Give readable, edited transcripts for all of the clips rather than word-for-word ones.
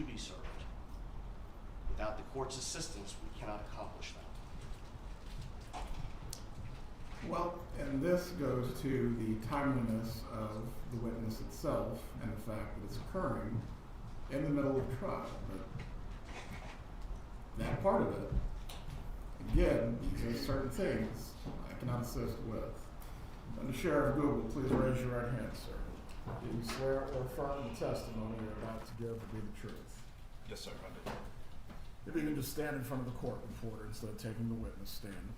to be served. Without the court's assistance, we cannot accomplish that. Well, and this goes to the timeliness of the witness itself and the fact that it's occurring in the middle of trial. But that part of it, again, these are certain things I cannot assist with. And the Sheriff Google, please raise your right hand, sir. Do you swear or affirm the testimony you're about to give to be the truth? Yes, sir, I do. If you can just stand in front of the court reporter instead of taking the witness stand.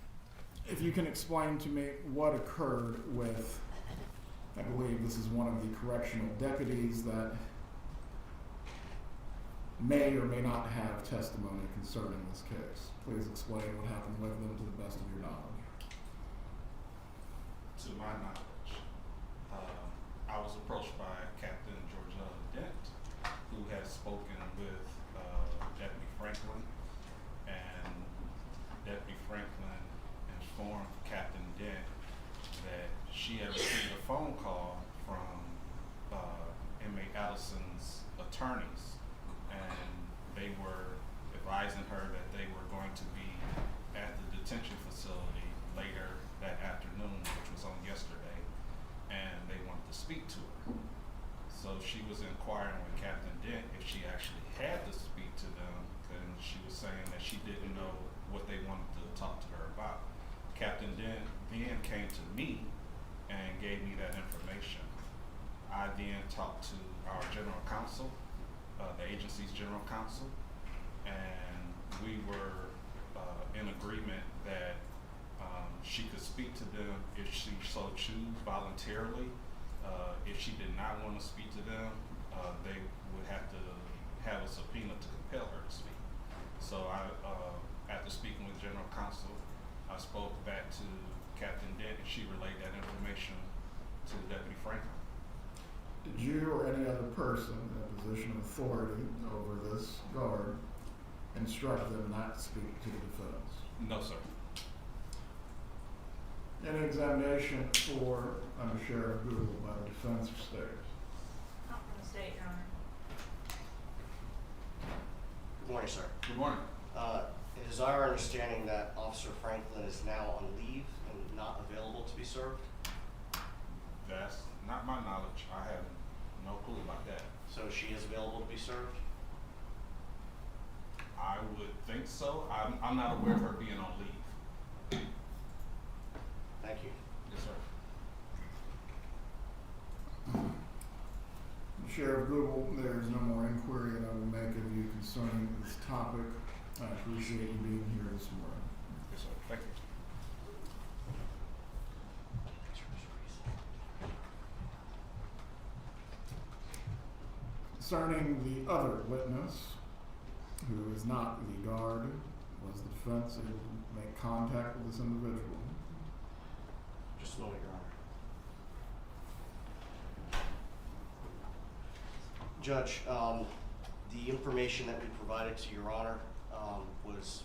If you can explain to me what occurred with, I believe this is one of the correctional deputies that may or may not have testimony concerning this case. Please explain what happened with them to the best of your knowledge. To my knowledge, I was approached by Captain Georgia Dent, who has spoken with Deputy Franklin, and Deputy Franklin informed Captain Dent that she had received a phone call from inmate Addison's attorneys, and they were advising her that they were going to be at the detention facility later that afternoon, which was on yesterday, and they wanted to speak to her. So she was inquiring with Captain Dent if she actually had to speak to them, and she was saying that she didn't know what they wanted to talk to her about. Captain Dent then came to me and gave me that information. I then talked to our general counsel, the agency's general counsel, and we were in agreement that she could speak to them if she so choose voluntarily. If she did not want to speak to them, they would have to have a subpoena to compel her to speak. So after speaking with general counsel, I spoke back to Captain Dent, and she relayed that information to Deputy Franklin. Did you or any other person in a position of authority over this guard instruct them not to speak to the defense? No, sir. Any examination for under Sheriff Google by the defense or state? Not from the state, Your Honor. Good morning, sir. Good morning. It is our understanding that Officer Franklin is now on leave and not available to be served. That's not my knowledge. I have no clue about that. So she is available to be served? I would think so. I'm not aware of her being on leave. Thank you. Yes, sir. Sheriff Google, there is no more inquiry that I will make of you concerning this topic. I appreciate you being here this morning. Yes, sir. Thank you. Concerning the other witness, who is not the guard, was the defense able to make contact with this individual? Just a moment, Your Honor. Judge, the information that we provided to Your Honor was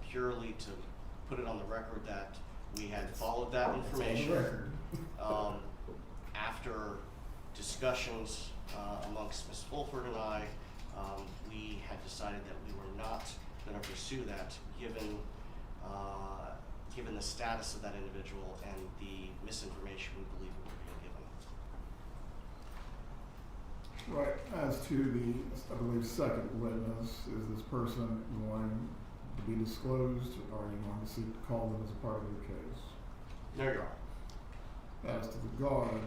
purely to put it on the record that we had followed that information. After discussions amongst Ms. Fulford and I, we had decided that we were not going to pursue that given the status of that individual and the misinformation we believe we were being given. Right. As to the, I believe, second witness, is this person going to be disclosed, or are you going to seek to call them as a part of your case? No, Your Honor. As to the guard,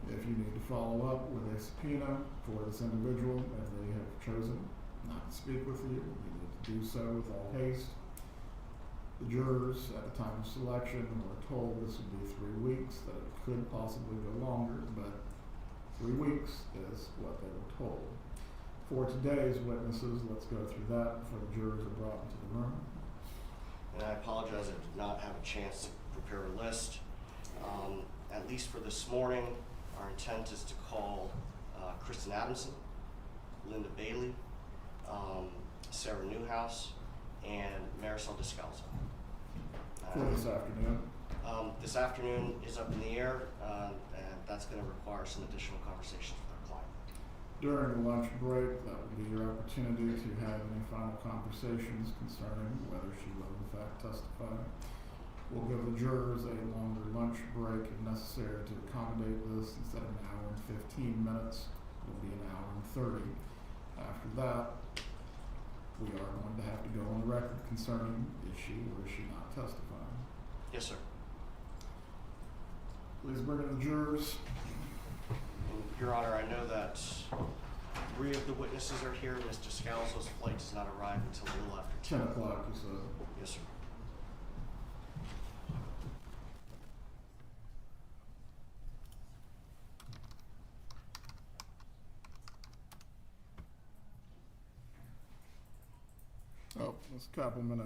if you need to follow up with a subpoena for this individual, as they have chosen not to speak with you, you need to do so with all haste. The jurors at the time of selection were told this would be 3 weeks, that it could possibly go longer, but 3 weeks is what they were told. For today's witnesses, let's go through that before the jurors are brought into the room. And I apologize, I did not have a chance to prepare a list. At least for this morning, our intent is to call Kristen Adamson, Linda Bailey, Sarah Newhouse, and Marisol Descalzo. For this afternoon. This afternoon is up in the air, and that's going to require some additional conversations with our client. During the lunch break, that will be your opportunity to have any final conversations concerning whether she will in fact testify. We'll give the jurors a longer lunch break if necessary to accommodate this. Instead of an hour and 15 minutes, it'll be an hour and 30. After that, we are going to have to go on the record concerning is she or is she not testifying. Yes, sir. Please bring in the jurors. And Your Honor, I know that 3 of the witnesses are here. Mr. Scalzo's flight does not arrive until a little after 10 o'clock, you said. Yes, sir. Oh, Ms. Koppelman, I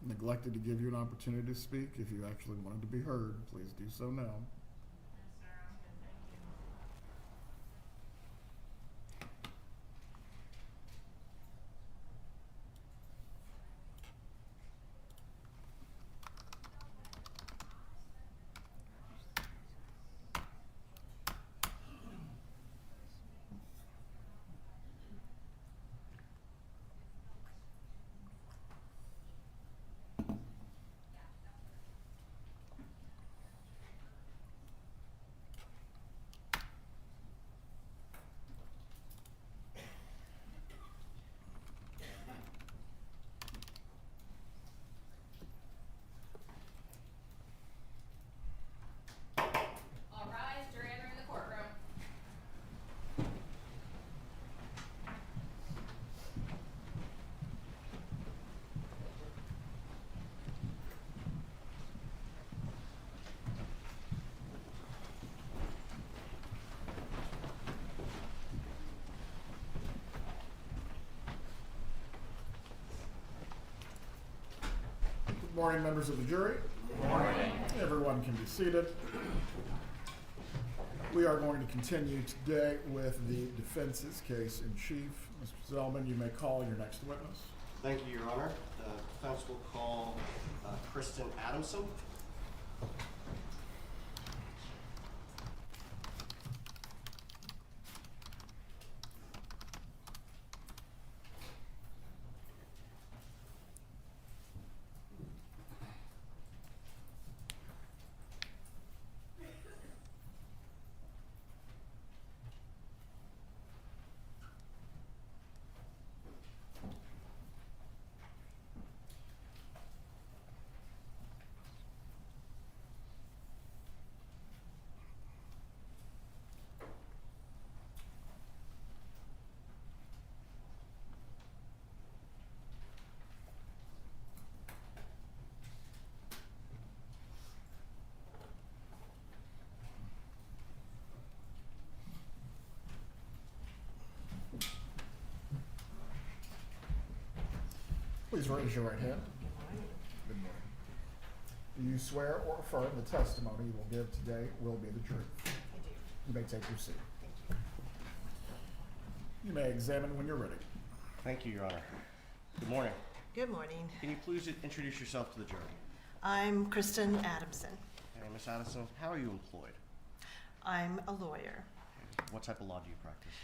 neglected to give you an opportunity to speak. If you actually wanted to be heard, please do so now. Yes, sir, I'm good, thank you. All rise, you're entering the courtroom. Good morning, members of the jury. Good morning. Everyone can be seated. We are going to continue today with the defense's case in chief. Mr. Zellman, you may call your next witness. Thank you, Your Honor. The defense will call Kristen Adamson. Please raise your right hand. Good morning. Do you swear or affirm the testimony you will give today will be the truth? I do. You may take your seat. Thank you. You may examine when you're ready. Thank you, Your Honor. Good morning. Good morning. Can you please introduce yourself to the jury? I'm Kristen Adamson. Okay, Ms. Addison, how are you employed? I'm a lawyer. What type of law do you practice?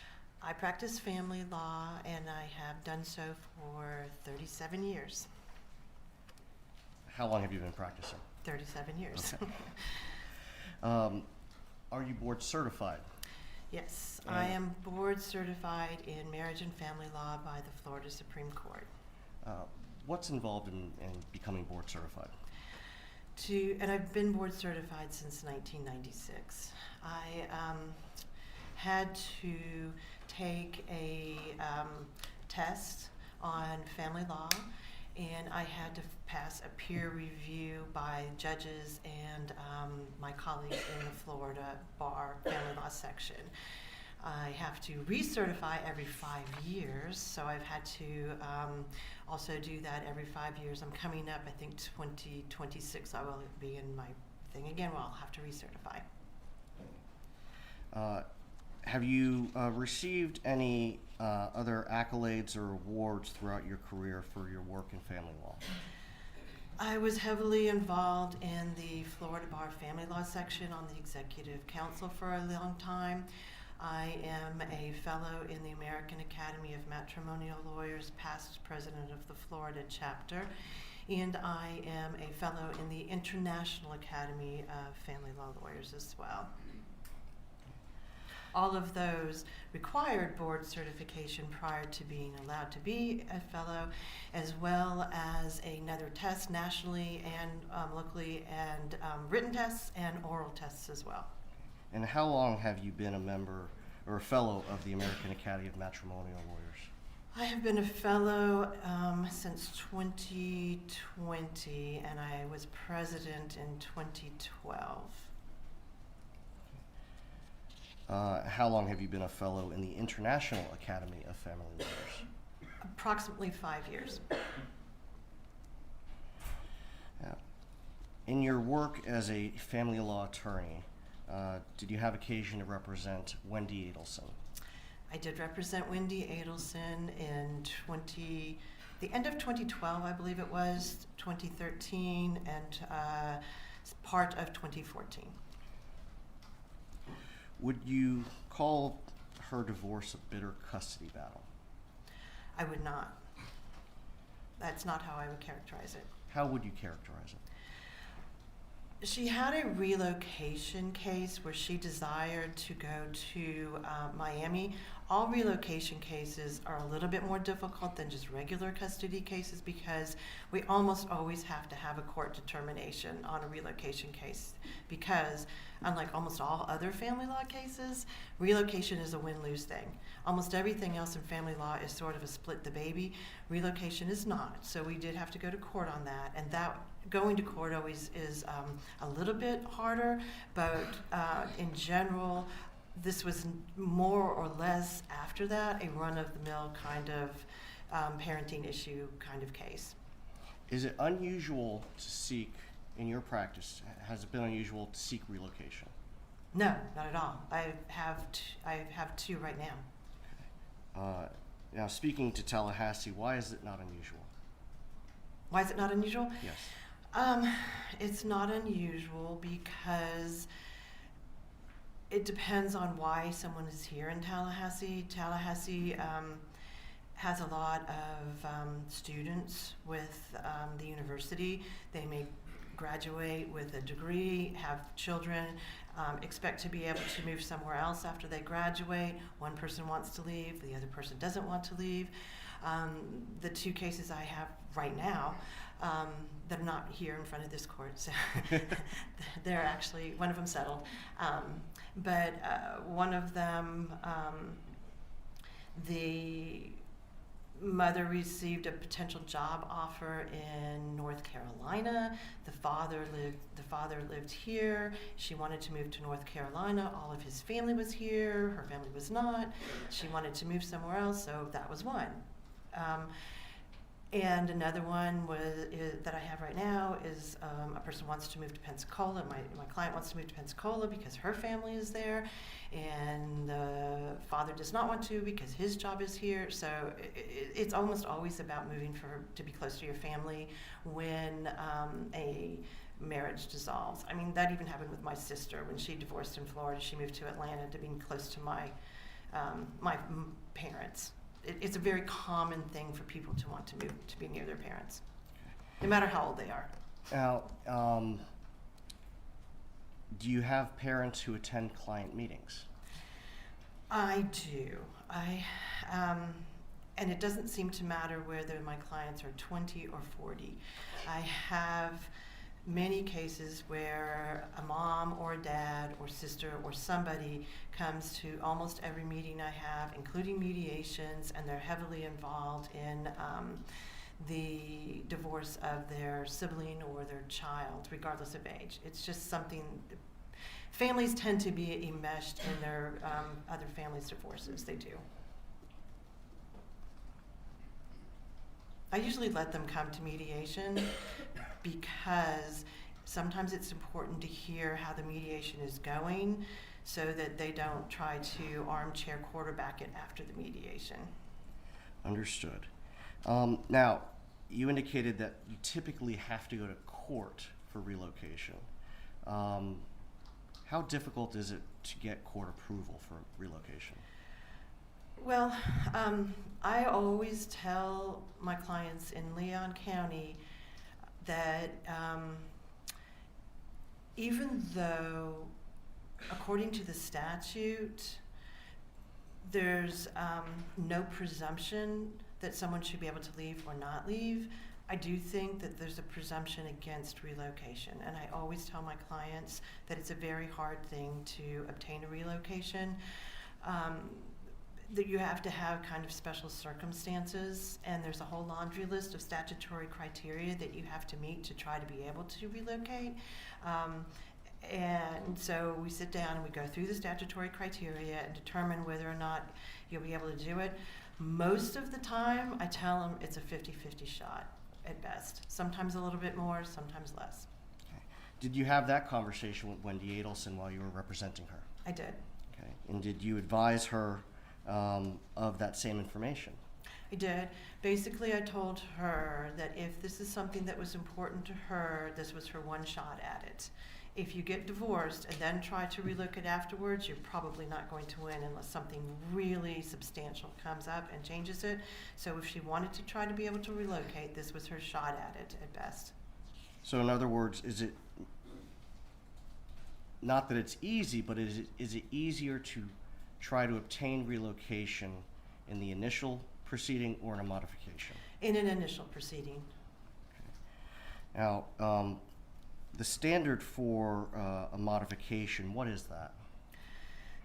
I practice family law and I have done so for 37 years. How long have you been practicing? 37 years. Okay. Are you board certified? Yes, I am board certified in marriage and family law by the Florida Supreme Court. What's involved in becoming board certified? And I've been board certified since 1996. I had to take a test on family law, and I had to pass a peer review by judges and my colleagues in the Florida Bar Family Law section. I have to recertify every 5 years, so I've had to also do that every 5 years. I'm coming up, I think 2026, I will be in my thing again where I'll have to recertify. Have you received any other accolades or awards throughout your career for your work in family law? I was heavily involved in the Florida Bar Family Law section on the executive council for a long time. I am a fellow in the American Academy of Matrimonial Lawyers, past president of the Florida chapter, and I am a fellow in the International Academy of Family Law Lawyers as well. All of those required board certification prior to being allowed to be a fellow, as well as another test nationally and locally, and written tests and oral tests as well. And how long have you been a member or a fellow of the American Academy of Matrimonial Lawyers? I have been a fellow since 2020, and I was president in 2012. How long have you been a fellow in the International Academy of Family Lawyers? Approximately 5 years. In your work as a family law attorney, did you have occasion to represent Wendy Adelson? I did represent Wendy Adelson in the end of 2012, I believe it was, 2013, and part of 2014. Would you call her divorce a bitter custody battle? I would not. That's not how I would characterize it. How would you characterize it? She had a relocation case where she desired to go to Miami. All relocation cases are a little bit more difficult than just regular custody cases because we almost always have to have a court determination on a relocation case because unlike almost all other family law cases, relocation is a win-lose thing. Almost everything else in family law is sort of a split the baby. Relocation is not. So we did have to go to court on that, and that going to court always is a little bit harder, but in general, this was more or less after that a run-of-the-mill kind of parenting issue kind of case. Is it unusual to seek, in your practice, has it been unusual to seek relocation? No, not at all. I have two right now. Now, speaking to Tallahassee, why is it not unusual? Why is it not unusual? Yes. It's not unusual because it depends on why someone is here in Tallahassee. Tallahassee has a lot of students with the university. They may graduate with a degree, have children, expect to be able to move somewhere else after they graduate. One person wants to leave, the other person doesn't want to leave. The two cases I have right now, that are not here in front of this court, so they're actually, one of them settled. But one of them, the mother received a potential job offer in North Carolina. The father lived here. She wanted to move to North Carolina. All of his family was here. Her family was not. She wanted to move somewhere else, so that was one. And another one that I have right now is a person wants to move to Pensacola. My client wants to move to Pensacola because her family is there, and the father does not want to because his job is here. So it's almost always about moving to be close to your family when a marriage dissolves. I mean, that even happened with my sister when she divorced in Florida. She moved to Atlanta to be close to my parents. It's a very common thing for people to want to move to be near their parents, no matter how old they are. Now, do you have parents who attend client meetings? I do. And it doesn't seem to matter whether my clients are 20 or 40. I have many cases where a mom or a dad or sister or somebody comes to almost every meeting I have, including mediations, and they're heavily involved in the divorce of their sibling or their child, regardless of age. It's just something, families tend to be enmeshed in their other families' divorces. They do. I usually let them come to mediation because sometimes it's important to hear how the mediation is going so that they don't try to armchair quarterback it after the mediation. Understood. Now, you indicated that you typically have to go to court for relocation. How difficult is it to get court approval for relocation? Well, I always tell my clients in Leon County that even though, according to the statute, there's no presumption that someone should be able to leave or not leave, I do think that there's a presumption against relocation. And I always tell my clients that it's a very hard thing to obtain a relocation. That you have to have kind of special circumstances, and there's a whole laundry list of statutory criteria that you have to meet to try to be able to relocate. And so we sit down and we go through the statutory criteria and determine whether or not you'll be able to do it. Most of the time, I tell them it's a 50-50 shot at best. Sometimes a little bit more, sometimes less. Okay. Did you have that conversation with Wendy Adelson while you were representing her? I did. Okay. And did you advise her of that same information? I did. Basically, I told her that if this is something that was important to her, this was her one shot at it. If you get divorced and then try to relocate afterwards, you're probably not going to win unless something really substantial comes up and changes it. So if she wanted to try to be able to relocate, this was her shot at it at best. So in other words, is it not that it's easy, but is it easier to try to obtain relocation in the initial proceeding or in a modification? In an initial proceeding. Now, the standard for a modification, what is that?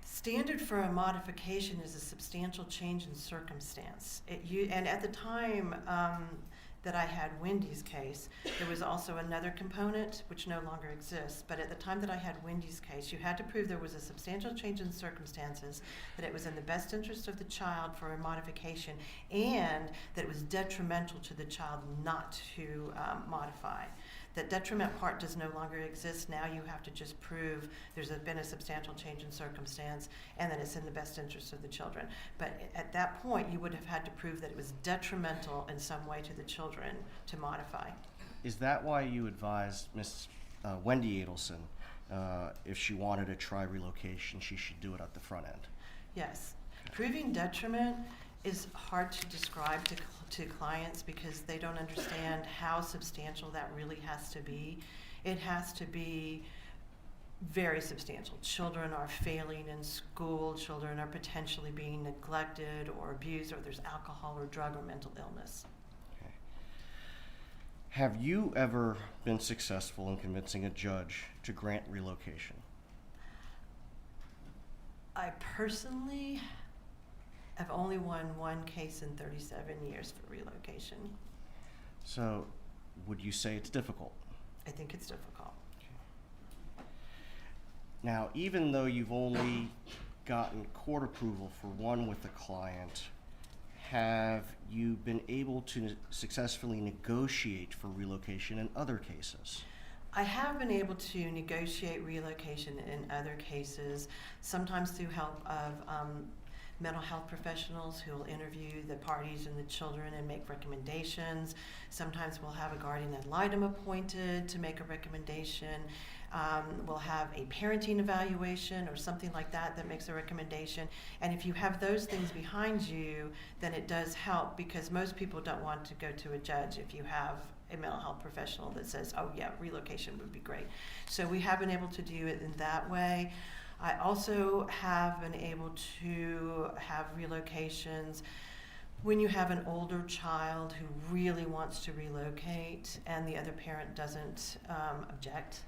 Standard for a modification is a substantial change in circumstance. And at the time that I had Wendy's case, there was also another component which no longer exists. But at the time that I had Wendy's case, you had to prove there was a substantial change in circumstances, that it was in the best interest of the child for a modification, and that it was detrimental to the child not to modify. That detriment part does no longer exist. Now you have to just prove there's been a substantial change in circumstance and that it's in the best interest of the children. But at that point, you would have had to prove that it was detrimental in some way to the children to modify. Is that why you advised Miss Wendy Adelson if she wanted to try relocation, she should do it at the front end? Yes. Proving detriment is hard to describe to clients because they don't understand how substantial that really has to be. It has to be very substantial. Children are failing in school, children are potentially being neglected or abused, or there's alcohol or drug or mental illness. Okay. Have you ever been successful in convincing a judge to grant relocation? I personally have only won one case in 37 years for relocation. So, would you say it's difficult? I think it's difficult. Now, even though you've only gotten court approval for one with a client, have you been able to successfully negotiate for relocation in other cases? I have been able to negotiate relocation in other cases, sometimes through help of mental health professionals who will interview the parties and the children and make recommendations. Sometimes we'll have a guardian ad litem appointed to make a recommendation. We'll have a parenting evaluation or something like that that makes a recommendation. And if you have those things behind you, then it does help, because most people don't want to go to a judge if you have a mental health professional that says, oh yeah, relocation would be great. So we have been able to do it in that way. I also have been able to have relocations when you have an older child who really wants to relocate and the other parent doesn't object.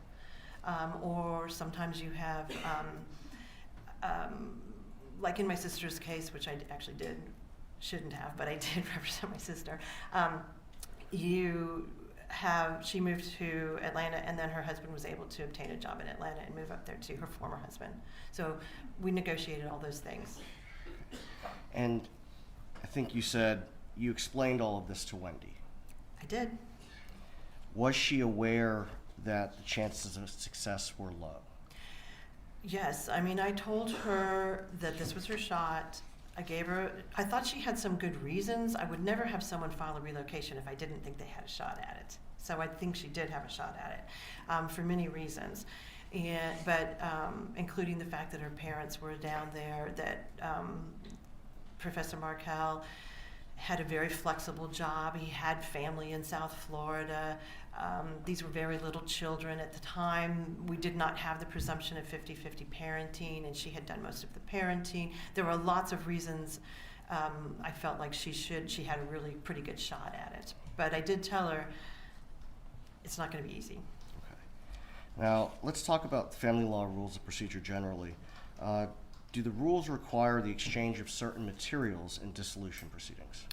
Or sometimes you have, like in my sister's case, which I actually shouldn't have, but I did represent my sister. She moved to Atlanta, and then her husband was able to obtain a job in Atlanta and move up there to her former husband. So we negotiated all those things. And I think you said you explained all of this to Wendy. I did. Was she aware that the chances of success were low? Yes, I mean, I told her that this was her shot. I thought she had some good reasons. I would never have someone file a relocation if I didn't think they had a shot at it. So I think she did have a shot at it for many reasons. but including the fact that her parents were down there, that Professor Markel had a very flexible job. He had family in South Florida. These were very little children at the time. We did not have the presumption of 50-50 parenting, and she had done most of the parenting. There were lots of reasons I felt like she had a really pretty good shot at it. But I did tell her it's not going to be easy. Okay. Now, let's talk about the family law rules of procedure generally. Do the rules require the exchange of certain materials in dissolution proceedings?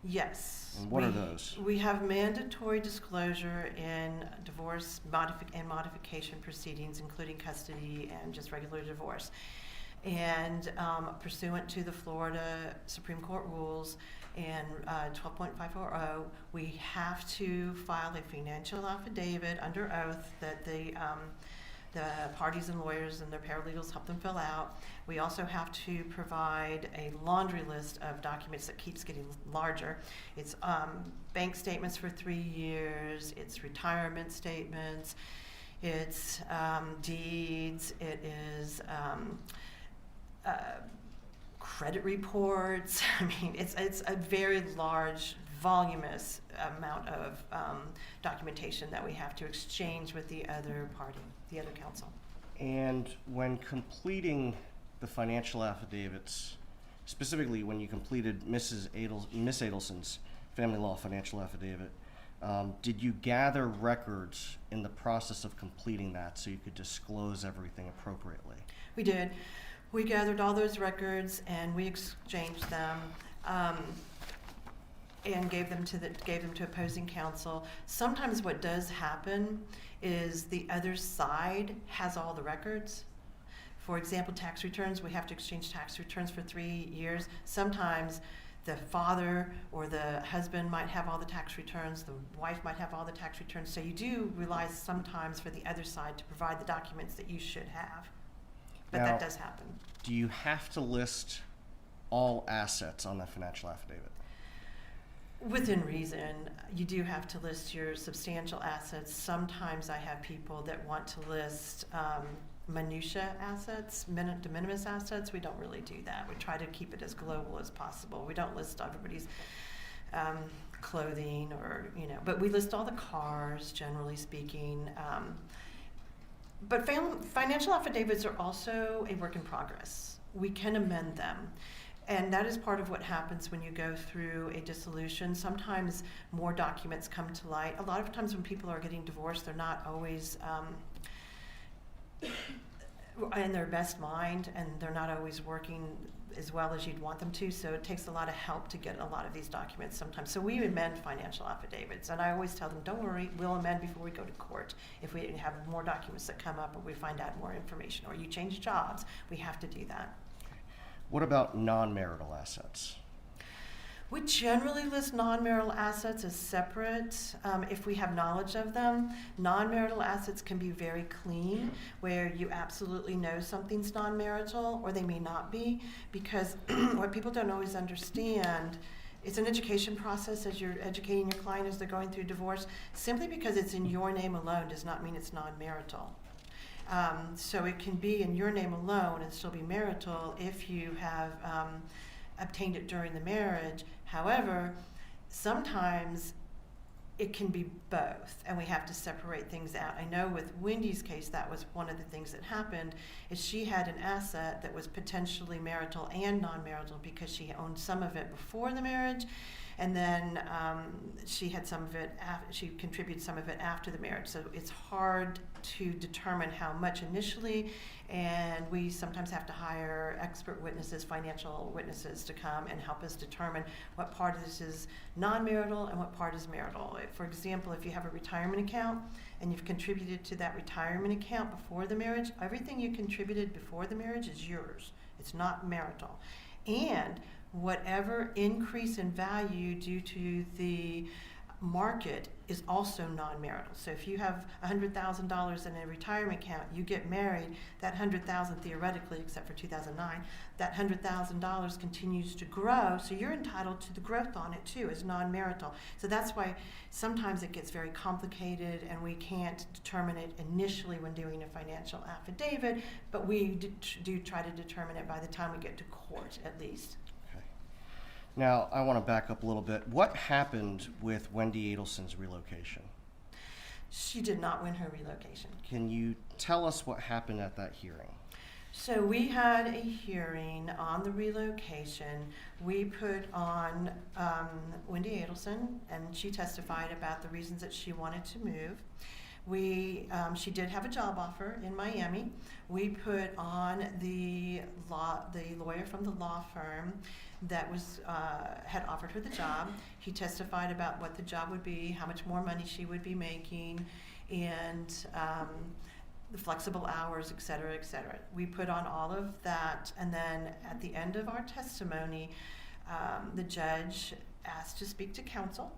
Yes. And what are those? We have mandatory disclosure in divorce and modification proceedings, including custody and just regular divorce. And pursuant to the Florida Supreme Court rules and 12.540, we have to file a financial affidavit under oath that the parties and lawyers and their paralegals help them fill out. We also have to provide a laundry list of documents that keeps getting larger. It's bank statements for 3 years, it's retirement statements, it's deeds, it is credit reports. I mean, it's a very large, voluminous amount of documentation that we have to exchange with the other party, the other counsel. And when completing the financial affidavits, specifically when you completed Miss Adelson's family law financial affidavit, did you gather records in the process of completing that so you could disclose everything appropriately? We did. We gathered all those records and we exchanged them and gave them to opposing counsel. Sometimes what does happen is the other side has all the records. For example, tax returns, we have to exchange tax returns for 3 years. Sometimes the father or the husband might have all the tax returns, the wife might have all the tax returns, so you do rely sometimes for the other side to provide the documents that you should have. But Now, that does happen. Do you have to list all assets on that financial affidavit? Within reason, you do have to list your substantial assets. Sometimes I have people that want to list minutia assets, de minimis assets. We don't really do that. We try to keep it as global as possible. We don't list everybody's clothing or, but we list all the cars, generally speaking. But financial affidavits are also a work in progress. We can amend them. And that is part of what happens when you go through a dissolution. Sometimes more documents come to light. A lot of times when people are getting divorced, they're not always in their best mind, and they're not always working as well as you'd want them to. So it takes a lot of help to get a lot of these documents sometimes. So we amend financial affidavits. And I always tell them, don't worry, we'll amend before we go to court. If we have more documents that come up or we find out more information or you change jobs, we have to do that. What about non-marital assets? We generally list non-marital assets as separate if we have knowledge of them. Non-marital assets can be very clean, where you absolutely know something's non-marital, or they may not be, because what people don't always understand, it's an education process as you're educating your client as they're going through divorce. Simply because it's in your name alone does not mean it's non-marital. So it can be in your name alone and still be marital if you have obtained it during the marriage. However, sometimes it can be both, and we have to separate things out. I know with Wendy's case, that was one of the things that happened, is she had an asset that was potentially marital and non-marital because she owned some of it before the marriage, and then she had some of it, she contributed some of it after the marriage. So it's hard to determine how much initially, and we sometimes have to hire expert witnesses, financial witnesses, to come and help us determine what part of this is non-marital and what part is marital. For example, if you have a retirement account and you've contributed to that retirement account before the marriage, everything you contributed before the marriage is yours. It's not marital. And whatever increase in value due to the market is also non-marital. So if you have $100,000 in a retirement account, you get married, that $100,000 theoretically, except for 2009, that $100,000 continues to grow, so you're entitled to the growth on it too as non-marital. So that's why sometimes it gets very complicated and we can't determine it initially when doing a financial affidavit, but we do try to determine it by the time we get to court at least. Now, I want to back up a little bit. What happened with Wendy Adelson's relocation? She did not win her relocation. Can you tell us what happened at that hearing? So we had a hearing on the relocation. We put on Wendy Adelson, and she testified about the reasons that she wanted to move. She did have a job offer in Miami. We put on the lawyer from the law firm that had offered her the job. He testified about what the job would be, how much more money she would be making, and the flexible hours, et cetera, et cetera. We put on all of that, and then at the end of our testimony, the judge asked to speak to counsel,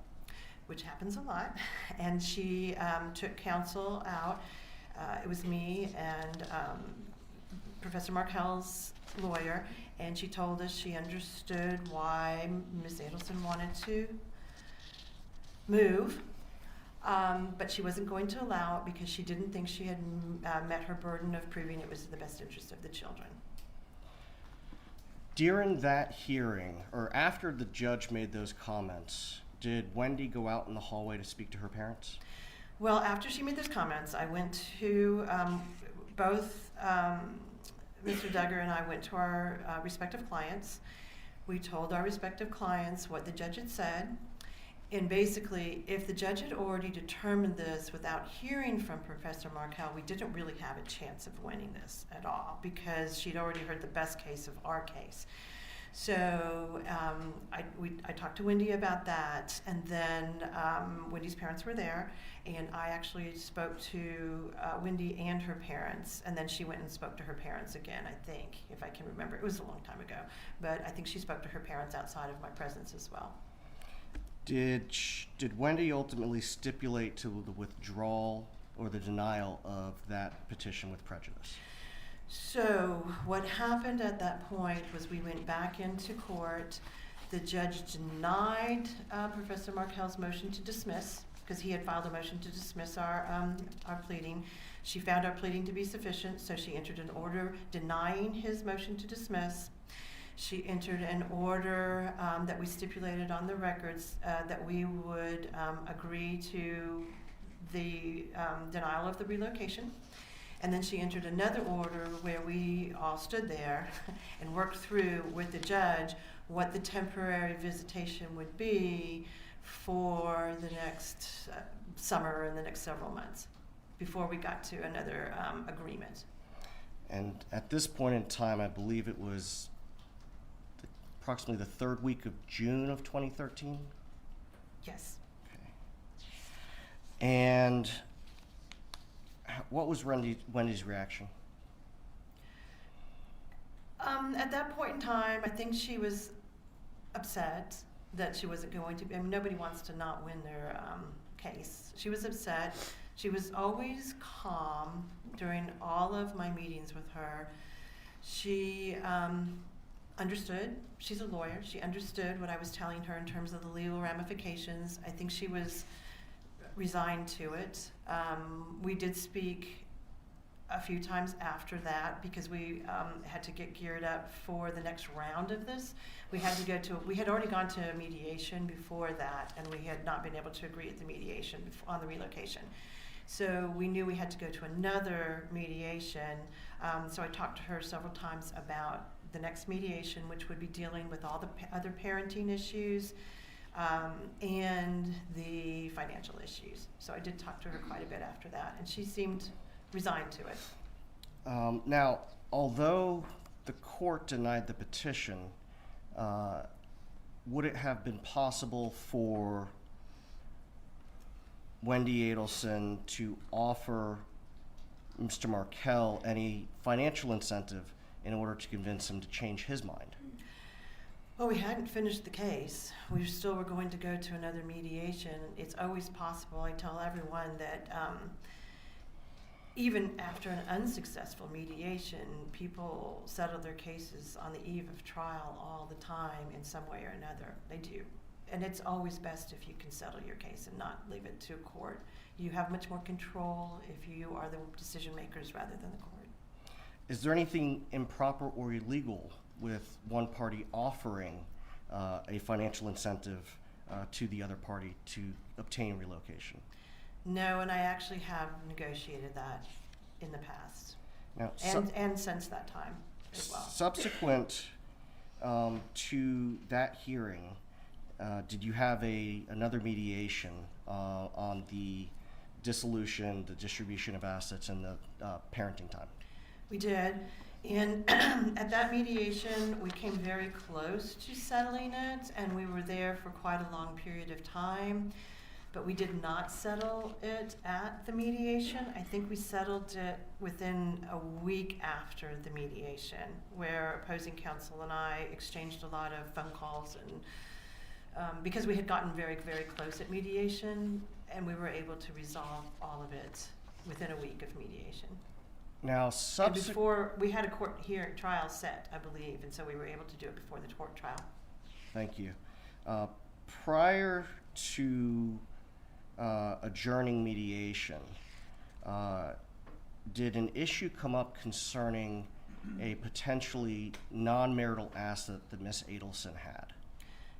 which happens a lot, and she took counsel out. It was me and Professor Markel's lawyer, and she told us she understood why Ms. Adelson wanted to move, but she wasn't going to allow it because she didn't think she had met her burden of proving it was in the best interest of the children. During that hearing, or after the judge made those comments, did Wendy go out in the hallway to speak to her parents? Well, after she made those comments, I went to both Mr. Duggar and I went to our respective clients. We told our respective clients what the judge had said. And basically, if the judge had already determined this without hearing from Professor Markel, we didn't really have a chance of winning this at all because she'd already heard the best case of our case. So I talked to Wendy about that, and then Wendy's parents were there, and I actually spoke to Wendy and her parents, and then she went and spoke to her parents again, I think, if I can remember. It was a long time ago, but I think she spoke to her parents outside of my presence as well. Did Wendy ultimately stipulate to the withdrawal or the denial of that petition with prejudice? So what happened at that point was we went back into court. The judge denied Professor Markel's motion to dismiss because he had filed a motion to dismiss our pleading. She found our pleading to be sufficient, so she entered an order denying his motion to dismiss. She entered an order that we stipulated on the records that we would agree to the denial of the relocation. And then she entered another order where we all stood there and worked through with the judge what the temporary visitation would be for the next summer and the next several months before we got to another agreement. And at this point in time, I believe it was approximately the third week of June of 2013? Yes. Okay. And what was Wendy's reaction? At that point in time, I think she was upset that she wasn't going to. I mean, nobody wants to not win their case. She was upset. She was always calm during all of my meetings with her. She understood. She's a lawyer. She understood what I was telling her in terms of the legal ramifications. I think she was resigned to it. We did speak a few times after that because we had to get geared up for the next round of this. We had already gone to mediation before that, and we had not been able to agree at the mediation on the relocation. So we knew we had to go to another mediation. So I talked to her several times about the next mediation, which would be dealing with all the other parenting issues and the financial issues. So I did talk to her quite a bit after that, and she seemed resigned to it. Now, although the court denied the petition, would it have been possible for Wendy Adelson to offer Mr. Markel any financial incentive in order to convince him to change his mind? Well, we hadn't finished the case. We still were going to go to another mediation. It's always possible. I tell everyone that even after an unsuccessful mediation, people settle their cases on the eve of trial all the time in some way or another. They do. And it's always best if you can settle your case and not leave it to a court. You have much more control if you are the decision makers rather than the court. Is there anything improper or illegal with one party offering a financial incentive to the other party to obtain relocation? No, and I actually have negotiated that in the past Now, and since that time as well. subsequent to that hearing, did you have another mediation on the dissolution, the distribution of assets, and the parenting time? We did. And at that mediation, we came very close to settling it, and we were there for quite a long period of time. But we did not settle it at the mediation. I think we settled it within a week after the mediation, where opposing counsel and I exchanged a lot of phone calls, and because we had gotten very, very close at mediation, and we were able to resolve all of it within a week of mediation. Now, And before, we had a court trial set, I believe, and so we were able to do it before the court trial. Thank you. Prior to adjourning mediation, did an issue come up concerning a potentially non-marital asset that Miss Adelson had?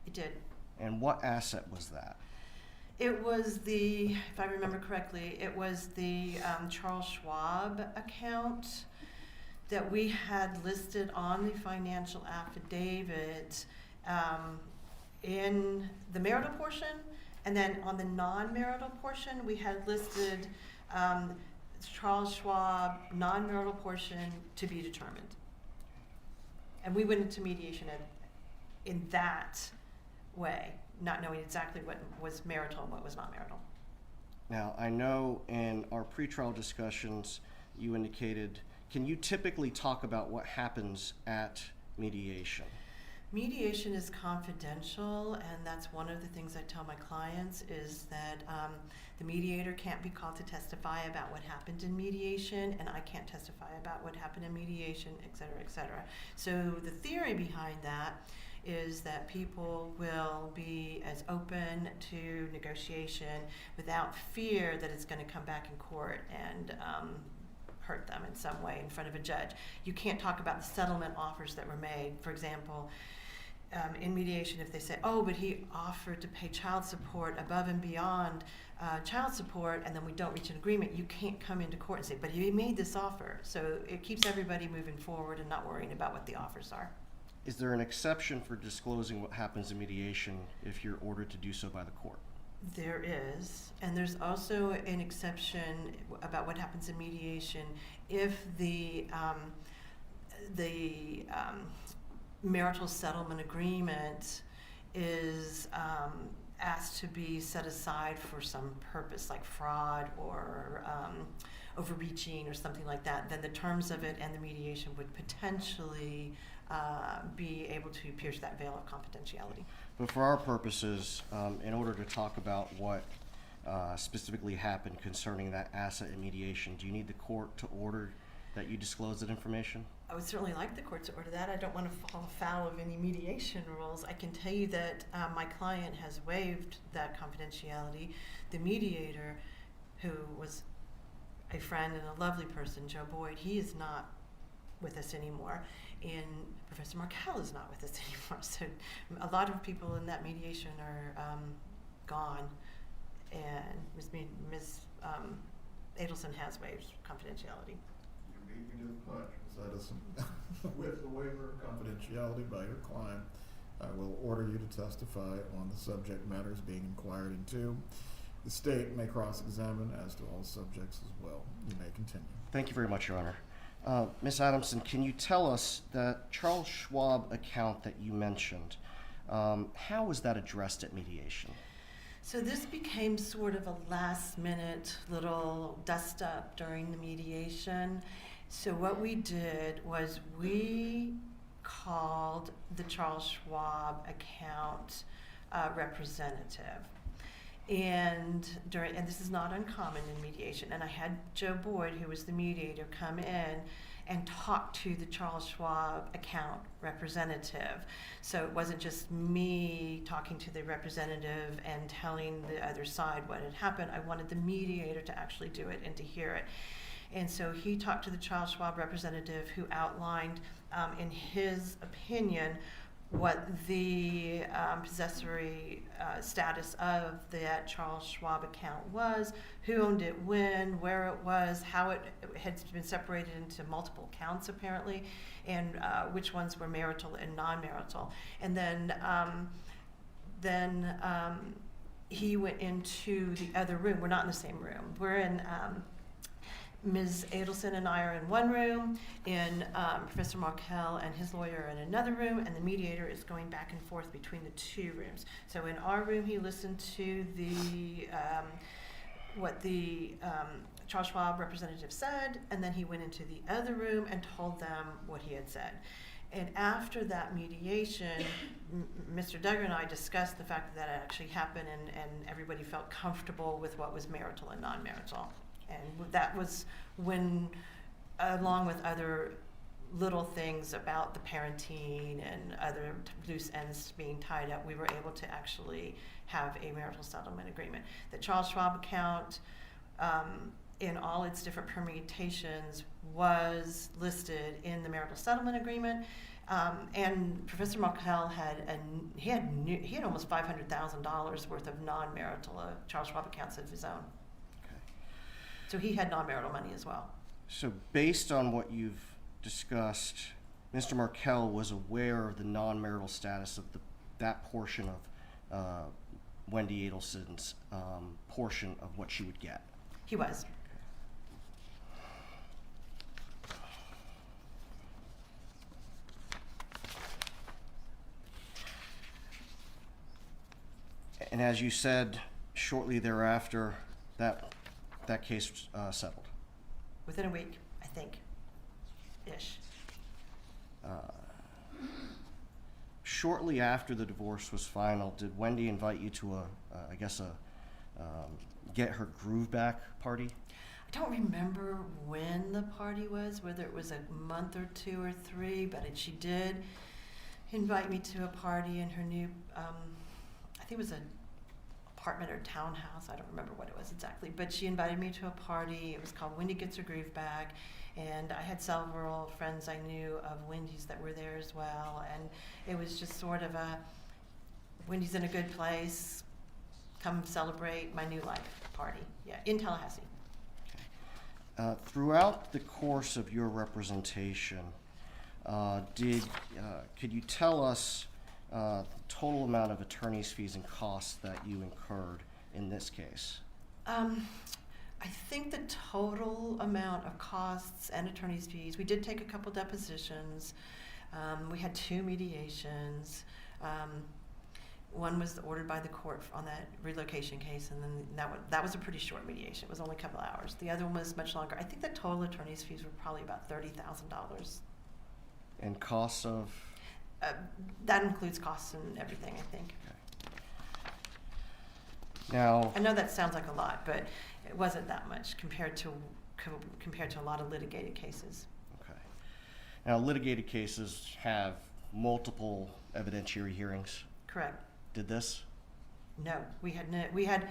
It did. And what asset was that? It was if I remember correctly, it was the Charles Schwab account that we had listed on the financial affidavit in the marital portion, and then on the non-marital portion, we had listed Charles Schwab non-marital portion to be determined. And we went into mediation in that way, not knowing exactly what was marital and what was not marital. Now, I know in our pretrial discussions, you indicated, can you typically talk about what happens at mediation? Mediation is confidential, and that's one of the things I tell my clients is that the mediator can't be called to testify about what happened in mediation, and I can't testify about what happened in mediation, et cetera, et cetera. So the theory behind that is that people will be as open to negotiation without fear that it's going to come back in court and hurt them in some way in front of a judge. You can't talk about the settlement offers that were made. For example, in mediation, if they say, oh, but he offered to pay child support above and beyond child support, and then we don't reach an agreement, you can't come into court and say, but he made this offer. So it keeps everybody moving forward and not worrying about what the offers are. Is there an exception for disclosing what happens in mediation if you're ordered to do so by the court? There is, and there's also an exception about what happens in mediation if the marital settlement agreement is asked to be set aside for some purpose, like fraud or overreaching or something like that. Then the terms of it and the mediation would potentially be able to pierce that veil of confidentiality. But for our purposes, in order to talk about what specifically happened concerning that asset in mediation, do you need the court to order that you disclose that information? I would certainly like the court to order that. I don't want to fall foul of any mediation rules. I can tell you that my client has waived that confidentiality. The mediator, who was a friend and a lovely person, Joe Boyd, he is not with us anymore, and Professor Markel is not with us anymore. So a lot of people in that mediation are gone, and Ms. Adelson has waived confidentiality. You beat me to the punch, Ms. Edison. With the waiver of confidentiality by your client, I will order you to testify on the subject matters being inquired into. The state may cross-examine as to all subjects as well. You may continue. Thank you very much, Your Honor. Ms. Adamson, can you tell us that Charles Schwab account that you mentioned, how was that addressed at mediation? So this became sort of a last-minute little dust-up during the mediation. So what we did was we called the Charles Schwab account representative. And this is not uncommon in mediation, and I had Joe Boyd, who was the mediator, come in and talk to the Charles Schwab account representative. So it wasn't just me talking to the representative and telling the other side what had happened. I wanted the mediator to actually do it and to hear it. And so he talked to the Charles Schwab representative, who outlined, in his opinion, what the possessory status of that Charles Schwab account was, who owned it when, where it was, how it had been separated into multiple accounts apparently, and which ones were marital and non-marital. And then he went into the other room. We're not in the same room. We're in Ms. Adelson and I are in one room, and Professor Markel and his lawyer are in another room, and the mediator is going back and forth between the two rooms. So in our room, he listened to what the Charles Schwab representative said, and then he went into the other room and told them what he had said. And after that mediation, Mr. Duggar and I discussed the fact that it actually happened, and everybody felt comfortable with what was marital and non-marital. And that was when, along with other little things about the parenting and other loose ends being tied up, we were able to actually have a marital settlement agreement. The Charles Schwab account, in all its different permutations, was listed in the marital settlement agreement. And Professor Markel had almost $500,000 worth of non-marital Charles Schwab accounts of his own. So he had non-marital money as well. So based on what you've discussed, Mr. Markel was aware of the non-marital status of that portion of Wendy Adelson's portion of what she would get. He was. And as you said, shortly thereafter, that case settled. Within a week, I think, ish. Shortly after the divorce was final, did Wendy invite you to a get her groove back party? I don't remember when the party was, whether it was a month or 2 or 3, but she did invite me to a party in her new, I think it was an apartment or townhouse. I don't remember what it was exactly, but she invited me to a party. It was called Wendy Gets Her Groove Back, and I had several friends I knew of Wendy's that were there as well, and it was just sort of a Wendy's in a good place, come celebrate my new life party, in Tallahassee. Throughout the course of your representation, could you tell us the total amount of attorney's fees and costs that you incurred in this case? I think the total amount of costs and attorney's fees, we did take a couple depositions. We had 2 mediations. One was ordered by the court on that relocation case, and then that was a pretty short mediation. It was only a couple hours. The other one was much longer. I think the total attorney's fees were probably about $30,000. And costs of? That includes costs and everything, I think. Okay. Now, I know that sounds like a lot, but it wasn't that much compared to a lot of litigated cases. Okay. Now, litigated cases have multiple evidentiary hearings. Correct. Did this? No, we had.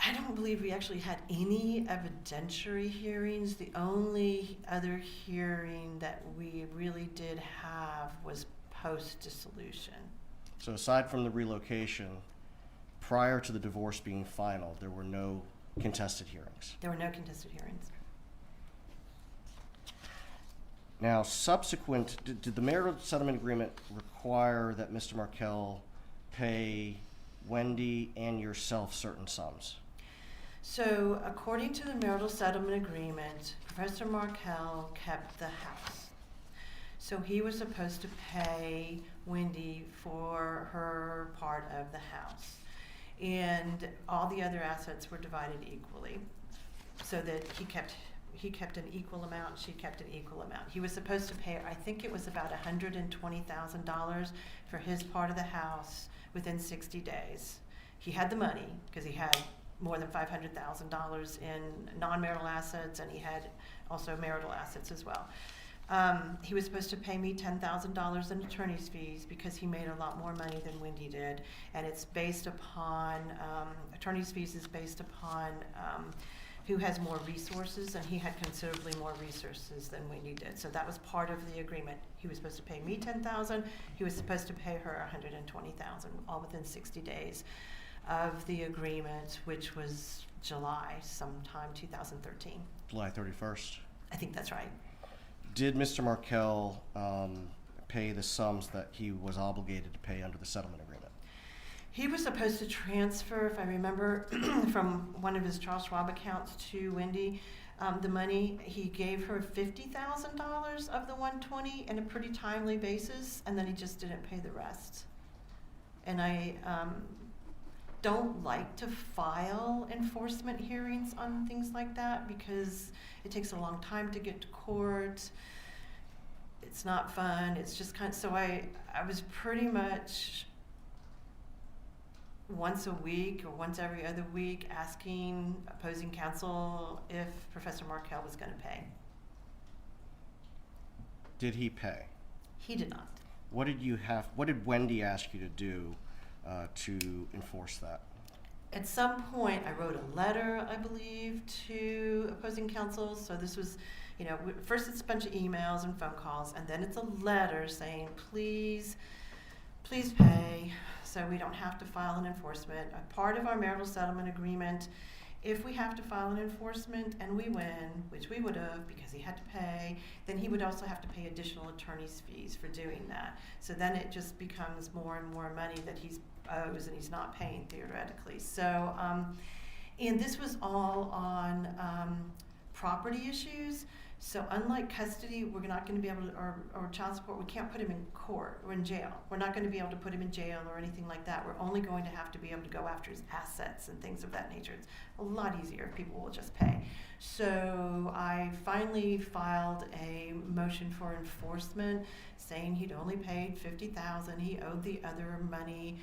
I don't believe we actually had any evidentiary hearings. The only other hearing that we really did have was post-dissolution. So aside from the relocation, prior to the divorce being final, there were no contested hearings. There were no contested hearings. Now, did the marital settlement agreement require that Mr. Markel pay Wendy and yourself certain sums? So, according to the marital settlement agreement, Professor Markel kept the house. So he was supposed to pay Wendy for her part of the house. And all the other assets were divided equally, so that he kept he kept an equal amount, she kept an equal amount. He was supposed to pay, I think it was about $120,000 for his part of the house within 60 days. He had the money because he had more than $500,000 in non-marital assets, and he had also marital assets as well. He was supposed to pay me $10,000 in attorney's fees because he made a lot more money than Wendy did, and it's based upon, attorney's fees is based upon who has more resources, and he had considerably more resources than Wendy did. So that was part of the agreement. He was supposed to pay me $10,000, he was supposed to pay her $120,000, all within 60 days of the agreement, which was July, sometime 2013. July 31st. I think that's right. Did Mr. Markel pay the sums that he was obligated to pay under the settlement agreement? He was supposed to transfer, if I remember, from one of his Charles Schwab accounts to Wendy, the money. He gave her $50,000 of the $120 in a pretty timely basis, and then he just didn't pay the rest. And I don't like to file enforcement hearings on things like that because it takes a long time to get to court. It's not fun. It's just kind of, so I was pretty much once a week or once every other week asking opposing counsel if Professor Markel was going to pay. Did he pay? He did not. What did Wendy ask you to do to enforce that? At some point, I wrote a letter, I believe, to opposing counsel. So this was, first it's a bunch of emails and phone calls, and then it's a letter saying, please pay, so we don't have to file an enforcement. A part of our marital settlement agreement, if we have to file an enforcement and we win, which we would have because he had to pay, then he would also have to pay additional attorney's fees for doing that. So then it just becomes more and more money that he's owes and he's not paying theoretically. So, and this was all on property issues. So unlike custody, we're not going to be able to, or child support, we can't put him in court or in jail. We're not going to be able to put him in jail or anything like that. We're only going to have to be able to go after his assets and things of that nature. It's a lot easier if people will just pay. So I finally filed a motion for enforcement saying he'd only paid $50,000. He owed the other money,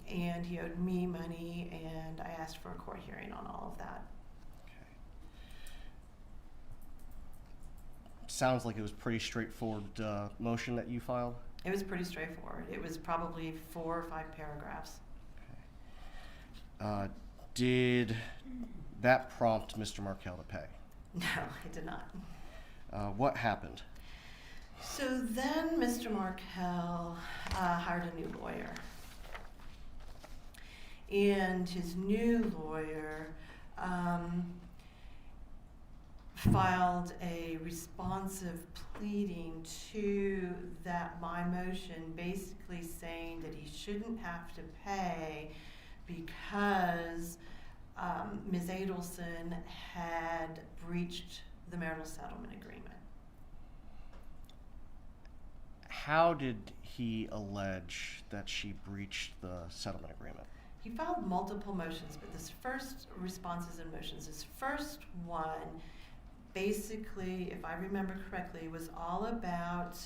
and he owed me money, and I asked for a court hearing on all of that. Sounds like it was pretty straightforward motion that you filed. It was pretty straightforward. It was probably 4 or 5 paragraphs. Okay. Did that prompt Mr. Markel to pay? No, it did not. What happened? So then Mr. Markel hired a new lawyer. And his new lawyer filed a responsive pleading to my motion, basically saying that he shouldn't have to pay because Ms. Adelson had breached the marital settlement agreement. How did he allege that she breached the settlement agreement? He filed multiple motions, but this first responses and motions, this first one, basically, if I remember correctly, was all about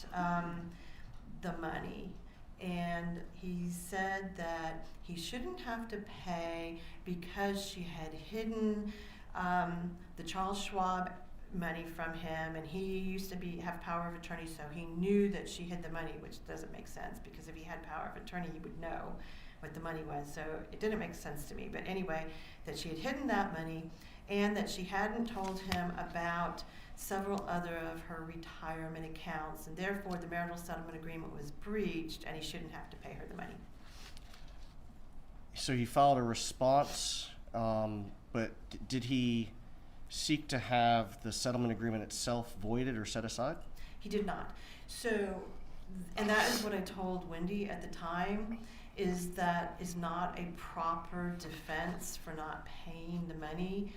the money. And he said that he shouldn't have to pay because she had hidden the Charles Schwab money from him, and he used to have power of attorney, so he knew that she hid the money, which doesn't make sense because if he had power of attorney, he would know what the money was. So it didn't make sense to me. But anyway, that she had hidden that money, and that she hadn't told him about several other of her retirement accounts, and therefore the marital settlement agreement was breached and he shouldn't have to pay her the money. So he filed a response, but did he seek to have the settlement agreement itself voided or set aside? He did not. So, and that is what I told Wendy at the time, is that is not a proper defense for not paying the money.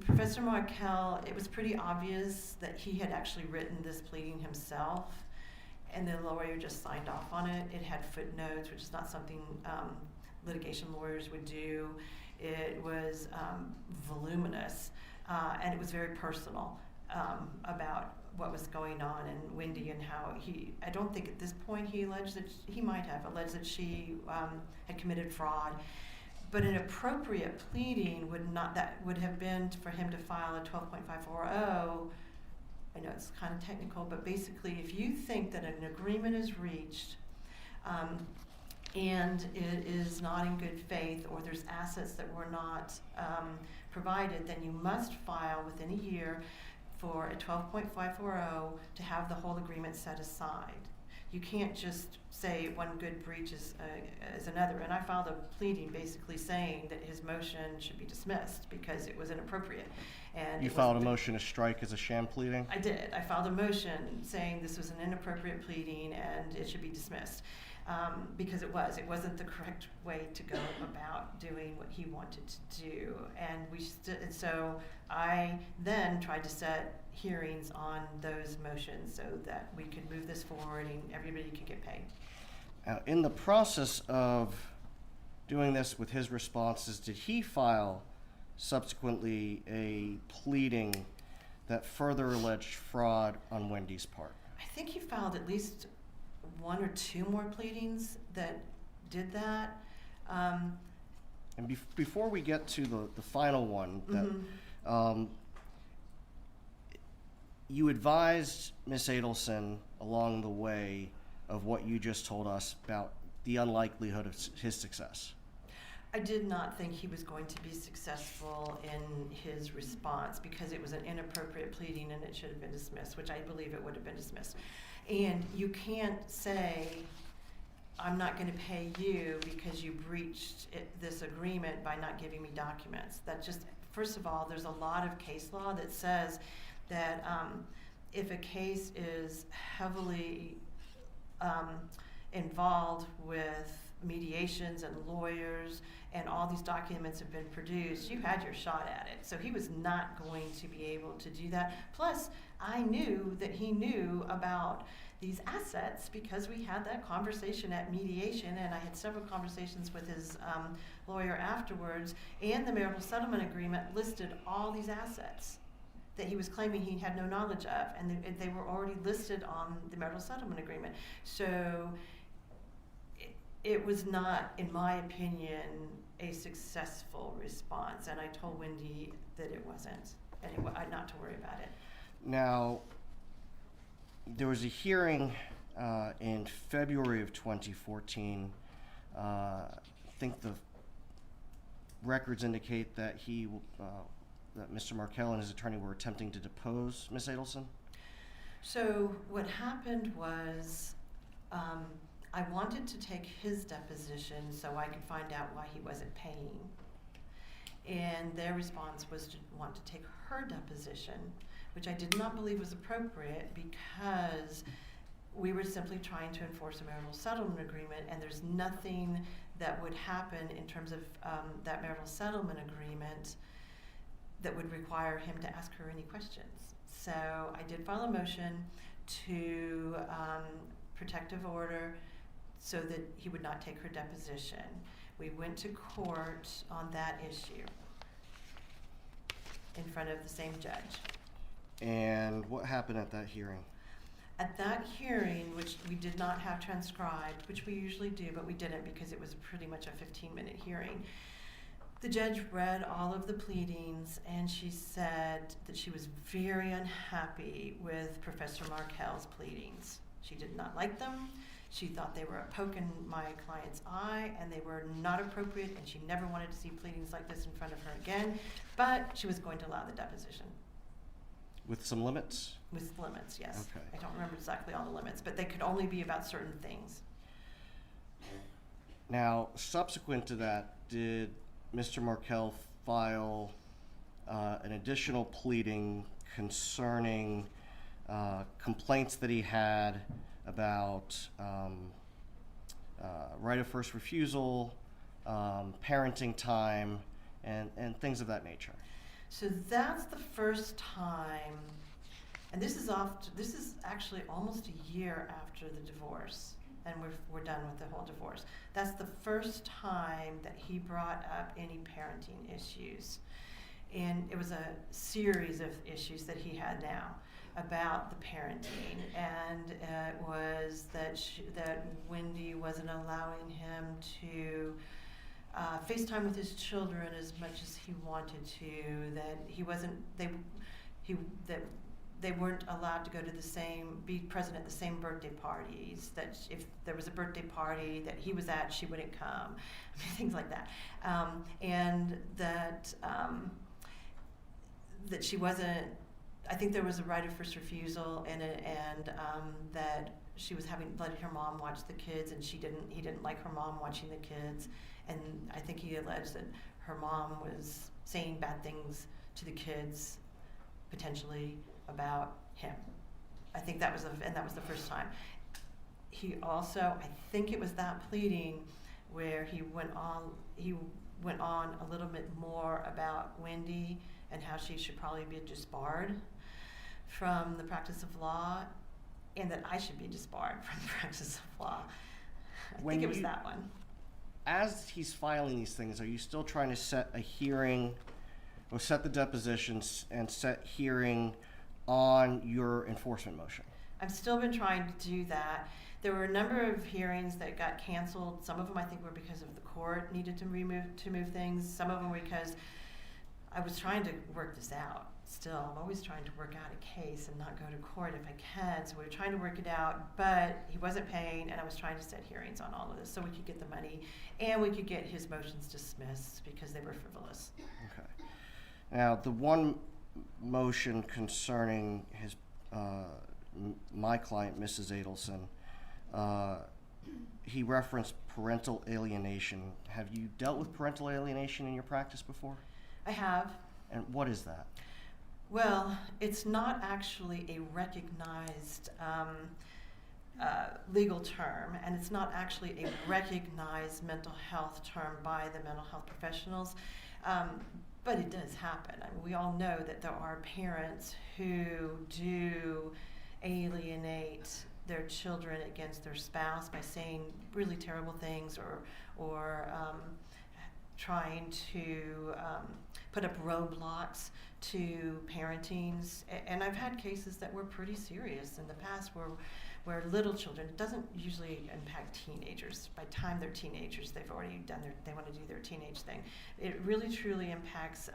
Professor Markel, it was pretty obvious that he had actually written this pleading himself, and the lawyer just signed off on it. It had footnotes, which is not something litigation lawyers would do. It was voluminous. and it was very personal about what was going on and Wendy and how I don't think at this point he alleged that, he might have alleged that she had committed fraud. But an appropriate pleading would have been for him to file a 12.540. I know it's kind of technical, but basically if you think that an agreement is reached and it is not in good faith, or there's assets that were not provided, then you must file within a year for a 12.540 to have the whole agreement set aside. You can't just say one good breach is another. And I filed a pleading basically saying that his motion should be dismissed because it was inappropriate. And You filed a motion to strike as a sham pleading? I did. I filed a motion saying this was an inappropriate pleading and it should be dismissed. Because it wasn't the correct way to go about doing what he wanted to do, and and so I then tried to set hearings on those motions so that we could move this forward and everybody could get paid. Now, in the process of doing this with his responses, did he file subsequently a pleading that further alleged fraud on Wendy's part? I think he filed at least one or two more pleadings that did that. And before we get to the final one, that you advised Ms. Adelson along the way of what you just told us about the unlikelihood of his success. I did not think he was going to be successful in his response because it was an inappropriate pleading and it should have been dismissed, which I believe it would have been dismissed. And you can't say, I'm not going to pay you because you breached this agreement by not giving me documents. That just, first of all, there's a lot of case law that says that if a case is heavily involved with mediations and lawyers and all these documents have been produced, you had your shot at it. So he was not going to be able to do that. Plus, I knew that he knew about these assets because we had that conversation at mediation, and I had several conversations with his lawyer afterwards, and the marital settlement agreement listed all these assets that he was claiming he had no knowledge of, and they were already listed on the marital settlement agreement. So it was not, in my opinion, a successful response, and I told Wendy that it wasn't, and not to worry about it. Now, there was a hearing in February of 2014. I think the records indicate that that Mr. Markel and his attorney were attempting to depose Ms. Adelson. So what happened was I wanted to take his deposition so I could find out why he wasn't paying. And their response was to want to take her deposition, which I did not believe was appropriate because we were simply trying to enforce a marital settlement agreement, and there's nothing that would happen in terms of that marital settlement agreement that would require him to ask her any questions. So I did file a motion to protective order so that he would not take her deposition. We went to court on that issue in front of the same judge. And what happened at that hearing? At that hearing, which we did not have transcribed, which we usually do, but we didn't because it was pretty much a 15-minute hearing, the judge read all of the pleadings, and she said that she was very unhappy with Professor Markel's pleadings. She did not like them. She thought they were a poke in my client's eye, and they were not appropriate, and she never wanted to see pleadings like this in front of her again, but she was going to allow the deposition. With some limits? With limits, yes. Okay. I don't remember exactly all the limits, but they could only be about certain things. Now, subsequent to that, did Mr. Markel file an additional pleading concerning complaints that he had about right of first refusal, parenting time, and things of that nature? So that's the first time, and this is actually almost a year after the divorce, and we're done with the whole divorce. That's the first time that he brought up any parenting issues. And it was a series of issues that he had now about the parenting, and it was that Wendy wasn't allowing him to FaceTime with his children as much as he wanted to, that they weren't allowed to go to be present at the same birthday parties, that if there was a birthday party that he was at, she wouldn't come. I mean, things like that. And that she wasn't, I think there was a right of first refusal in it, and that she was letting her mom watch the kids, and he didn't like her mom watching the kids. And I think he alleged that her mom was saying bad things to the kids, potentially, about him. I think that was the first time. He also, I think it was that pleading where he went on a little bit more about Wendy and how she should probably be disbarred from the practice of law, and that I should be disbarred from the practice of law. I think it was that one. As he's filing these things, are you still trying to set a hearing, or set the depositions and set hearing on your enforcement motion? I've still been trying to do that. There were a number of hearings that got canceled. Some of them I think were because of the court needed to move things. Some of them were because I was trying to work this out. Still, I'm always trying to work out a case and not go to court if I can. So we were trying to work it out, but he wasn't paying, and I was trying to set hearings on all of this so we could get the money and we could get his motions dismissed because they were frivolous. Okay. Now, the one motion concerning his my client, Mrs. Adelson, he referenced parental alienation. Have you dealt with parental alienation in your practice before? I have. And what is that? Well, it's not actually a recognized legal term, and it's not actually a recognized mental health term by the mental health professionals, but it does happen. I mean, we all know that there are parents who do alienate their children against their spouse by saying really terrible things or trying to put up roadblocks to parentings. And I've had cases that were pretty serious in the past where little children, it doesn't usually impact teenagers. By the time they're teenagers, they've already they want to do their teenage thing. It really truly impacts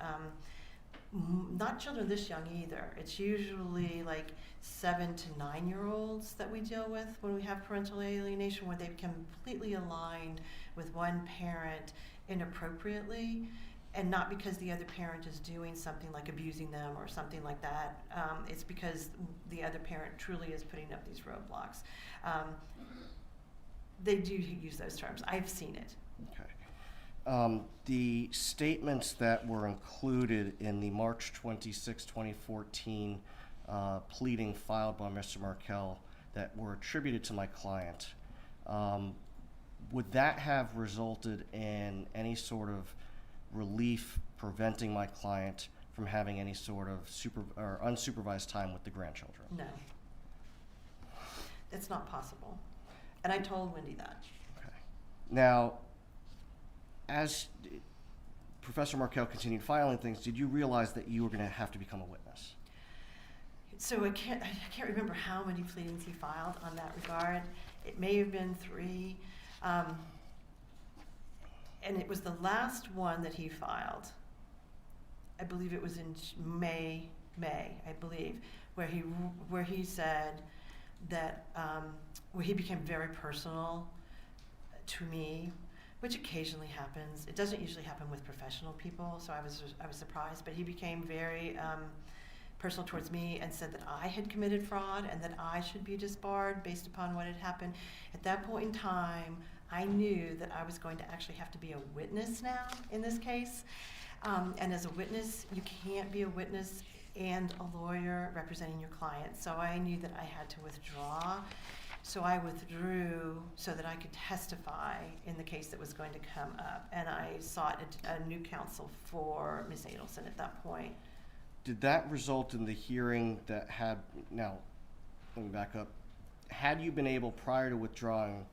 not children this young either. It's usually like 7 to 9-year-olds that we deal with when we have parental alienation, where they become completely aligned with one parent inappropriately, and not because the other parent is doing something like abusing them or something like that. It's because the other parent truly is putting up these roadblocks. They do use those terms. I've seen it. Okay. The statements that were included in the March 26, 2014 pleading filed by Mr. Markel that were attributed to my client, would that have resulted in any sort of relief preventing my client from having any sort of unsupervised time with the grandchildren? No. It's not possible. And I told Wendy that. Okay. Now, as Professor Markel continued filing things, did you realize that you were going to have to become a witness? So I can't remember how many pleadings he filed on that regard. It may have been 3. And it was the last one that he filed. I believe it was in May, I believe, where he said that where he became very personal to me, which occasionally happens. It doesn't usually happen with professional people, so I was surprised. But he became very personal towards me and said that I had committed fraud and that I should be disbarred based upon what had happened. At that point in time, I knew that I was going to actually have to be a witness now in this case. And as a witness, you can't be a witness and a lawyer representing your client. So I knew that I had to withdraw. So I withdrew so that I could testify in the case that was going to come up. And I sought a new counsel for Ms. Adelson at that point. Did that result in the hearing that had, now, let me back up. Had you been able, prior to withdrawing,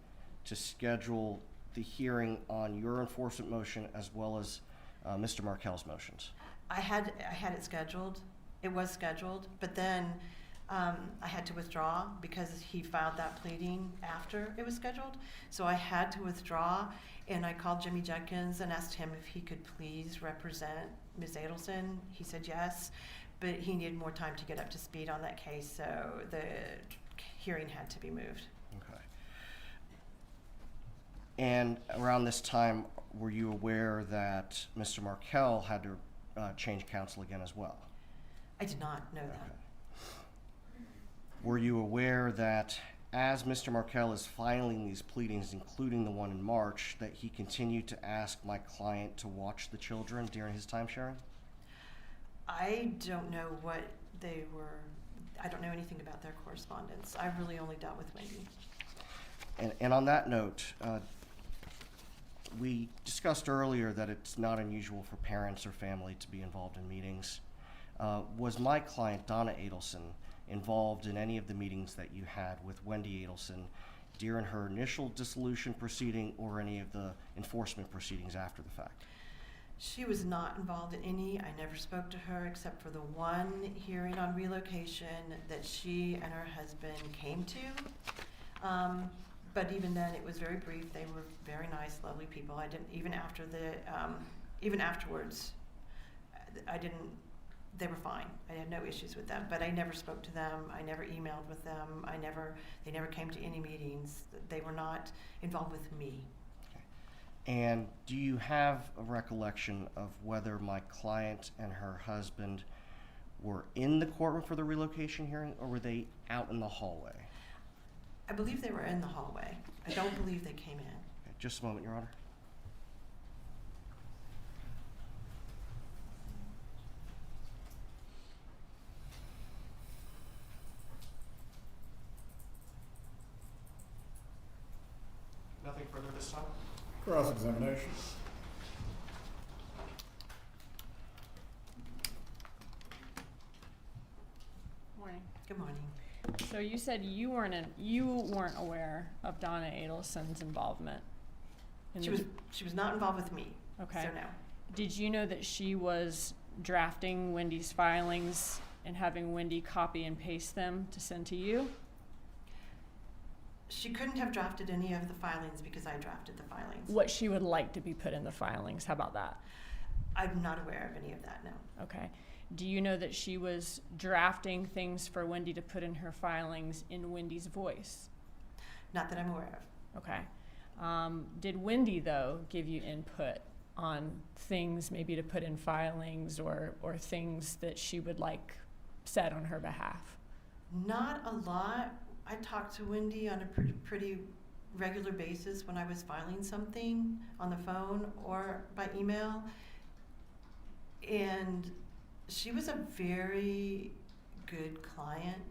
to schedule the hearing on your enforcement motion as well as Mr. Markel's motions? I had it scheduled. It was scheduled, but then I had to withdraw because he filed that pleading after it was scheduled. So I had to withdraw, and I called Jimmy Jenkins and asked him if he could please represent Ms. Adelson. He said yes, but he needed more time to get up to speed on that case, so the hearing had to be moved. Okay. And around this time, were you aware that Mr. Markel had to change counsel again as well? I did not know that. Were you aware that as Mr. Markel is filing these pleadings, including the one in March, that he continued to ask my client to watch the children during his time sharing? I don't know what they were, I don't know anything about their correspondence. I really only dealt with Wendy. And on that note, we discussed earlier that it's not unusual for parents or family to be involved in meetings. Was my client, Donna Adelson, involved in any of the meetings that you had with Wendy Adelson during her initial dissolution proceeding or any of the enforcement proceedings after the fact? She was not involved in any. I never spoke to her except for the one hearing on relocation that she and her husband came to. But even then, it was very brief. They were very nice, lovely people. I didn't, even after even afterwards, they were fine. I had no issues with them, but I never spoke to them. I never emailed with them. They never came to any meetings. They were not involved with me. And do you have a recollection of whether my client and her husband were in the courtroom for the relocation hearing, or were they out in the hallway? I believe they were in the hallway. I don't believe they came in. Okay, just a moment, Your Honor. Nothing further this time? Cross-examination. Morning. Good morning. So you said you weren't aware of Donna Adelson's involvement. She was not involved with me. Okay. So no. Did you know that she was drafting Wendy's filings and having Wendy copy and paste them to send to you? She couldn't have drafted any of the filings because I drafted the filings. What she would like to be put in the filings, how about that? I'm not aware of any of that, no. Okay. Do you know that she was drafting things for Wendy to put in her filings in Wendy's voice? Not that I'm aware of. Okay. Did Wendy, though, give you input on things maybe to put in filings or things that she would like said on her behalf? Not a lot. I talked to Wendy on a pretty regular basis when I was filing something on the phone or by email. And she was a very good client,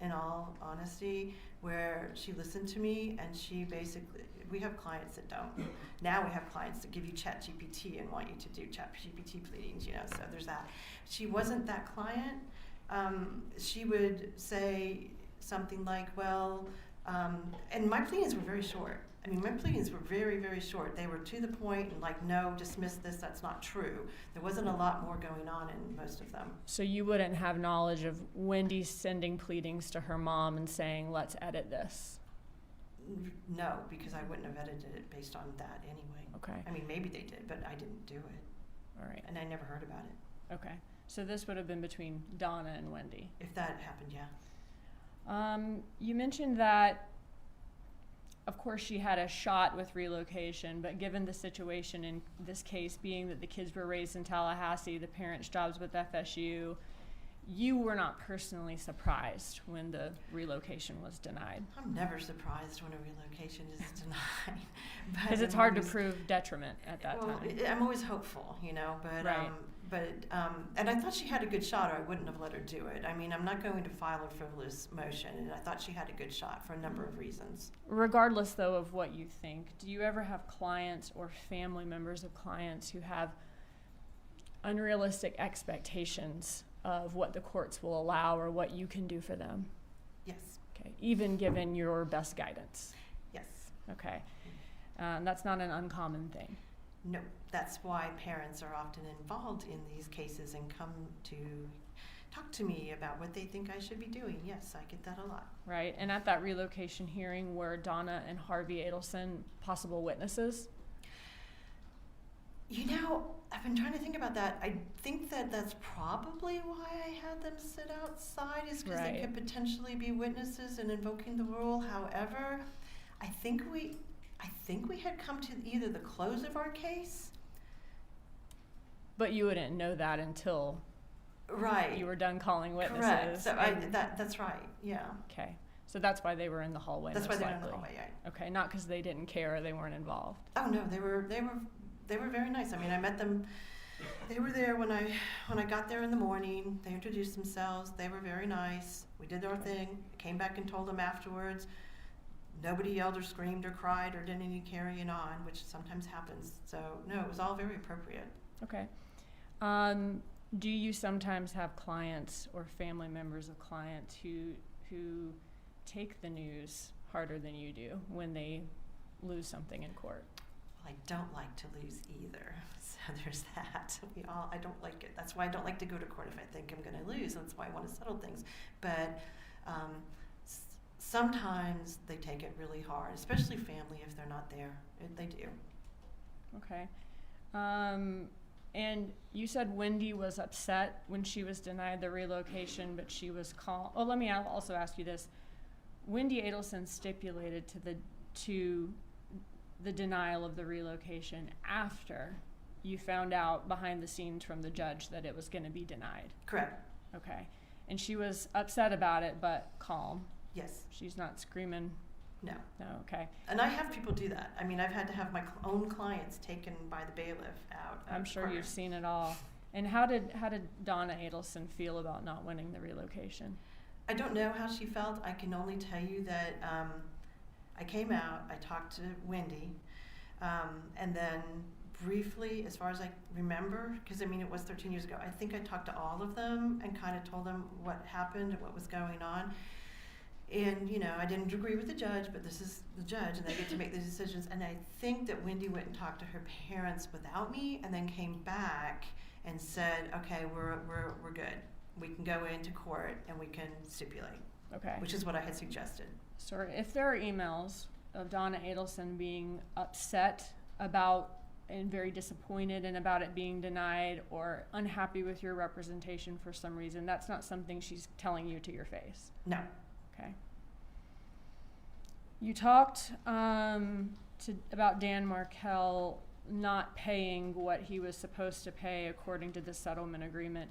in all honesty, where she listened to me and she basically, we have clients that don't. Now we have clients that give you ChatGPT and want you to do ChatGPT pleadings, so there's that. She wasn't that client. She would say something like, well, and my pleadings were very short. I mean, my pleadings were very, very short. They were to the point and like, no, dismiss this, that's not true. There wasn't a lot more going on in most of them. So you wouldn't have knowledge of Wendy sending pleadings to her mom and saying, let's edit this? No, because I wouldn't have edited it based on that anyway. Okay. I mean, maybe they did, but I didn't do it. All right. And I never heard about it. Okay. So this would have been between Donna and Wendy. If that happened, yeah. You mentioned that, of course, she had a shot with relocation, but given the situation in this case being that the kids were raised in Tallahassee, the parents' jobs with FSU, you were not personally surprised when the relocation was denied. I'm never surprised when a relocation is denied. Because it's hard to prove detriment at that time. I'm always hopeful, but Right. And I thought she had a good shot, or I wouldn't have let her do it. I mean, I'm not going to file a frivolous motion, and I thought she had a good shot for a number of reasons. Regardless, though, of what you think, do you ever have clients or family members of clients who have unrealistic expectations of what the courts will allow or what you can do for them? Yes. Okay, even given your best guidance? Yes. Okay. That's not an uncommon thing. No, that's why parents are often involved in these cases and come to talk to me about what they think I should be doing. Yes, I get that a lot. Right, and at that relocation hearing were Donna and Harvey Adelson possible witnesses? You know, I've been trying to think about that. I think that that's probably why I had them sit outside, is because Right. they could potentially be witnesses in invoking the rule. However, I think we had come to either the close of our case. But you wouldn't know that until Right. you were done calling witnesses. Correct. So and- that's right. Yeah. Okay, so that's why they were in the hallway. That's why most they were in the likely. hallway. Yeah. Okay, not because they didn't care or they weren't involved. Oh no, they were very nice. I mean, I met them. They were there when I got there in the morning. They introduced themselves. They were very nice. We did our thing. Came back and told them afterwards. Nobody yelled or screamed or cried or did any carrying on, which sometimes happens. So no, it was all very appropriate. Okay. Do you sometimes have clients or family members of clients who take the news harder than you do when they lose something in court? Well, I don't like to lose either. So there's that. I don't like it. That's why I don't like to go to court if I think I'm going to lose. That's why I want to settle things. But sometimes they take it really hard, especially family if they're not there. They do. Okay. And you said Wendy was upset when she was denied the relocation, but she was calm. Oh, let me also ask you this. Wendy Adelson stipulated to the denial of the relocation after you found out behind the scenes from the judge that it was going to be denied. Correct. Okay. And she was upset about it, but calm. Yes. She's not screaming. No. No, okay. And I have people do that. I mean, I've had to have my own clients taken by the bailiff out. I'm sure you've seen it all. And how did Donna Adelson feel about not winning the relocation? I don't know how she felt. I can only tell you that I came out, I talked to Wendy, and then briefly, as far as I remember, because I mean it was 13 years ago, I think I talked to all of them and kind of told them what happened and what was going on. And, you know, I didn't agree with the judge, but this is the judge and they get to make the decisions. And I think that Wendy went and talked to her parents without me and then came back and said, okay, we're good. We can go into court and we can stipulate. Okay. Which is what I had suggested. So if there are emails of Donna Adelson being upset about and very disappointed and about it being denied or unhappy with your representation for some reason, that's not something she's telling you to your face? No. Okay. You talked about Dan Markel not paying what he was supposed to pay according to the settlement agreement.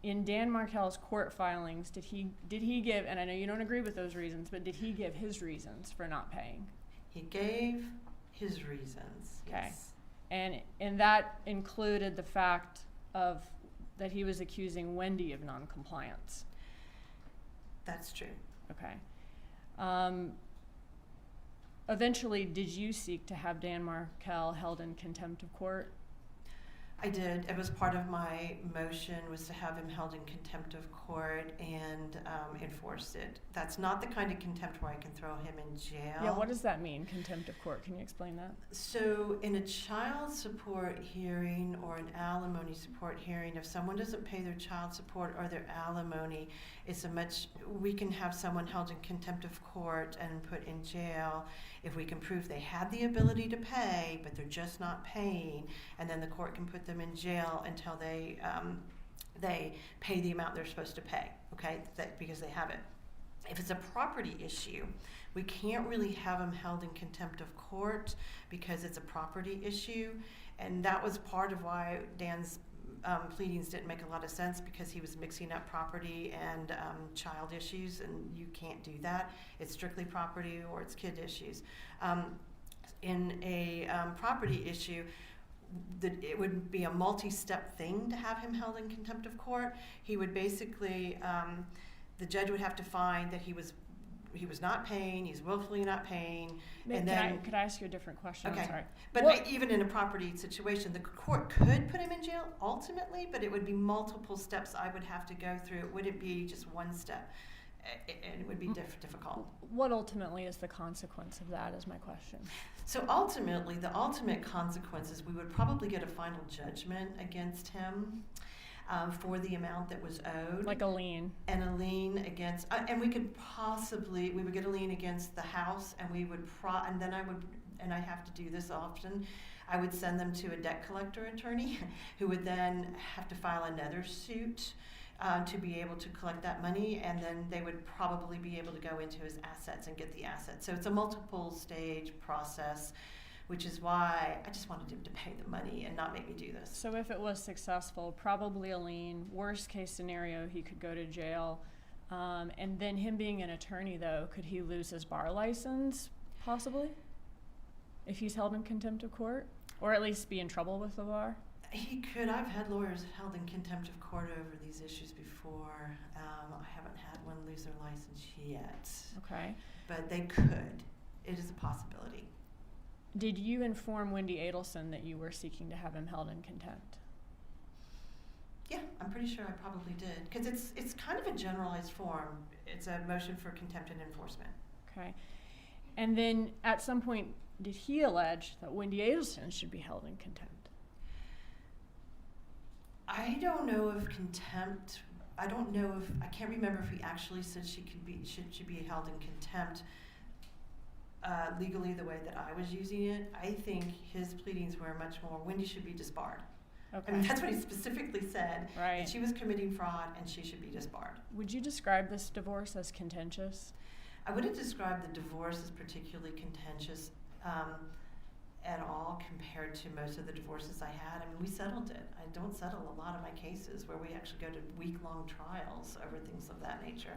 In Dan Markel's court filings, did he give, and I know you don't agree with those reasons, but did he give his reasons for not paying? He gave his reasons. Okay. Yes. And that included the fact of that he was accusing Wendy of noncompliance. That's true. Okay. Eventually, did you seek to have Dan Markel held in contempt of court? I did. It was part of my motion was to have him held in contempt of court and enforce it. That's not the kind of contempt where I can throw him in jail. Yeah, what does that mean, contempt of court? Can you explain that? So in a child support hearing or an alimony support hearing, if someone doesn't pay their child support or their alimony, we can have someone held in contempt of court and put in jail if we can prove they had the ability to pay, but they're just not paying, and then the court can put them in jail until they pay the amount they're supposed to pay, okay, because they have it. If it's a property issue, we can't really have them held in contempt of court because it's a property issue, and that was part of why Dan's pleadings didn't make a lot of sense because he was mixing up property and child issues, and you can't do that. It's strictly property or it's kid issues. In a property issue, it would be a multi-step thing to have him held in contempt of court. He would basically, the judge would have to find that he was not paying, he's willfully not paying, and then... Could I ask you a different question? Okay. I'm sorry. But even in a property situation, the court could put him in jail ultimately, but it would be multiple steps I would have to go through. It wouldn't be just one step. and it would be difficult. What ultimately is the consequence of that is my question. So ultimately, the ultimate consequences, we would probably get a final judgment against him for the amount that was owed. Like a lien. And a lien against, and we would get a lien against the house, and we would and then I have to do this often, I would send them to a debt collector attorney who would then have to file another suit to be able to collect that money, and then they would probably be able to go into his assets and get the assets. So it's a multiple stage process, which is why I just wanted him to pay the money and not make me do this. So if it was successful, probably a lien. Worst case scenario, he could go to jail. And then him being an attorney, though, could he lose his bar license, possibly? If he's held in contempt of court? Or at least be in trouble with the bar? He could. I've had lawyers held in contempt of court over these issues before. I haven't had one lose their license yet. Okay. But they could. It is a possibility. Did you inform Wendy Adelson that you were seeking to have him held in contempt? Yeah, I'm pretty sure I probably did. Because it's kind of a generalized form. It's a motion for contempt and enforcement. Okay. And then at some point, did he allege that Wendy Adelson should be held in contempt? I don't know if contempt. I can't remember if he actually said she should be held in contempt legally the way that I was using it. I think his pleadings were much more, Wendy should be disbarred. Okay. I mean, that's what he specifically said. Right. That she was committing fraud and she should be disbarred. Would you describe this divorce as contentious? I wouldn't describe the divorce as particularly contentious at all compared to most of the divorces I had. I mean, we settled it. I don't settle a lot of my cases where we actually go to week-long trials over things of that nature.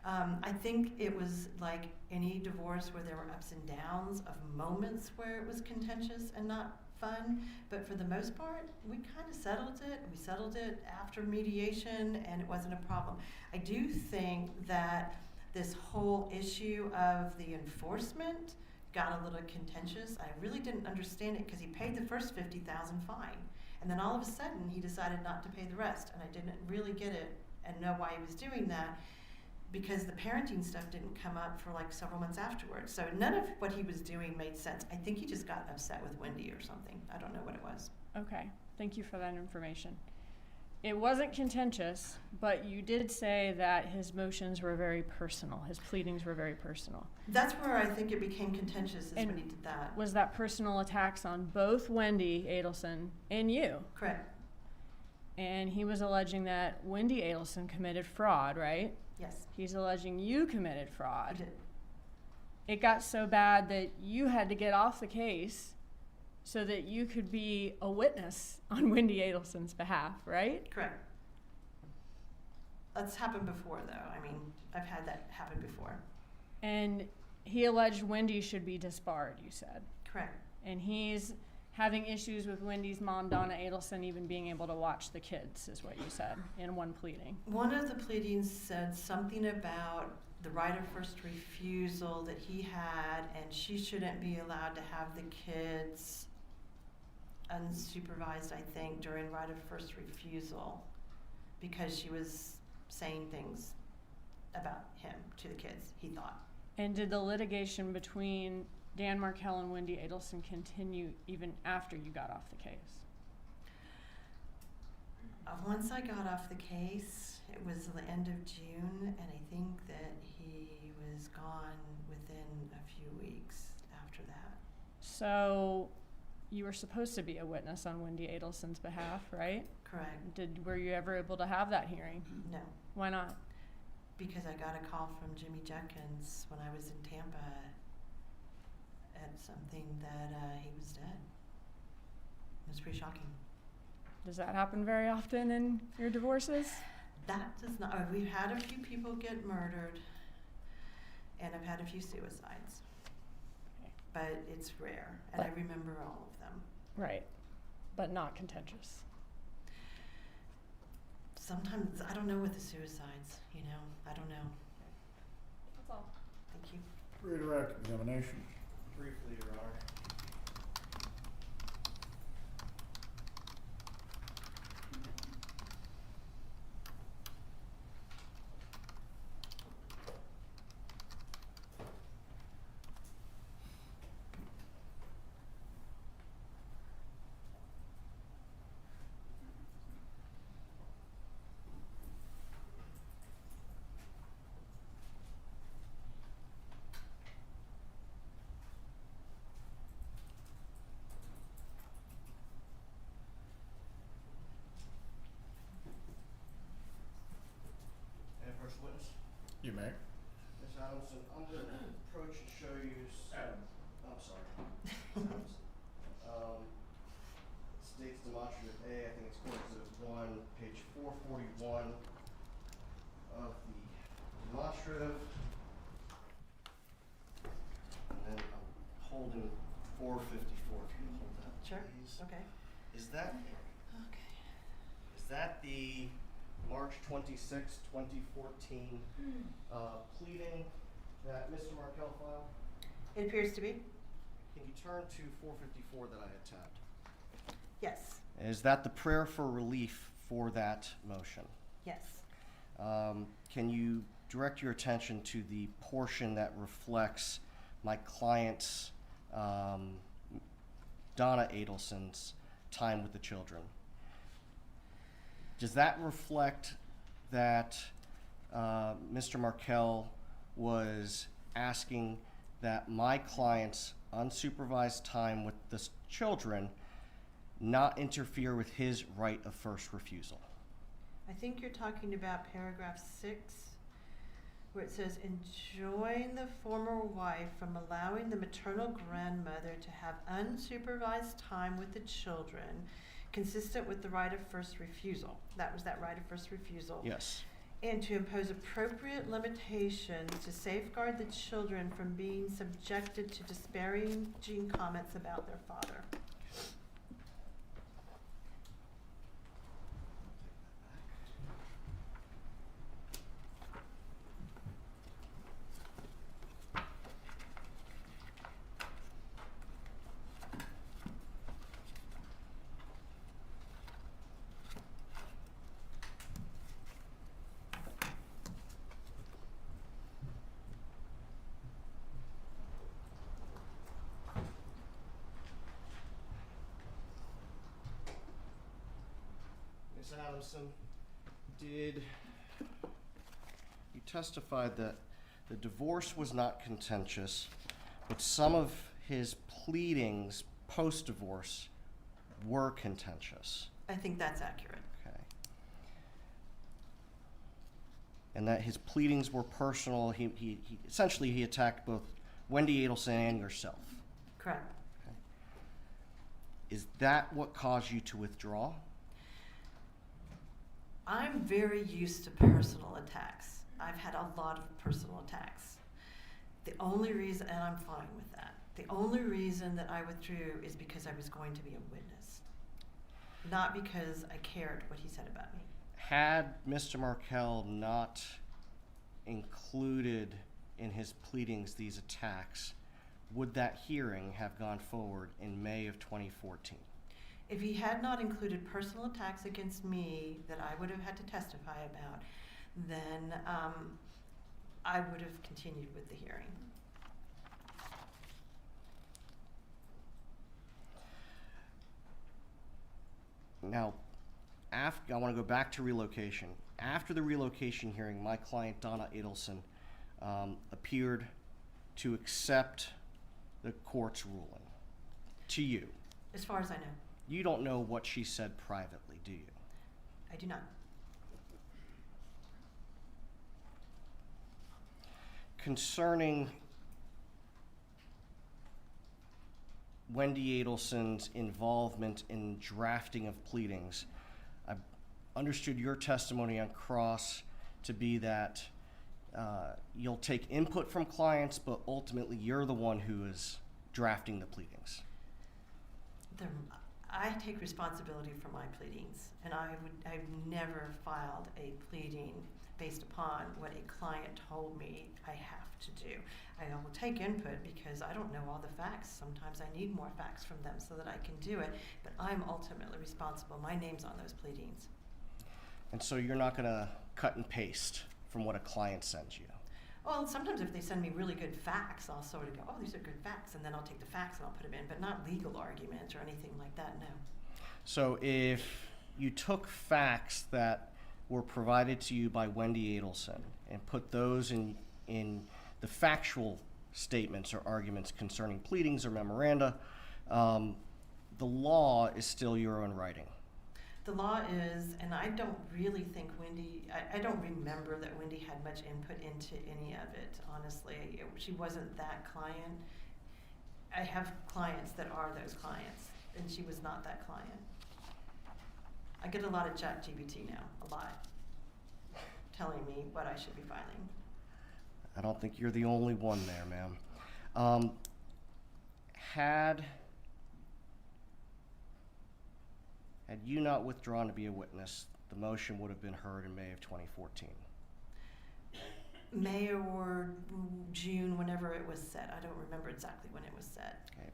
I think it was like any divorce where there were ups and downs of moments where it was contentious and not fun, but for the most part, we kind of settled it. We settled it after mediation, and it wasn't a problem. I do think that this whole issue of the enforcement got a little contentious. I really didn't understand it because he paid the first $50,000 fine, and then all of a sudden he decided not to pay the rest, and I didn't really get it and know why he was doing that, because the parenting stuff didn't come up for like several months afterwards. So none of what he was doing made sense. I think he just got upset with Wendy or something. I don't know what it was. Okay, thank you for that information. It wasn't contentious, but you did say that his motions were very personal. His pleadings were very personal. That's where I think it became contentious, is And when he did that. was that personal attacks on both Wendy Adelson and you? Correct. And he was alleging that Wendy Adelson committed fraud, right? Yes. He's alleging you committed I fraud. did. It got so bad that you had to get off the case so that you could be a witness on Wendy Adelson's behalf, right? Correct. That's happened before, though. I mean, I've had that happen before. And he alleged Wendy should be disbarred, you said. Correct. And he's having issues with Wendy's mom, Donna Adelson, even being able to watch the kids, is what you said in one pleading. One of the pleadings said something about the right of first refusal that he had, and she shouldn't be allowed to have the kids unsupervised, I think, during right of first refusal, because she was saying things about him to the kids, he thought. And did the litigation between Dan Markel and Wendy Adelson continue even after you got off the case? Once I got off the case, it was the end of June, and I think that he was gone within a few weeks after that. So you were supposed to be a witness on Wendy Adelson's behalf, right? Correct. Were you ever able to have that hearing? No, Why not? because I got a call from Jimmy Jenkins when I was in Tampa at something that he was dead. It was pretty shocking. Does that happen very often in your divorces? That does not. We've had a few people get murdered, and I've had a few suicides, Okay. but it's rare, and I remember all of them. Right, but not contentious. Sometimes I don't know with the suicides. I don't know. That's all. Thank you. Redirect examination. Briefly, Your Honor. You may. Ms. Adamson, I'm going to approach and show you I'm sorry. Ms. Adamson. States demonstrative A, I think it's Court Exhibit 1, page 441 of the demonstrative. And then I'm holding 454. If you can hold that, Sure. please. Okay. Is that the March 26, 2014 pleading that Mr. Markel filed? It appears to be. Can you turn to 454 that I had tabbed? Yes. Is that the prayer for relief for that motion? Yes. Can you direct your attention to the portion that reflects my client's, Donna Adelson's, time with the children? Does that reflect that Mr. Markel was asking that my client's unsupervised time with the children not interfere with his right of first refusal? I think you're talking about paragraph 6, where it says, enjoin the former wife from allowing the maternal grandmother to have unsupervised time with the children consistent with the right of first refusal. That was that right of first refusal. Yes. And to impose appropriate limitations to safeguard the children from being subjected to disparaging comments about their father. Ms. Adamson, did you testify that the divorce was not contentious, but some of his pleadings post-divorce were contentious? I think that's accurate. Okay. And that his pleadings were personal. He essentially he attacked both Wendy Adelson and yourself. Correct. Okay. Is that what caused you to withdraw? I'm very used to personal attacks. I've had a lot of personal attacks. The only reason, and I'm fine with that, the only reason that I withdrew is because I was going to be a witness, not because I cared what he said about me. Had Mr. Markel not included in his pleadings these attacks, would that hearing have gone forward in May of 2014? If he had not included personal attacks against me that I would have had to testify about, then I would have continued with the hearing. Now, I want to go back to relocation. After the relocation hearing, my client, Donna Adelson, appeared to accept the court's ruling to you. As far as I know, You don't know what she said privately, do you? I do not. Concerning Wendy Adelson's involvement in drafting of pleadings, I understood your testimony on cross to be that you'll take input from clients, but ultimately you're the one who is drafting the pleadings. I take responsibility for my pleadings, and I've never filed a pleading based upon what a client told me I have to do. I will take input because I don't know all the facts. Sometimes I need more facts from them so that I can do it, but I'm ultimately responsible. My name's on those pleadings. And so you're not going to cut and paste from what a client sends you. Well, sometimes if they send me really good facts, I'll sort of go, oh, these are good facts, and then I'll take the facts and I'll put them in, but not legal arguments or anything like that, no. So if you took facts that were provided to you by Wendy Adelson and put those in the factual statements or arguments concerning pleadings or memoranda, the law is still your own writing. The law is, and I don't really think Wendy, I don't remember that Wendy had much input into any of it, honestly. She wasn't that client. I have clients that are those clients, and she was not that client. I get a lot of ChatGPT now, a lot, telling me what I should be filing. I don't think you're the only one there, ma'am. Had you not withdrawn to be a witness, the motion would have been heard in May of 2014. May or June, whenever it was set. I don't remember exactly when it was set. Okay,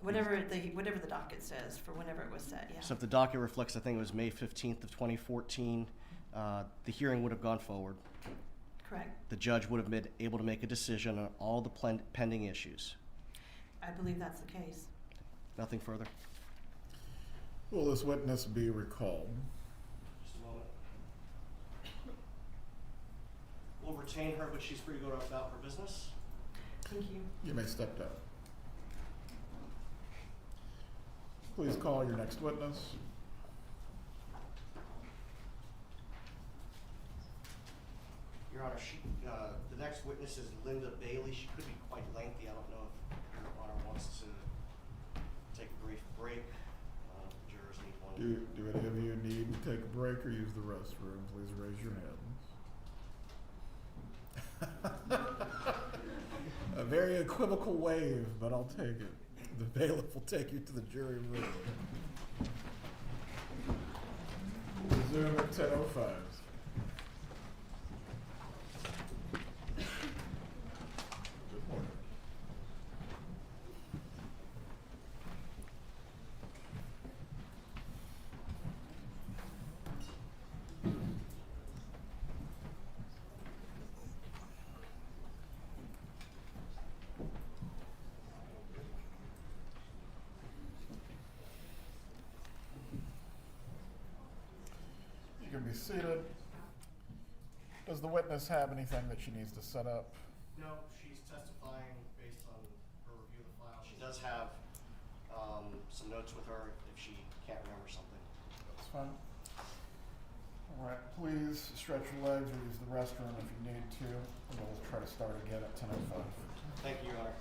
Whatever the docket says for whenever it was set, yeah. So if the docket reflects, I think it was May 15th of 2014, the hearing would have gone forward. Correct. The judge would have been able to make a decision on all the pending issues. I believe that's the case. Nothing further? Will this witness be recalled? Just a moment. We'll retain her, but she's free to go about her business. Thank you. You may step down. Please call your next witness. Your Honor, the next witness is Linda Bailey. She could be quite lengthy. I don't know if Your Honor wants to take a brief break. Jurors need one. Do any of you need to take a break or use the restroom? Please raise your hands. A very equivocal wave, but I'll take it. The bailiff will take you to the jury room. Resume at 10:05. Good morning. You can be seated. Does the witness have anything that she needs to set up? No, she's testifying based on her review of the file. She does have some notes with her if she can't remember something. That's fine. All right, please stretch your legs or use the restroom if you need to, and we'll try to start again at 10:05. Thank you, Your Honor.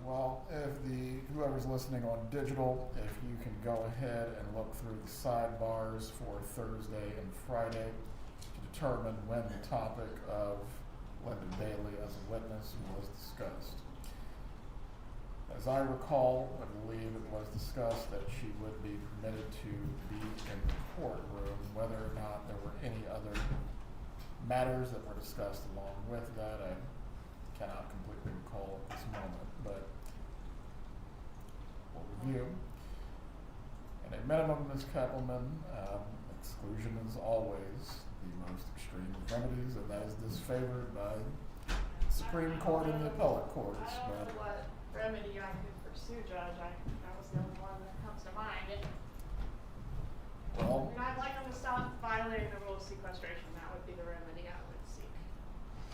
Well, whoever's listening on digital, if you can go ahead and look through the sidebars for Thursday and Friday to determine when the topic of Linda Bailey as a witness was discussed. As I recall, I believe it was discussed that she would be permitted to be in the courtroom. Whether or not there were any other matters that were discussed along with that, I cannot completely recall at this moment, but we'll review. At a minimum, Ms. Keppelman, exclusion is always the most extreme of remedies, and that is disfavored by the Supreme Court and the appellate courts. I don't know what remedy I could pursue, Judge. That was the only one that comes to mind. Well, I'd like them to stop violating the rule of sequestration. That would be the remedy I would seek.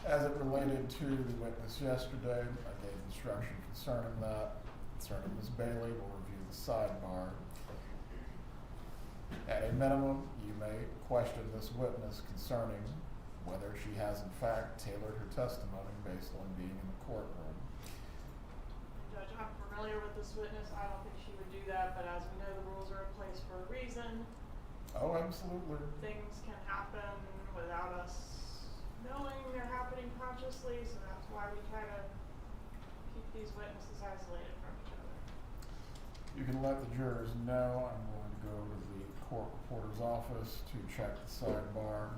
as it related to the witness yesterday, I gave instruction concerning that. Concerning Ms. Bailey, we'll review the sidebar. At a minimum, you may question this witness concerning whether she has in fact tailored her testimony based on being in the courtroom. Judge, I'm familiar with this witness. I don't think she would do that, but as we know, the rules are in place for a reason. Oh, absolutely. Things can happen without us knowing they're happening consciously, so that's why we try to keep these witnesses isolated from each other. You can let the jurors know. I'm going to go to the court reporter's office to check the sidebar.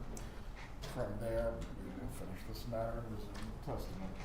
From there, we will finish this matter and resume testimony.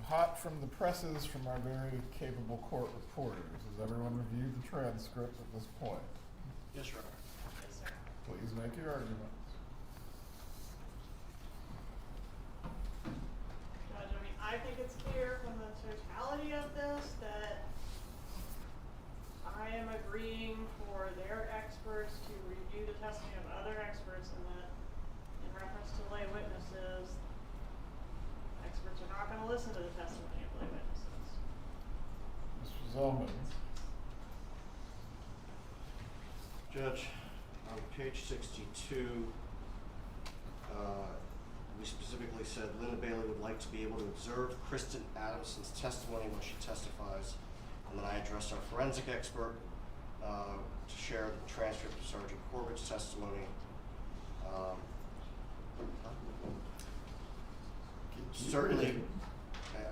hot from the presses from our very capable court reporters. Has everyone reviewed the transcript at this point? Yes, Your Honor. Yes, sir. Please make your arguments. Judge, I mean, I think it's clear from the totality of this that I am agreeing for their experts to review the testimony of other experts, and that in reference to lay witnesses, experts are not gonna listen to the testimony of lay witnesses. Mr. Zellman. Judge, on page 62, we specifically said Linda Bailey would like to be able to observe Kristen Adamson's testimony when she testifies. And then I addressed our forensic expert to share the transcript of Sergeant Corbett's testimony. Certainly,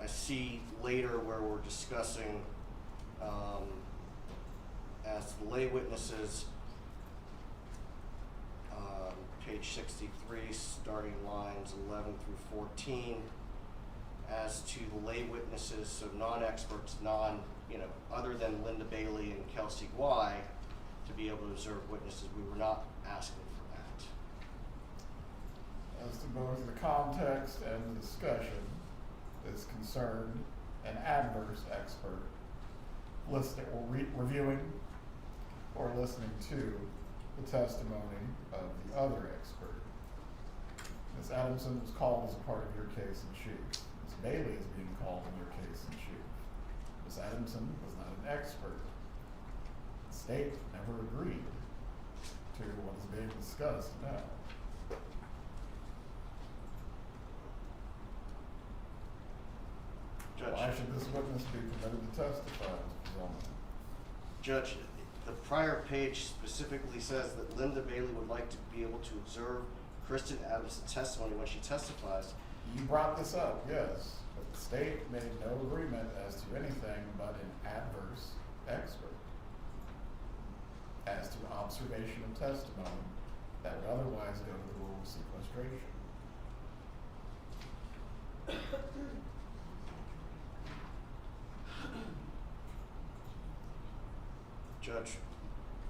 I see later where we're discussing as the lay witnesses, page 63, starting lines 11 through 14, as to the lay witnesses, so non-experts, other than Linda Bailey and Kelsey Guy, to be able to observe witnesses. We were not asking for that. As to both the context and the discussion is concerned, an adverse expert listening or reviewing or listening to the testimony of the other expert. Ms. Adamson was called as a part of your case in chief. Ms. Bailey is being called in your case in chief. Ms. Adamson was not an expert. The state never agreed to what is being discussed now. Judge. Why should this witness be permitted to testify, Mr. Zellman? Judge, the prior page specifically says that Linda Bailey would like to be able to observe Kristen Adamson's testimony when she testifies. You brought this up, yes, but the state made no agreement as to anything but an adverse expert as to observation of testimony that would otherwise go to the rule of sequestration. Judge,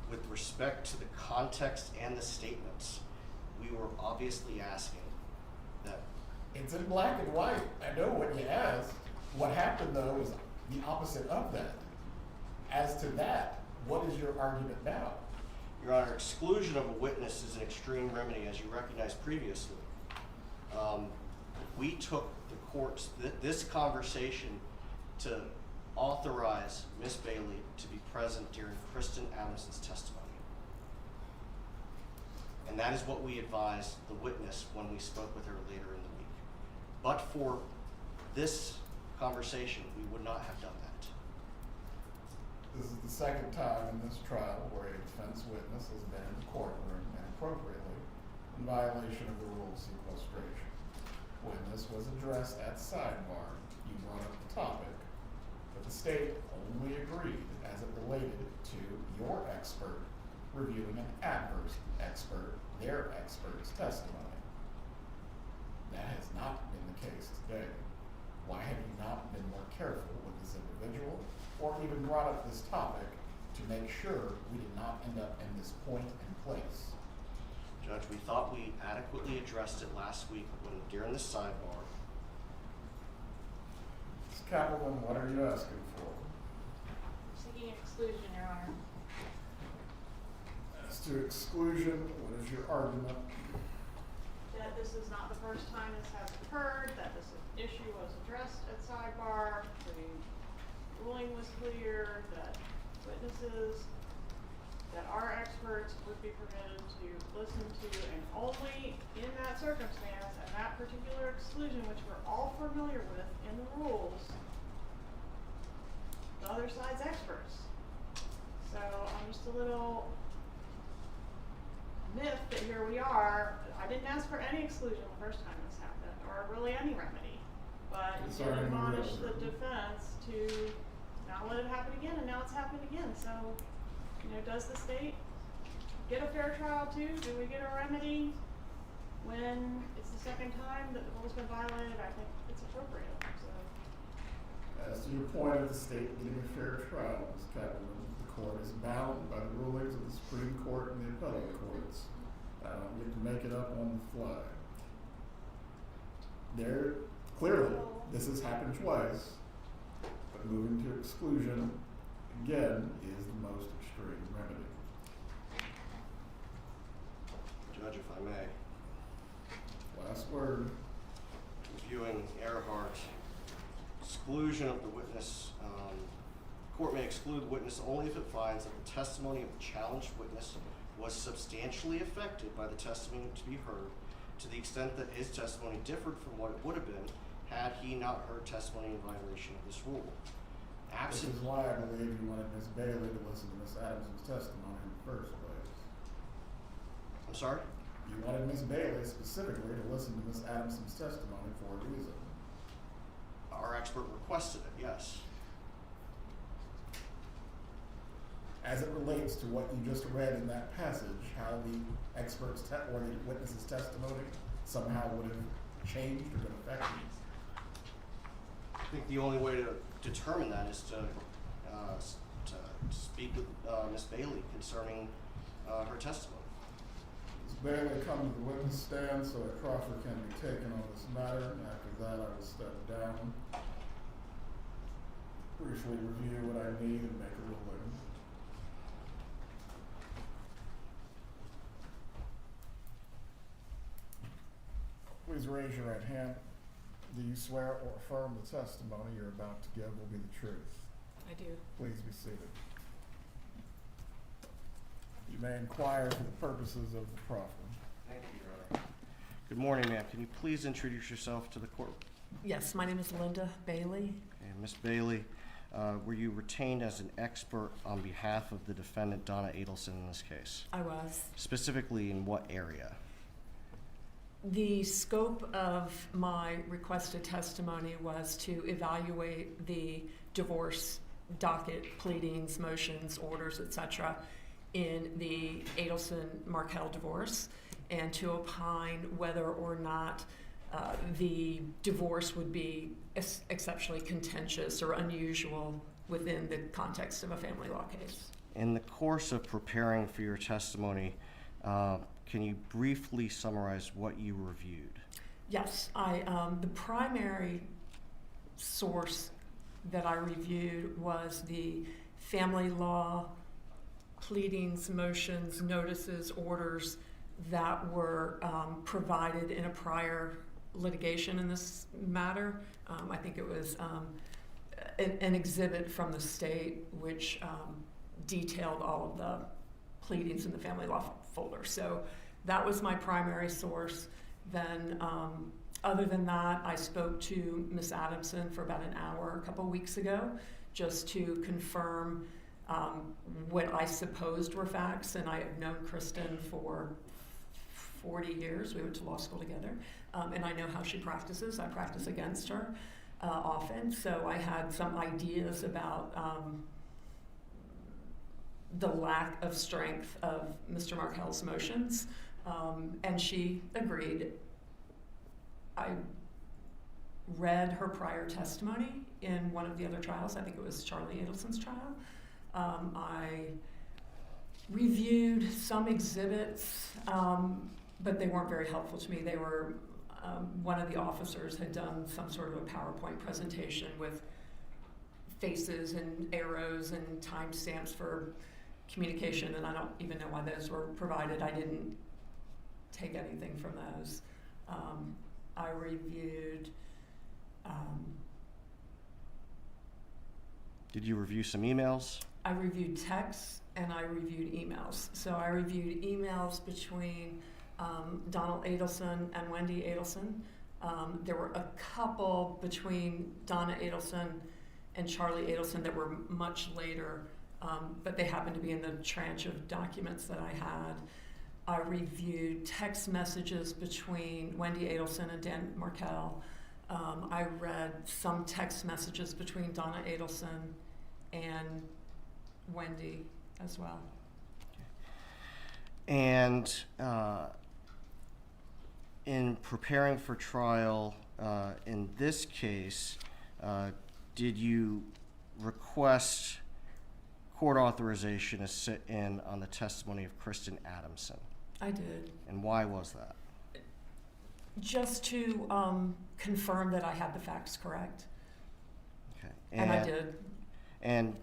with respect to the context and the statements, we were obviously asking that. It's in black and white. I know what you asked. What happened though is the opposite of that. As to that, what is your argument now? Your Honor, exclusion of a witness is an extreme remedy, as you recognized previously. We took the court's, this conversation to authorize Ms. Bailey to be present during Kristen Adamson's testimony. And that is what we advised the witness when we spoke with her later in the week. But for this conversation, we would not have done that. This is the second time in this trial where a defense witness has been in the courtroom inappropriately in violation of the rule of sequestration. When this was addressed at sidebar, you brought up the topic, but the state only agreed as it related to your expert reviewing an adverse expert, their expert's testimony. That has not been the case today. Why have you not been more careful with this individual, or even brought up this topic to make sure we did not end up in this point and place? Judge, we thought we adequately addressed it last week during the sidebar. Ms. Kappelman, what are you asking for? Seeking exclusion, Your Honor. As to exclusion, what is your argument? That this is not the first time this has occurred, that this issue was addressed at sidebar, the ruling was clear, that witnesses that are experts would be permitted to listen to, and only in that circumstance and that particular exclusion, which we're all familiar with in the rules, the other side's experts. So I'm just a little miffed that here we are. I didn't ask for any exclusion the first time this happened, or really any remedy, but It's you already admonished the real. defense to not let it happen again, and now it's happened again. So, does the state get a fair trial too? Do we get a remedy when it's the second time that the rule's been violated? I think it's appropriate. So As to your point of the state getting a fair trial, Ms. Catwoman, the court is bound by the rulings of the Supreme Court and the appellate courts. I don't get to make it up on the fly. Clearly, this has happened twice, but moving to exclusion, again, is the most extreme remedy. Judge, if I may, Last word. reviewing Earhart, exclusion of the witness, court may exclude the witness only if it finds that the testimony of the challenged witness was substantially affected by the testimony to be heard, to the extent that his testimony differed from what it would have been had he not heard testimony in violation of this rule. This Absent, is why I believe you wanted Ms. Bailey to listen to Ms. Adamson's testimony in the first place. I'm sorry? You wanted Ms. Bailey specifically to listen to Ms. Adamson's testimony for a reason. Our expert requested it, yes. As it relates to what you just read in that passage, how the expert's or the witness's testimony somehow would have changed or been affected. I think the only way to determine that is to speak with Ms. Bailey concerning her testimony. Ms. Bailey, come to the witness stand so that Crawford can be taken on this matter. After that, I will step down, briefly review what I need and make a ruling. Please raise your right hand. Do you swear or affirm the testimony you're about to give will be the truth? I do. Please be seated. You may inquire for the purposes of the proffer. Thank you, Your Honor. Good morning, ma'am. Can you please introduce yourself to the court? Yes, my name is Linda Bailey. And Ms. Bailey, were you retained as an expert on behalf of the defendant, Donna Adelson, in this case? I was. Specifically in what area? The scope of my requested testimony was to evaluate the divorce docket, pleadings, motions, orders, etc. in the Adelson-Markel divorce, and to opine whether or not the divorce would be exceptionally contentious or unusual within the context of a family law case. In the course of preparing for your testimony, can you briefly summarize what you reviewed? Yes, the primary source that I reviewed was the family law pleadings, motions, notices, orders that were provided in a prior litigation in this matter. I think it was an exhibit from the state which detailed all of the pleadings in the family law folder. So that was my primary source. Then other than that, I spoke to Ms. Adamson for about an hour a couple weeks ago just to confirm what I supposed were facts, and I have known Kristen for 40 years. We went to law school together, and I know how she practices. I practice against her often, so I had some ideas about the lack of strength of Mr. Markel's motions, and she agreed. I read her prior testimony in one of the other trials. I think it was Charlie Adelson's trial. I reviewed some exhibits, but they weren't very helpful to me. They were, one of the officers had done some sort of a PowerPoint presentation with faces and arrows and timestamps for communication, and I don't even know why those were provided. I didn't take anything from those. I reviewed. Did you review some emails? I reviewed texts and I reviewed emails. So I reviewed emails between Donald Adelson and Wendy Adelson. There were a couple between Donna Adelson and Charlie Adelson that were much later, but they happened to be in the tranche of documents that I had. I reviewed text messages between Wendy Adelson and Dan Markel. I read some text messages between Donna Adelson and Wendy as well. And in preparing for trial in this case, did you request court authorization to sit in on the testimony of Kristen Adamson? I did. And why was that? Just to confirm that I had the facts correct. Okay. And I did. And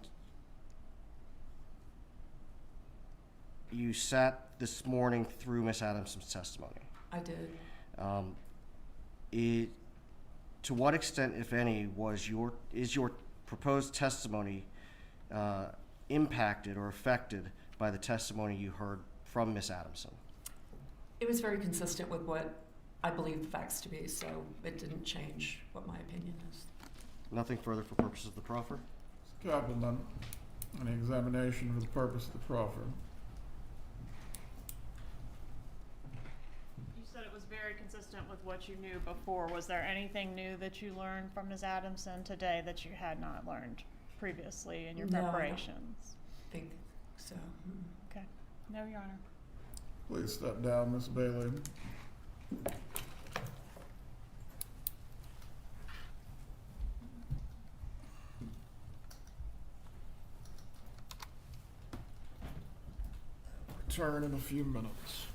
you sat this morning through Miss Adamson's testimony. I did. To what extent, if any, is your proposed testimony impacted or affected by the testimony you heard from Miss Adamson? It was very consistent with what I believe the facts to be, so it didn't change what my opinion is. Nothing further for purposes of the proffer? Mr. Kappelman, an examination for the purpose of the proffer. You said it was very consistent with what you knew before. Was there anything new that you learned from Ms. Adamson today that you had not learned previously in your No, I don't. preparations? I think so. Okay. No, Your Honor. Please step down, Ms. Bailey. Return in a few minutes.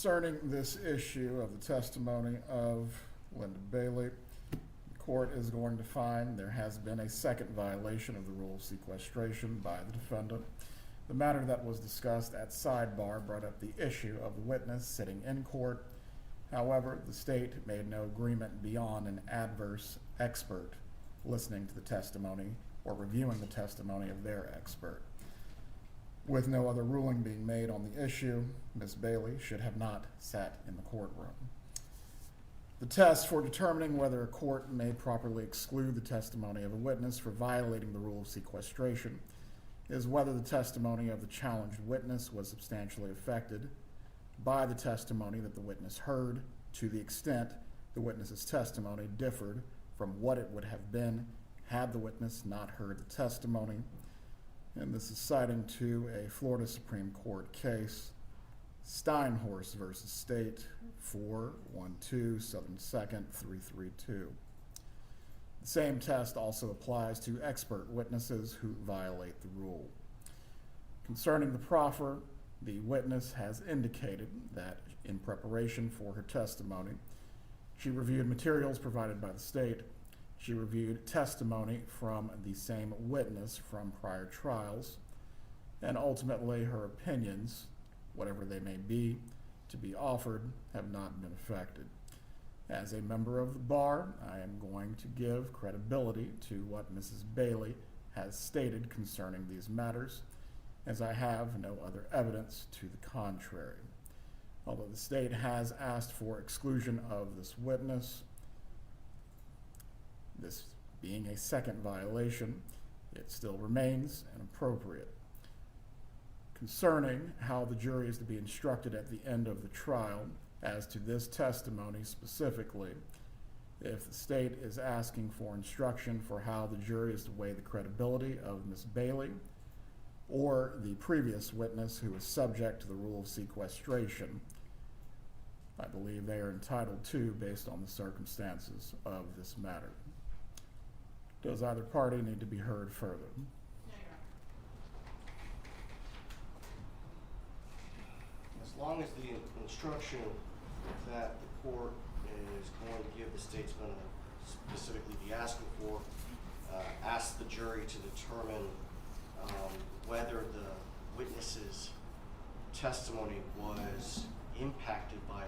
Concerning this issue of the testimony of Linda Bailey, the court is going to find there has been a second violation of the rule of sequestration by the defendant. The matter that was discussed at sidebar brought up the issue of the witness sitting in court. However, the state made no agreement beyond an adverse expert listening to the testimony or reviewing the testimony of their expert. With no other ruling being made on the issue, Ms. Bailey should have not sat in the courtroom. The test for determining whether a court may properly exclude the testimony of a witness for violating the rule of sequestration is whether the testimony of the challenged witness was substantially affected by the testimony that the witness heard, to the extent the witness's testimony differed from what it would have been had the witness not heard the testimony. And this is citing to a Florida Supreme Court case, Steinhorst versus State, 412 Southern 2nd 332. The same test also applies to expert witnesses who violate the rule. Concerning the proffer, the witness has indicated that in preparation for her testimony, she reviewed materials provided by the state. She reviewed testimony from the same witness from prior trials, and ultimately her opinions, whatever they may be, to be offered, have not been affected. As a member of the bar, I am going to give credibility to what Mrs. Bailey has stated concerning these matters, as I have no other evidence to the contrary. Although the state has asked for exclusion of this witness, this being a second violation, it still remains inappropriate. Concerning how the jury is to be instructed at the end of the trial as to this testimony specifically, if the state is asking for instruction for how the jury is to weigh the credibility of Ms. Bailey or the previous witness who is subject to the rule of sequestration, I believe they are entitled to based on the circumstances of this matter. Does either party need to be heard further? As long as the instruction that the court is going to give, the state's going to specifically be asking for, ask the jury to determine whether the witness's testimony was impacted by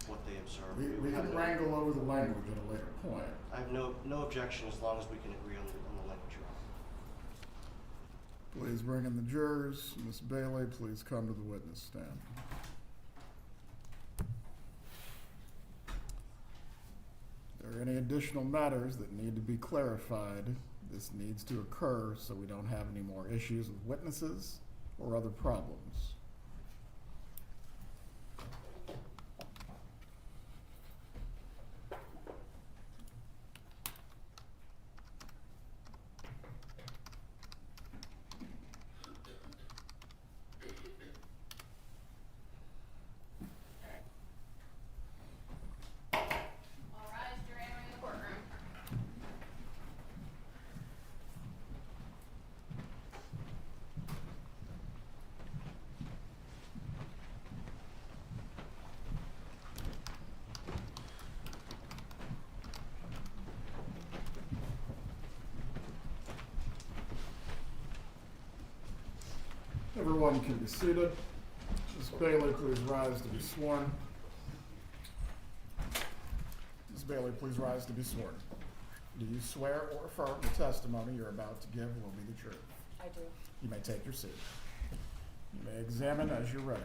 what they observed. We can wrangle over the language at a later point. I have no objection as long as we can agree on the language. Please bring in the jurors. Ms. Bailey, please come to the witness stand. If there are any additional matters that need to be clarified, this needs to occur so we don't have any more issues with witnesses or other problems. All rise, jury entering the courtroom. Everyone can be seated. Ms. Bailey, please rise to be sworn. Ms. Bailey, please rise to be sworn. Do you swear or affirm the testimony you're about to give will be the truth? I do. You may take your seat. You may examine as you're ready.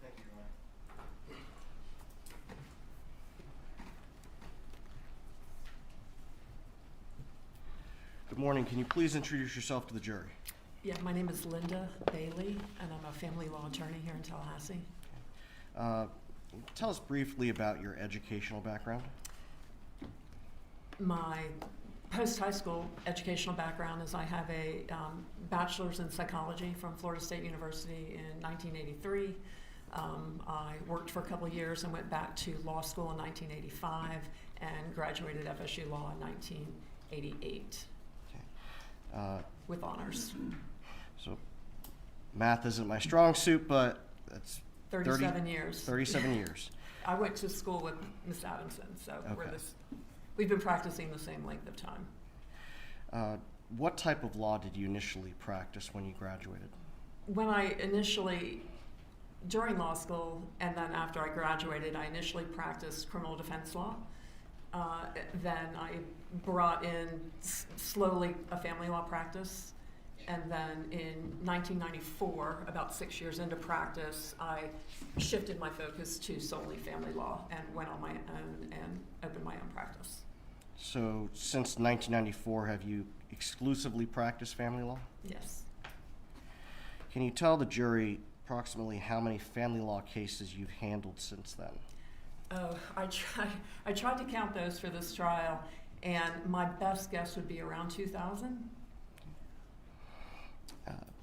Thank you, Your Honor. Good morning. Can you please introduce yourself to the jury? Yeah, my name is Linda Bailey, and I'm a family law attorney here in Tallahassee. Tell us briefly about your educational background. My post-high school educational background is I have a bachelor's in psychology from Florida State University in 1983. I worked for a couple of years and went back to law school in 1985 and graduated FSU Law in 1988 with honors. So math isn't my strong suit, but that's 37 years. 37 years. I went to school with Miss Adamson, so Okay. we've been practicing the same length of time. What type of law did you initially practice when you graduated? When during law school and then after I graduated, I initially practiced criminal defense law. Then I brought in slowly a family law practice. And then in 1994, about 6 years into practice, I shifted my focus to solely family law and went on my own and opened my own practice. So since 1994, have you exclusively practiced family law? Yes. Can you tell the jury approximately how many family law cases you've handled since then? Oh, I tried to count those for this trial, and my best guess would be around 2,000.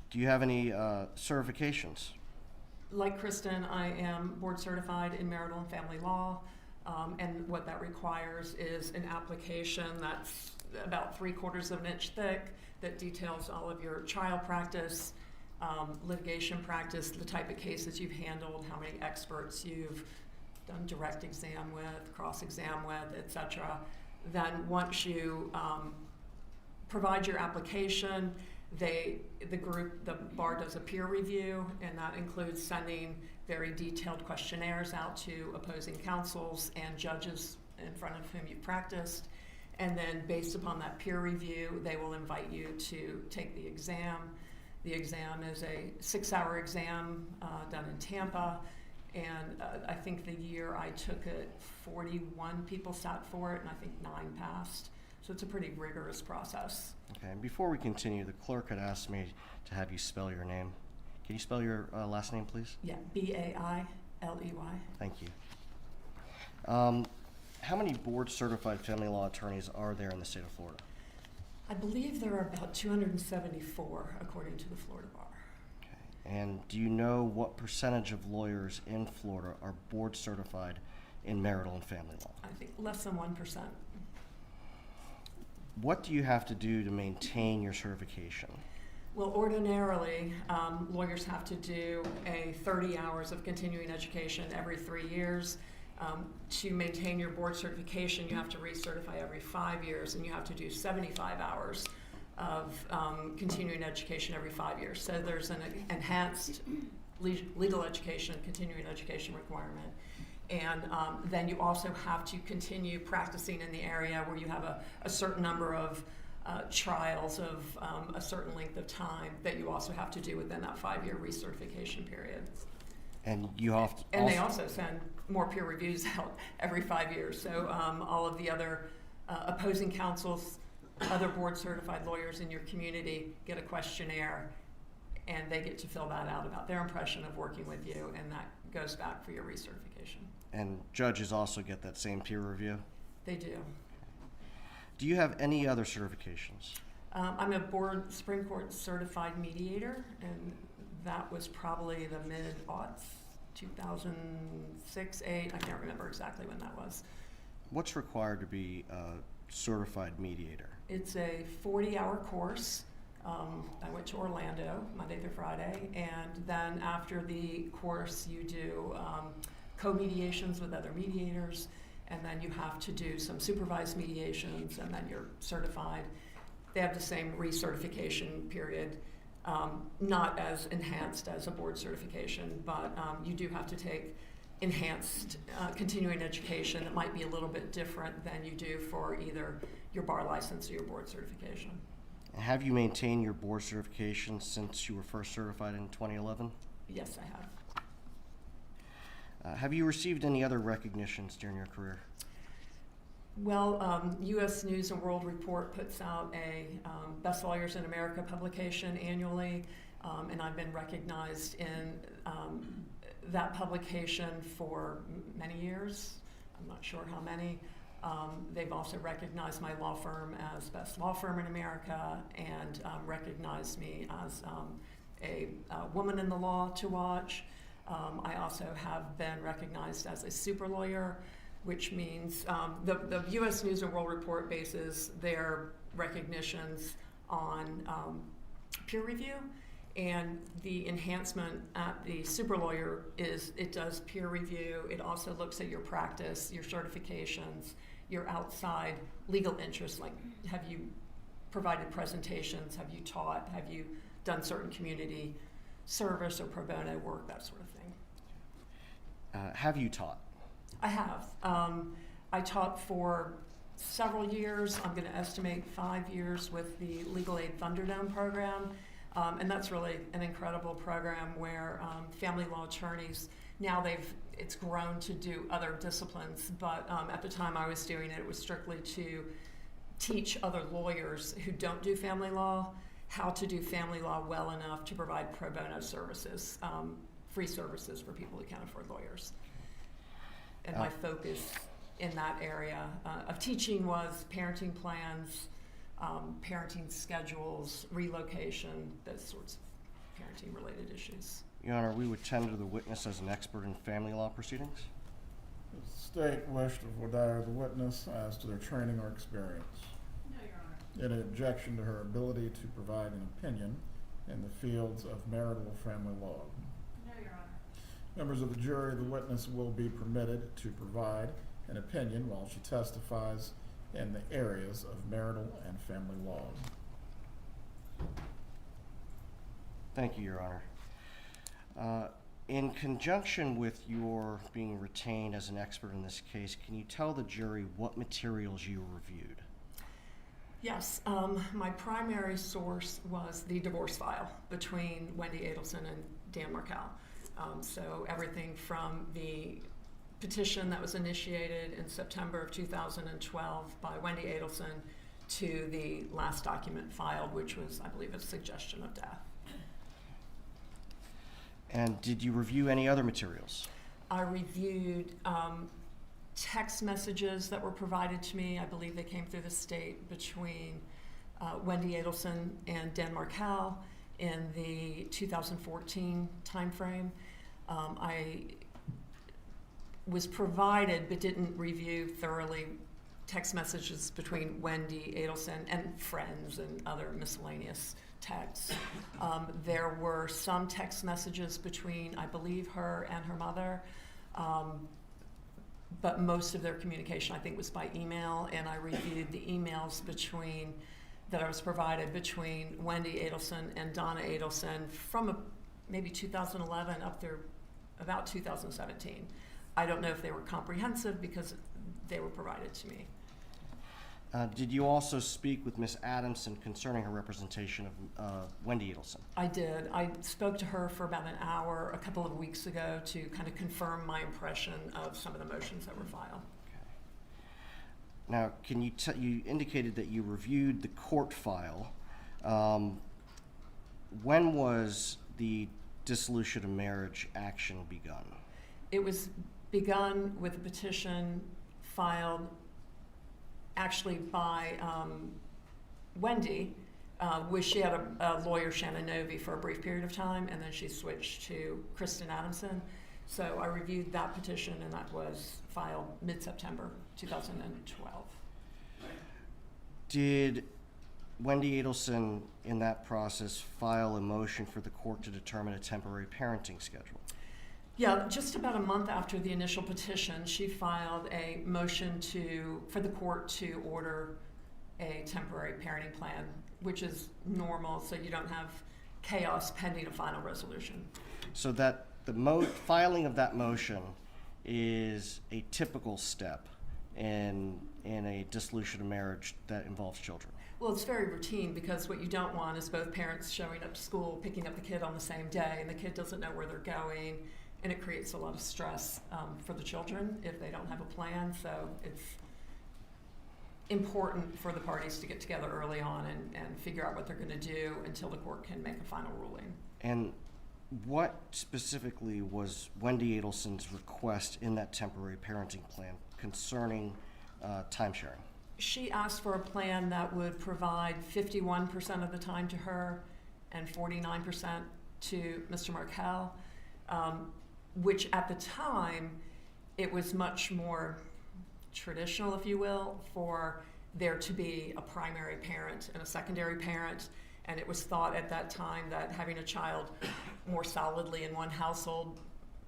Do you have any certifications? Like Kristen, I am board certified in marital and family law, and what that requires is an application that's about 3/4 of an inch thick that details all of your trial practice, litigation practice, the type of cases you've handled, how many experts you've done direct exam with, cross-exam with, etc. Then once you provide your application, the bar does a peer review, and that includes sending very detailed questionnaires out to opposing counsels and judges in front of whom you've practiced. And then based upon that peer review, they will invite you to take the exam. The exam is a 6-hour exam done in Tampa. And I think the year I took it, 41 people sat for it, and I think 9 passed. So it's a pretty rigorous process. Okay, and before we continue, the clerk had asked me to have you spell your name. Can you spell your last name, please? Yeah, Bailey. Thank you. How many board-certified family law attorneys are there in the state of Florida? I believe there are about 274, according to the Florida Bar. Okay. And do you know what percentage of lawyers in Florida are board-certified in marital and family law? I think less than 1%. What do you have to do to maintain your certification? Well, ordinarily, lawyers have to do a 30 hours of continuing education every 3 years. To maintain your board certification, you have to recertify every 5 years, and you have to do 75 hours of continuing education every 5 years. So there's an enhanced legal education, continuing education requirement. And then you also have to continue practicing in the area where you have a certain number of trials of a certain length of time that you also have to do within that 5-year recertification period. And you have to and they also send more peer reviews out every 5 years. So all of the other opposing counsels, other board certified lawyers in your community get a questionnaire, and they get to fill that out about their impression of working with you, and that goes back for your recertification. And judges also get that same peer review? They do. Do you have any other certifications? I'm a board Supreme Court certified mediator, and that was probably the mid-aughts, 2006, 8. I can't remember exactly when that was. What's required to be a certified mediator? It's a 40-hour course. I went to Orlando Monday through Friday, and then after the course you do co-mediations with other mediators, and then you have to do some supervised mediations, and then you're certified. They have the same recertification period, not as enhanced as a board certification, but you do have to take enhanced continuing education that might be a little bit different than you do for either your bar license or your board certification. Have you maintained your board certification since you were first certified in 2011? Yes, I have. Have you received any other recognitions during your career? Well, U.S. News and World Report puts out a Best Lawyers in America publication annually, and I've been recognized in that publication for many years. I'm not sure how many. They've also recognized my law firm as Best Law Firm in America, and recognized me as a woman in the law to watch. I also have been recognized as a super lawyer, which means the U.S. News and World Report bases their recognitions on peer review, And the enhancement at the super lawyer is it does peer review. It also looks at your practice, your certifications, your outside legal interests, like have you provided presentations, have you taught, have you done certain community service or pro bono work, that sort of thing. Have you taught? I have. I taught for several years. I'm going to estimate 5 years with the Legal Aid Thunderdome program. And that's really an incredible program where family law attorneys, now it's grown to do other disciplines, but at the time I was doing it, it was strictly to teach other lawyers who don't do family law how to do family law well enough to provide pro bono services, free services for people who can't afford lawyers. And my focus in that area of teaching was parenting plans, parenting schedules, relocation, those sorts of parenting related issues. Your Honor, we would tender the witness as an expert in family law proceedings. The state wished to voir dire the witness as to their training or experience. No, Your Honor. Any objection to her ability to provide an opinion in the fields of marital family law? No, Your Honor. Members of the jury, the witness will be permitted to provide an opinion while she testifies in the areas of marital and family law. Thank you, Your Honor. In conjunction with your being retained as an expert in this case, can you tell the jury what materials you reviewed? Yes, my primary source was the divorce file between Wendy Adelson and Dan Markel. So everything from the petition that was initiated in September of 2012 by Wendy Adelson to the last document filed, which was, I believe, a suggestion of death. And did you review any other materials? I reviewed text messages that were provided to me. I believe they came through the state between Wendy Adelson and Dan Markel in the 2014 timeframe. I was provided but didn't review thoroughly text messages between Wendy Adelson and friends and other miscellaneous texts. There were some text messages between, I believe, her and her mother, but most of their communication, I think, was by email, and I reviewed the emails that I was provided between Wendy Adelson and Donna Adelson from maybe 2011 up through about 2017. I don't know if they were comprehensive because they were provided to me. Did you also speak with Ms. Adamson concerning her representation of Wendy Adelson? I did. I spoke to her for about an hour a couple of weeks ago to kind of confirm my impression of some of the motions that were filed. Okay. Now, can you you indicated that you reviewed the court file. When was the dissolution of marriage action begun? It was begun with a petition filed actually by Wendy, which she had a lawyer, Shannon Novi, for a brief period of time, and then she switched to Kristen Adamson. So I reviewed that petition, and that was filed mid-September 2012. Did Wendy Adelson, in that process, file a motion for the court to determine a temporary parenting schedule? Yeah, just about a month after the initial petition, she filed a motion for the court to order a temporary parenting plan, which is normal, so you don't have chaos pending a final resolution. So that the filing of that motion is a typical step in a dissolution of marriage that involves children. Well, it's very routine because what you don't want is both parents showing up to school, picking up the kid on the same day, and the kid doesn't know where they're going. And it creates a lot of stress for the children if they don't have a plan. So it's important for the parties to get together early on and figure out what they're going to do until the court can make a final ruling. And what specifically was Wendy Adelson's request in that temporary parenting plan concerning time sharing? She asked for a plan that would provide 51% of the time to her and 49% to Mr. Markel. Which at the time, it was much more traditional, if you will, for there to be a primary parent and a secondary parent, And it was thought at that time that having a child more solidly in one household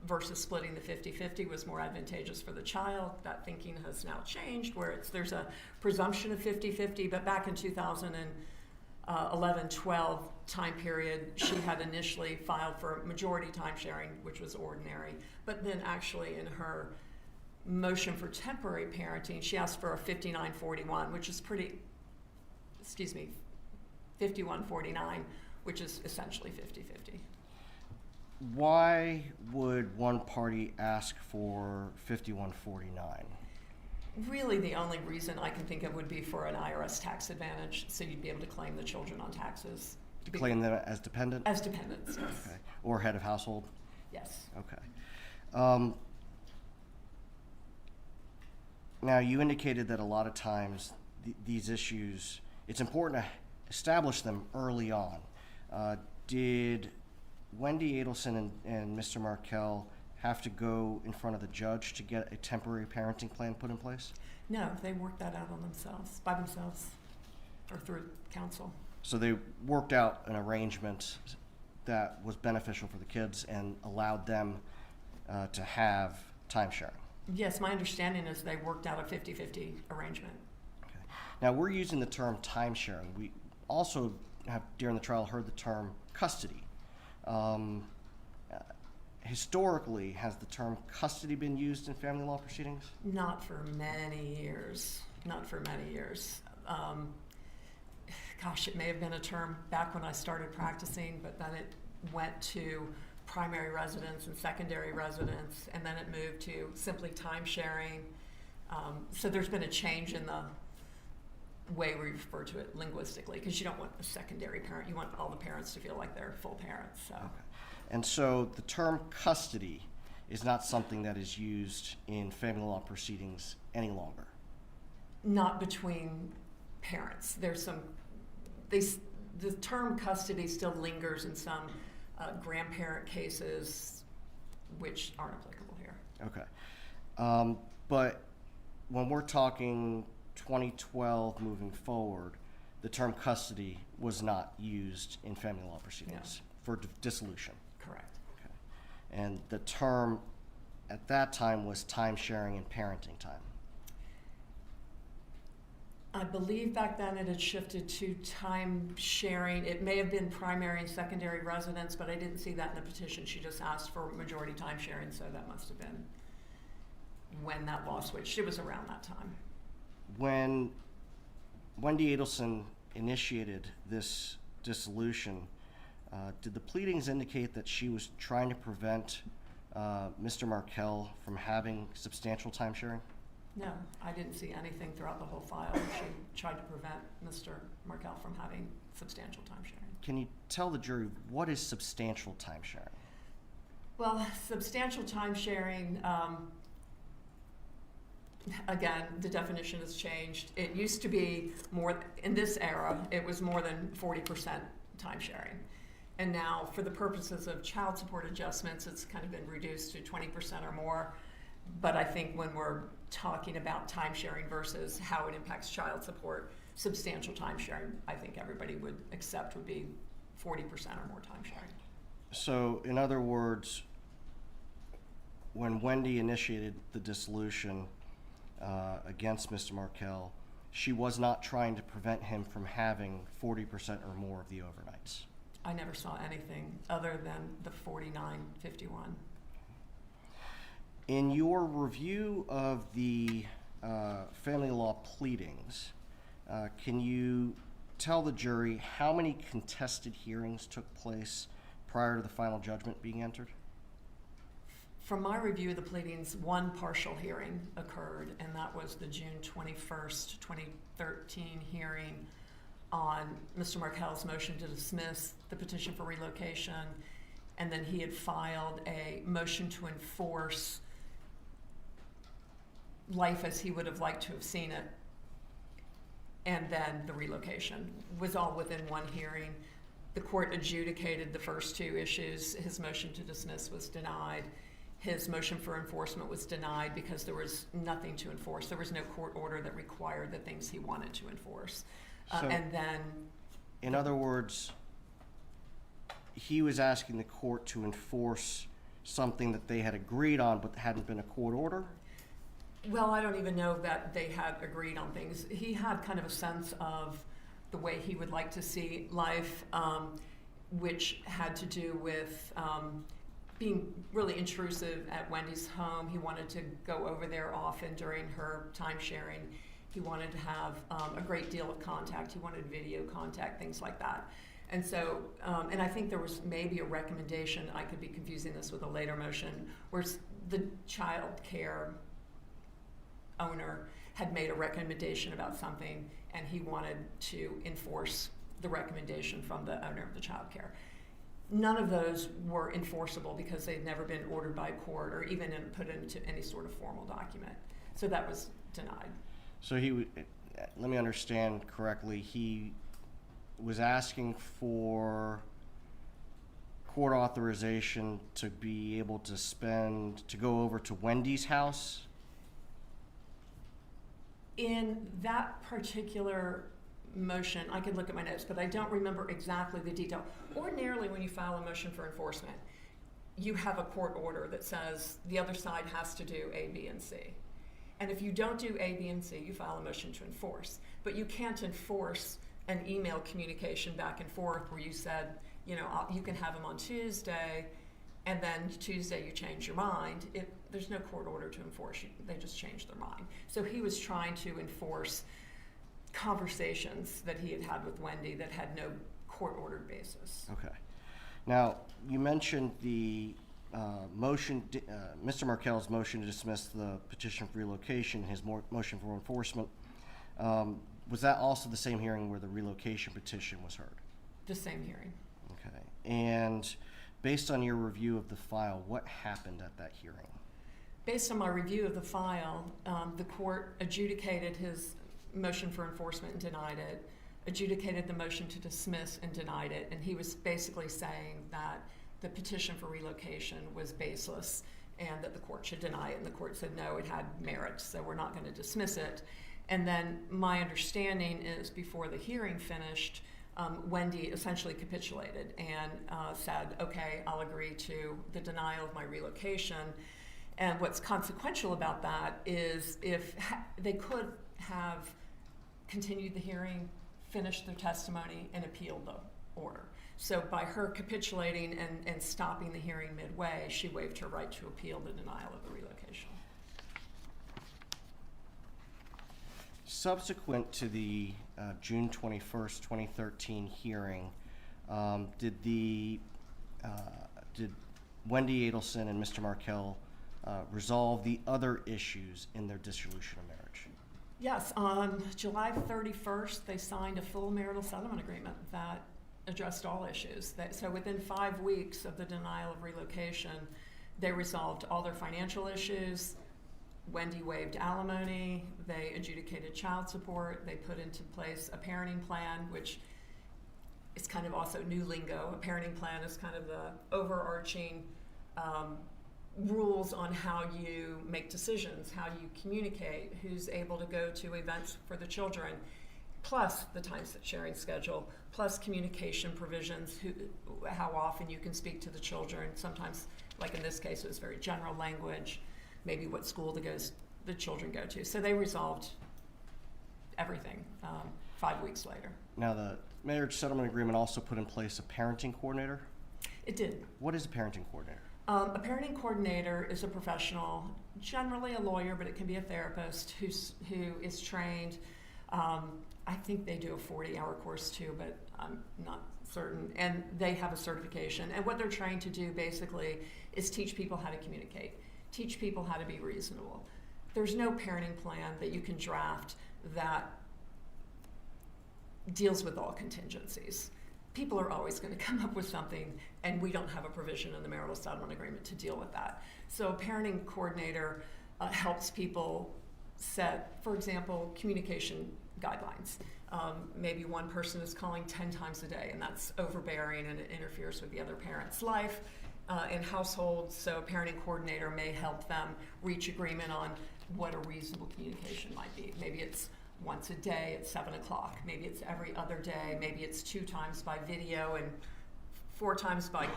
versus splitting the 50-50 was more advantageous for the child. That thinking has now changed, where there's a presumption of 50-50, but back in 2011-12 time period, she had initially filed for majority time sharing, which was ordinary, but then actually in her motion for temporary parenting, she asked for a 59-41, which is 51-49, which is essentially 50-50. Why would one party ask for 51-49? Really, the only reason I can think of would be for an IRS tax advantage, so you'd be able to claim the children on taxes. To claim them as dependent? As dependents, yes. Okay. Or head of household? Yes. Okay. Now, you indicated that a lot of times these issues, it's important to establish them early on. Did Wendy Adelson and Mr. Markel have to go in front of the judge to get a temporary parenting plan put in place? No, they worked that out on themselves, by themselves, or through counsel. So they worked out an arrangement that was beneficial for the kids and allowed them to have time sharing. Yes, my understanding is they worked out a 50-50 arrangement. Okay. Now, we're using the term time sharing. We also have, during the trial, heard the term custody. Historically, has the term custody been used in family law proceedings? Not for many years. Not for many years. Gosh, it may have been a term back when I started practicing, but then it went to primary residence and secondary residence, and then it moved to simply time sharing. So there's been a change in the way we refer to it linguistically, because you don't want a secondary parent. You want all the parents to feel like they're full parents. So. Okay. And so the term custody is not something that is used in family law proceedings any longer? Not between parents. There's some, the term custody still lingers in some grandparent cases, which aren't applicable here. Okay. But when we're talking 2012 moving forward, the term custody was not used in family law proceedings for dissolution. Correct. Okay. And the term at that time was time sharing and parenting time. I believe back then it had shifted to time sharing. It may have been primary and secondary residence, but I didn't see that in the petition. She just asked for majority time sharing, so that must have been when that law switched. It was around that time. When Wendy Adelson initiated this dissolution, did the pleadings indicate that she was trying to prevent Mr. Markel from having substantial time sharing? No, I didn't see anything throughout the whole file. She tried to prevent Mr. Markel from having substantial time sharing. Can you tell the jury what is substantial time sharing? Well, substantial time sharing, again, the definition has changed. It used to be more, in this era, it was more than 40% time sharing. And now, for the purposes of child support adjustments, it's kind of been reduced to 20% or more. But I think when we're talking about time sharing versus how it impacts child support, substantial time sharing, I think everybody would accept would be 40% or more time sharing. So, in other words, when Wendy initiated the dissolution against Mr. Markel, she was not trying to prevent him from having 40% or more of the overnights. I never saw anything other than the 49-51. In your review of the family law pleadings, can you tell the jury how many contested hearings took place prior to the final judgment being entered? From my review of the pleadings, one partial hearing occurred, and that was the June 21st, 2013 hearing on Mr. Markel's motion to dismiss the petition for relocation, and then he had filed a motion to enforce life as he would have liked to have seen it, and then the relocation was all within one hearing. The court adjudicated the first two issues. His motion to dismiss was denied. His motion for enforcement was denied because there was nothing to enforce. There was no court order that required the things he wanted to enforce. And then In other words, he was asking the court to enforce something that they had agreed on but hadn't been a court order? Well, I don't even know that they had agreed on things. He had kind of a sense of the way he would like to see life, which had to do with being really intrusive at Wendy's home. He wanted to go over there often during her time sharing. He wanted to have a great deal of contact. He wanted video contact, things like that. And so, and I think there was maybe a recommendation, I could be confusing this with a later motion, where the child care owner had made a recommendation about something, and he wanted to enforce the recommendation from the owner of the child care. None of those were enforceable because they'd never been ordered by court or even put into any sort of formal document. So that was denied. So let me understand correctly, he was asking for court authorization to be able to go over to Wendy's house? In that particular motion, I could look at my notes, but I don't remember exactly the detail. Ordinarily, when you file a motion for enforcement, you have a court order that says the other side has to do A, B, and C. And if you don't do A, B, and C, you file a motion to enforce. But you can't enforce an email communication back and forth where you said, you know, you can have them on Tuesday, and then Tuesday you change your mind. There's no court order to enforce. They just change their mind. So he was trying to enforce conversations that he had had with Wendy that had no court-ordered basis. Okay. Now, you mentioned the motion, Mr. Markel's motion to dismiss the petition for relocation, his motion for enforcement. Was that also the same hearing where the relocation petition was heard? The same hearing. Okay. And based on your review of the file, what happened at that hearing? Based on my review of the file, the court adjudicated his motion for enforcement and denied it, adjudicated the motion to dismiss and denied it, and he was basically saying that the petition for relocation was baseless and that the court should deny it, and the court said no, it had merit, so we're not going to dismiss it. And then my understanding is before the hearing finished, Wendy essentially capitulated and said, okay, I'll agree to the denial of my relocation. And what's consequential about that is if they could have continued the hearing, finished their testimony, and appealed the order. So by her capitulating and stopping the hearing midway, she waived her right to appeal the denial of the relocation. Subsequent to the June 21st, 2013 hearing, did Wendy Adelson and Mr. Markel resolve the other issues in their dissolution of marriage? Yes, on July 31st, they signed a full marital settlement agreement that addressed all issues. So within 5 weeks of the denial of relocation, they resolved all their financial issues. Wendy waived alimony, they adjudicated child support, they put into place a parenting plan, which is kind of also new lingo. A parenting plan is kind of the overarching rules on how you make decisions, how you communicate, who's able to go to events for the children, plus the time sharing schedule, plus communication provisions, how often you can speak to the children. Sometimes, like in this case, it was very general language, maybe what school the children go to. So they resolved everything 5 weeks later. Now, the marriage settlement agreement also put in place a parenting coordinator? It did. What is a parenting coordinator? A parenting coordinator is a professional, generally a lawyer, but it can be a therapist who is trained. I think they do a 40-hour course too, but I'm not certain. And they have a certification. And what they're trying to do basically is teach people how to communicate, teach people how to be reasonable. There's no parenting plan that you can draft that deals with all contingencies. People are always going to come up with something, and we don't have a provision in the marital settlement agreement to deal with that. So a parenting coordinator helps people set, for example, communication guidelines. Maybe one person is calling 10 times a day, and that's overbearing, and it interferes with the other parent's life in households. So a parenting coordinator may help them reach agreement on what a reasonable communication might be. Maybe it's once a day at 7 o'clock. Maybe it's every other day. Maybe it's 2 times by video and 4 times by,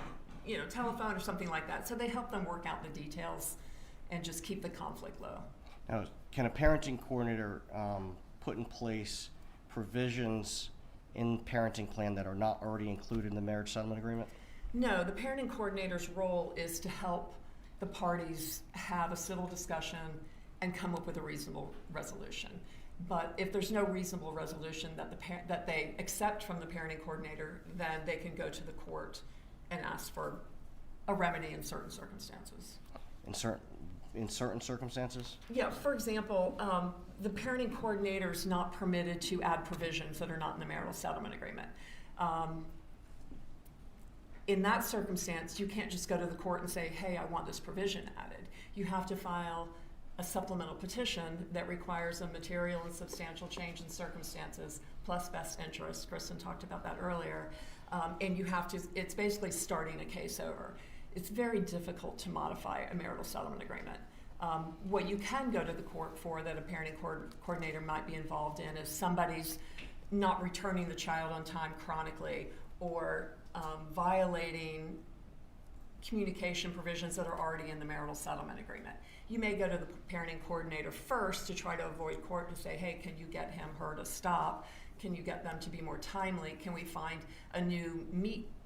telephone or something like that. So they help them work out the details and just keep the conflict low. Now, can a parenting coordinator put in place provisions in parenting plan that are not already included in the marriage settlement agreement? No, the parenting coordinator's role is to help the parties have a civil discussion and come up with a reasonable resolution. But if there's no reasonable resolution that they accept from the parenting coordinator, then they can go to the court and ask for a remedy in certain circumstances. In certain circumstances? Yeah, for example, the parenting coordinator is not permitted to add provisions that are not in the marital settlement agreement. In that circumstance, you can't just go to the court and say, hey, I want this provision added. You have to file a supplemental petition that requires a material and substantial change in circumstances plus best interest. Kristen talked about that earlier. And you have to, it's basically starting a case over. It's very difficult to modify a marital settlement agreement. What you can go to the court for that a parenting coordinator might be involved in is somebody's not returning the child on time chronically, or violating communication provisions that are already in the marital settlement agreement. You may go to the parenting coordinator first to try to avoid court, to say, hey, can you get him, her to stop? Can you get them to be more timely? Can we find a new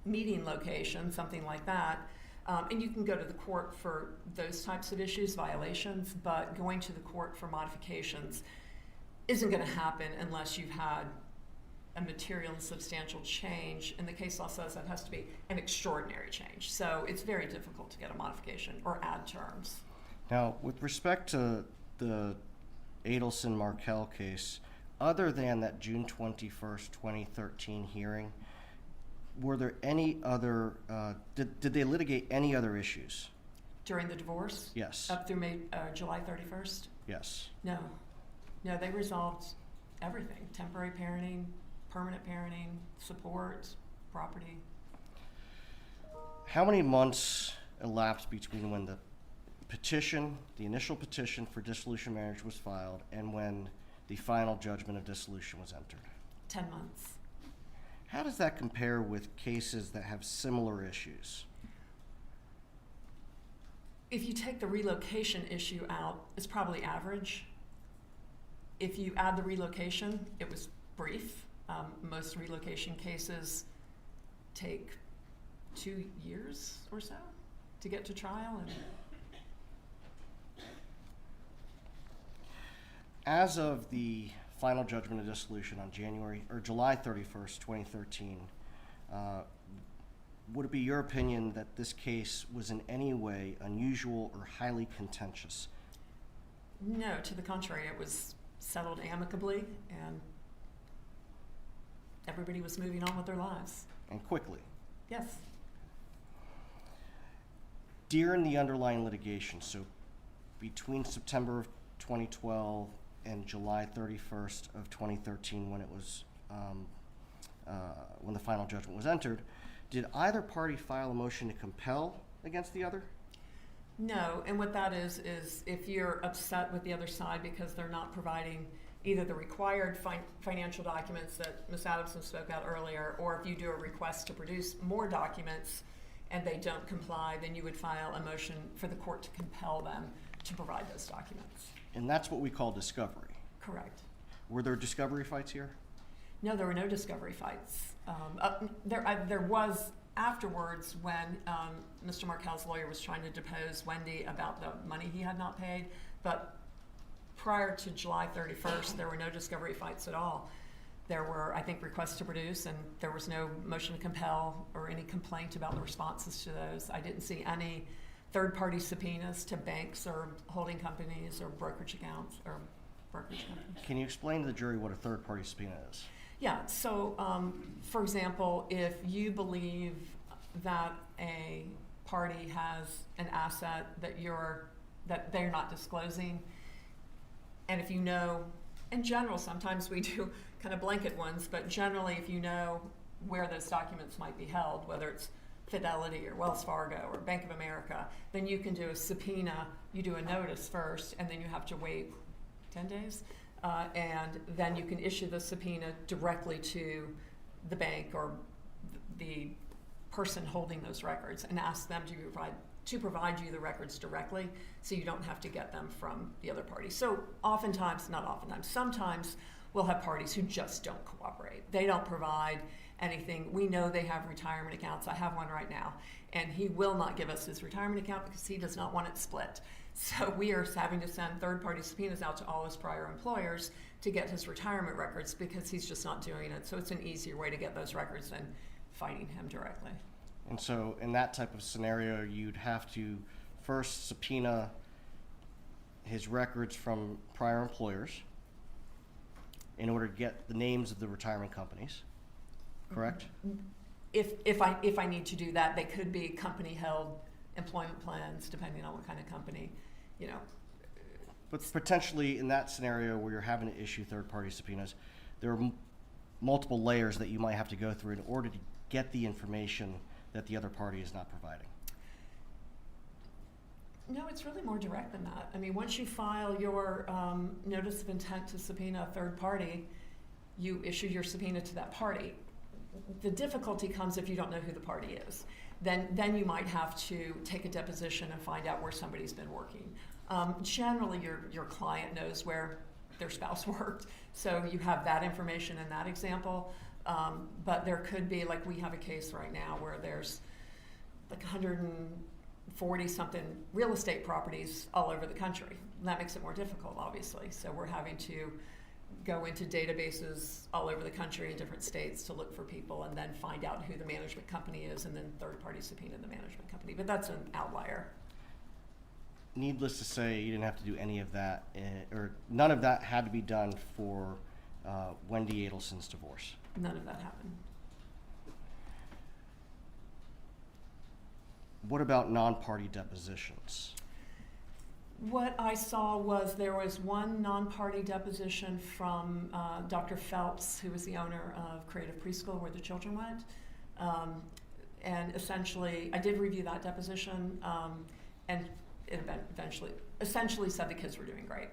meeting location, something like that? And you can go to the court for those types of issues, violations, but going to the court for modifications isn't going to happen unless you've had a material and substantial change. And the case law says that has to be an extraordinary change. So it's very difficult to get a modification or add terms. Now, with respect to the Adelson Markel case, other than that June 21st, 2013 hearing, were there any other, did they litigate any other issues? During the divorce? Yes. Up through July 31st? Yes. No, they resolved everything. Temporary parenting, permanent parenting, support, property. How many months elapsed between when the petition, the initial petition for dissolution of marriage was filed, and when the final judgment of dissolution was entered? 10 months. How does that compare with cases that have similar issues? If you take the relocation issue out, it's probably average. If you add the relocation, it was brief. Most relocation cases take 2 years or so to get to trial. As of the final judgment of dissolution on July 31st, 2013, would it be your opinion that this case was in any way unusual or highly contentious? No, to the contrary, it was settled amicably and everybody was moving on with their lives. And quickly? Yes. During the underlying litigation, so between September of 2012 and July 31st of 2013, when it was when the final judgment was entered, did either party file a motion to compel against the other? No, and what that is if you're upset with the other side because they're not providing either the required financial documents that Ms. Adamson spoke out earlier, or if you do a request to produce more documents and they don't comply, then you would file a motion for the court to compel them to provide those documents. And that's what we call discovery. Correct. Were there discovery fights here? No, there were no discovery fights. There was afterwards when Mr. Markel's lawyer was trying to depose Wendy about the money he had not paid, but prior to July 31st, there were no discovery fights at all. There were, I think, requests to produce, and there was no motion to compel or any complaint about the responses to those. I didn't see any third-party subpoenas to banks or holding companies or brokerage accounts or brokerage companies. Can you explain to the jury what a third-party subpoena is? Yeah, so for example, if you believe that a party has an asset that they're not disclosing, and if you know, in general, sometimes we do kind of blanket ones, but generally if you know where those documents might be held, whether it's Fidelity or Wells Fargo or Bank of America, then you can do a subpoena. You do a notice first, and then you have to wait 10 days and then you can issue the subpoena directly to the bank or the person holding those records and ask them to provide you the records directly, so you don't have to get them from the other party. So sometimes we'll have parties who just don't cooperate. They don't provide anything. We know they have retirement accounts. I have one right now, and he will not give us his retirement account because he does not want it split. So we are having to send third-party subpoenas out to all his prior employers to get his retirement records because he's just not doing it. So it's an easier way to get those records than fighting him directly. And so in that type of scenario, you'd have to first subpoena his records from prior employers in order to get the names of the retirement companies, correct? If I need to do that, they could be company-held employment plans, depending on what kind of company, you know. But potentially in that scenario where you're having to issue third-party subpoenas, there are multiple layers that you might have to go through in order to get the information that the other party is not providing. No, it's really more direct than that. I mean, once you file your notice of intent to subpoena a third party, you issue your subpoena to that party. The difficulty comes if you don't know who the party is. Then you might have to take a deposition and find out where somebody's been working. Generally, your client knows where their spouse worked, so you have that information in that example. But there could be, like we have a case right now where there's like 140-something real estate properties all over the country. And that makes it more difficult, obviously. So we're having to go into databases all over the country in different states to look for people and then find out who the management company is and then third-party subpoena the management company. But that's an outlier. Needless to say, you didn't have to do any of that, or none of that had to be done for Wendy Adelson's divorce. None of that happened. What about non-party depositions? What I saw was there was one non-party deposition from Dr. Phelps, who was the owner of Creative Preschool, where the children went. And essentially, I did review that deposition, and it essentially said the kids were doing great.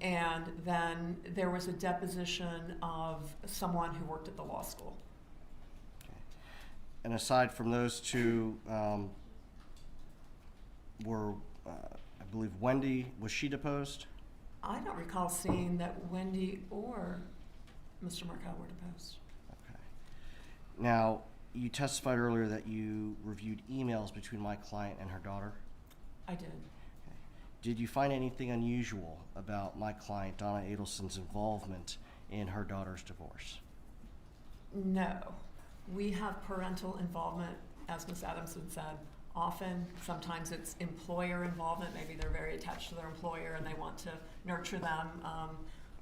And then there was a deposition of someone who worked at the law school. Okay. And aside from those two, were I believe Wendy, was she deposed? I don't recall seeing that Wendy or Mr. Markel were deposed. Okay. Now, you testified earlier that you reviewed emails between my client and her daughter. I did. Okay. Did you find anything unusual about my client, Donna Adelson's involvement in her daughter's divorce? No. We have parental involvement, as Ms. Adamson said, often. Sometimes it's employer involvement. Maybe they're very attached to their employer and they want to nurture them.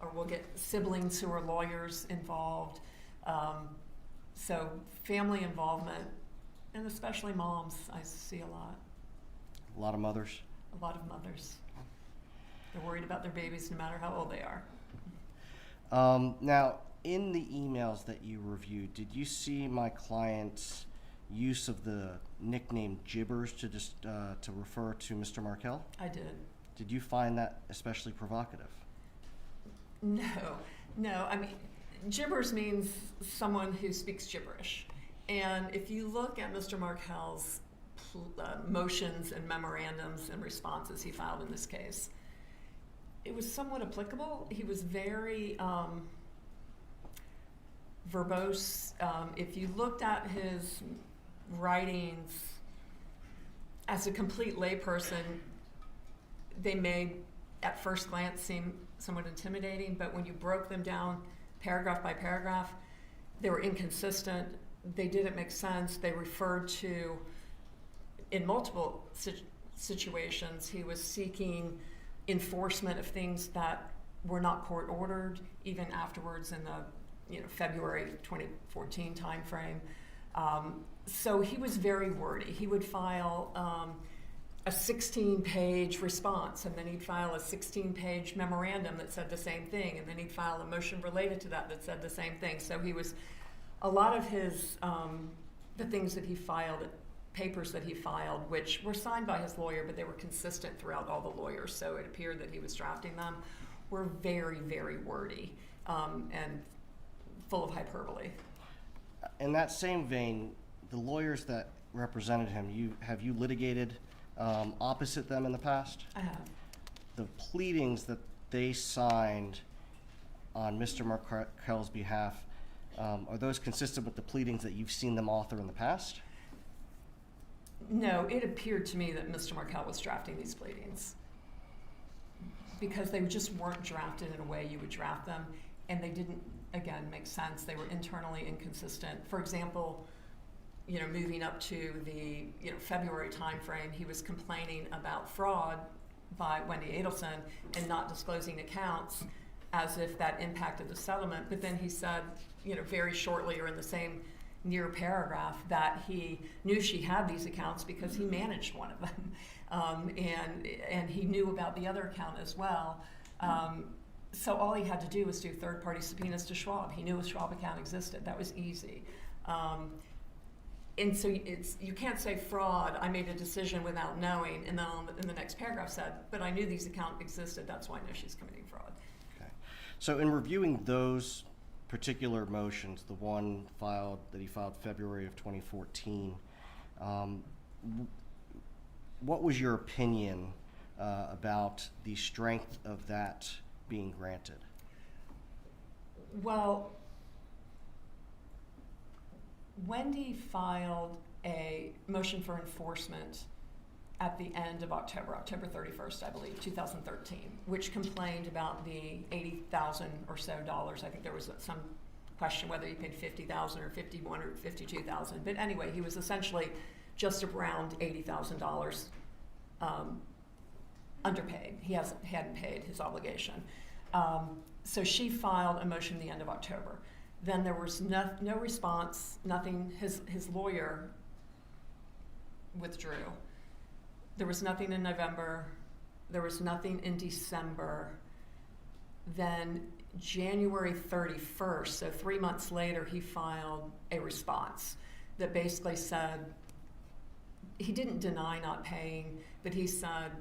Or we'll get siblings who are lawyers involved. So family involvement, and especially moms, I see a lot. A lot of mothers? A lot of mothers. They're worried about their babies no matter how old they are. Now, in the emails that you reviewed, did you see my client's use of the nickname Gibbers to refer to Mr. Markel? I did. Did you find that especially provocative? No. I mean, gibbers means someone who speaks gibberish. And if you look at Mr. Markel's motions and memorandums and responses he filed in this case, it was somewhat applicable. He was very verbose. If you looked at his writings as a complete layperson, they may at first glance seem somewhat intimidating, but when you broke them down paragraph by paragraph, they were inconsistent. They didn't make sense. They referred to, in multiple situations, he was seeking enforcement of things that were not court ordered, even afterwards in the February 2014 timeframe. So he was very wordy. He would file a 16-page response, and then he'd file a 16-page memorandum that said the same thing, and then he'd file a motion related to that said the same thing. So he was, a lot of his, the things that he filed, papers that he filed, which were signed by his lawyer, but they were consistent throughout all the lawyers, so it appeared that he was drafting them, were very, very wordy and full of hyperbole. In that same vein, the lawyers that represented him, have you litigated opposite them in the past? I have. The pleadings that they signed on Mr. Markel's behalf, are those consistent with the pleadings that you've seen them author in the past? No, it appeared to me that Mr. Markel was drafting these pleadings because they just weren't drafted in a way you would draft them, and they didn't, again, make sense. They were internally inconsistent. For example, moving up to the February timeframe, he was complaining about fraud by Wendy Adelson and not disclosing accounts as if that impacted the settlement. But then he said, very shortly or in the same near paragraph that he knew she had these accounts because he managed one of them, and he knew about the other account as well. So all he had to do was do third-party subpoenas to Schwab. He knew a Schwab account existed. That was easy. And so you can't say fraud, I made a decision without knowing, and then in the next paragraph said, but I knew these accounts existed, that's why I know she's committing fraud. Okay. So in reviewing those particular motions, the one that he filed February of 2014, what was your opinion about the strength of that being granted? Well, Wendy filed a motion for enforcement at the end of October 31st, I believe, 2013, which complained about the $80,000 or so dollars. I think there was some question whether he paid $50,000 or $51,000 or $52,000. But anyway, he was essentially just around $80,000 underpaid. He hadn't paid his obligation. So she filed a motion at the end of October. Then there was no response, nothing. His lawyer withdrew. There was nothing in November. There was nothing in December. Then January 31st, so 3 months later, he filed a response that basically said, he didn't deny not paying, but he said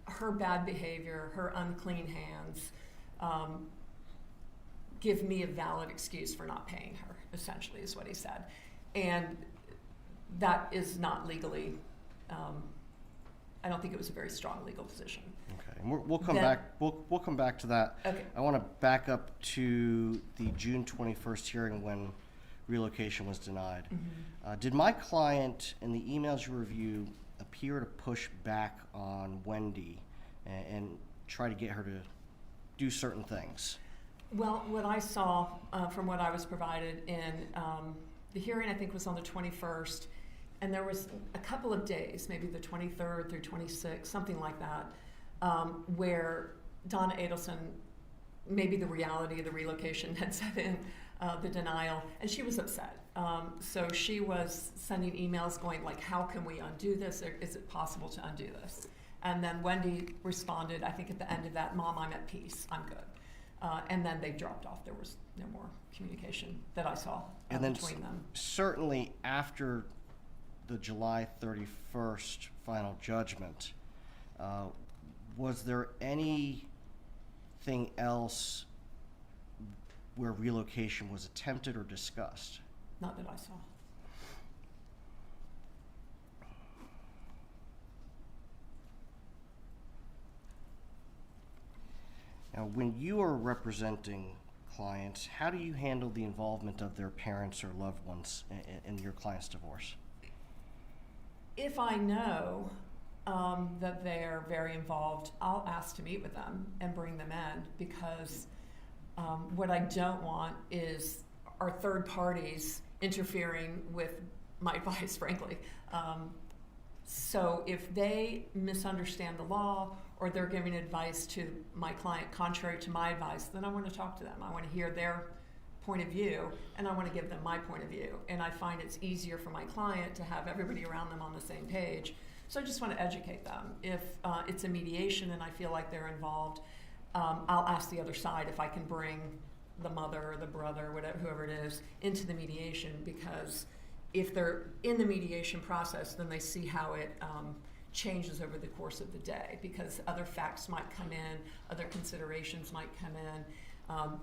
her bad behavior, her unclean hands, give me a valid excuse for not paying her, essentially, is what he said. And that is not legally, I don't think it was a very strong legal position. Okay, and we'll come back. We'll come back to that. Okay. I want to back up to the June 21st hearing when relocation was denied. Mm-hmm. Did my client, in the emails you review, appear to push back on Wendy and try to get her to do certain things? Well, what I saw from what I was provided in the hearing, I think, was on the 21st, and there was a couple of days, maybe the 23rd through 26th, something like that, where Donna Adelson, maybe the reality of the relocation had set in, the denial, and she was upset. So she was sending emails going like, how can we undo this? Or is it possible to undo this? And then Wendy responded, I think at the end of that, Mom, I'm at peace, I'm good. And then they dropped off. There was no more communication that I saw between them. Certainly after the July 31st final judgment, was there anything else where relocation was attempted or discussed? Not that I saw. Now, when you are representing clients, how do you handle the involvement of their parents or loved ones in your client's divorce? If I know that they're very involved, I'll ask to meet with them and bring them in, because what I don't want is our third parties interfering with my advice, frankly. So if they misunderstand the law or they're giving advice to my client contrary to my advice, then I want to talk to them. I want to hear their point of view, and I want to give them my point of view. And I find it's easier for my client to have everybody around them on the same page. So I just want to educate them. If it's a mediation and I feel like they're involved, I'll ask the other side if I can bring the mother or the brother, whatever, whoever it is, into the mediation, because if they're in the mediation process, then they see how it changes over the course of the day, because other facts might come in, other considerations might come in,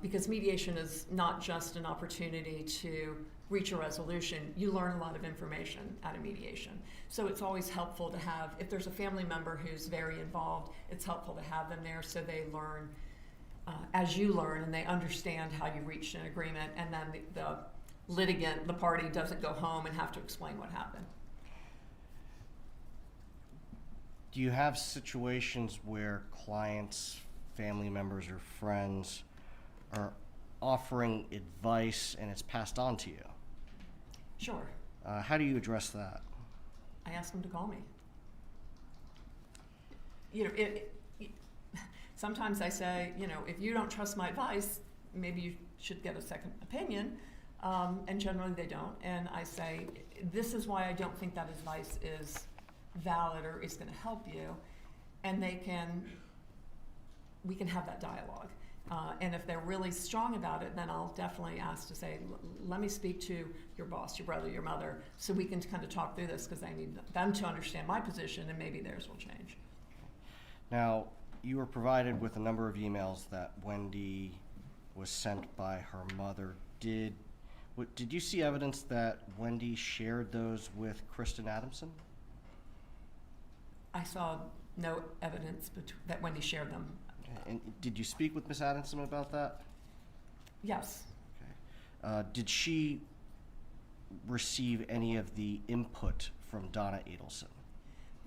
because mediation is not just an opportunity to reach a resolution. You learn a lot of information out of mediation. So it's always helpful to have, if there's a family member who's very involved, it's helpful to have them there so they learn as you learn, and they understand how you reached an agreement, and then the litigant, the party, doesn't go home and have to explain what happened. Do you have situations where clients, family members, or friends are offering advice and it's passed on to you? Sure. How do you address that? I ask them to call me. You know, sometimes I say, you know, if you don't trust my advice, maybe you should get a second opinion. And generally they don't. And I say, this is why I don't think that advice is valid or is going to help you. And we can have that dialogue. And if they're really strong about it, then I'll definitely ask to say, let me speak to your boss, your brother, your mother, so we can kind of talk through this, because I need them to understand my position, and maybe theirs will change. Now, you were provided with a number of emails that Wendy was sent by her mother. Did you see evidence that Wendy shared those with Kristen Adamson? I saw no evidence that Wendy shared them. And did you speak with Ms. Adamson about that? Yes. Okay. Did she receive any of the input from Donna Adelson?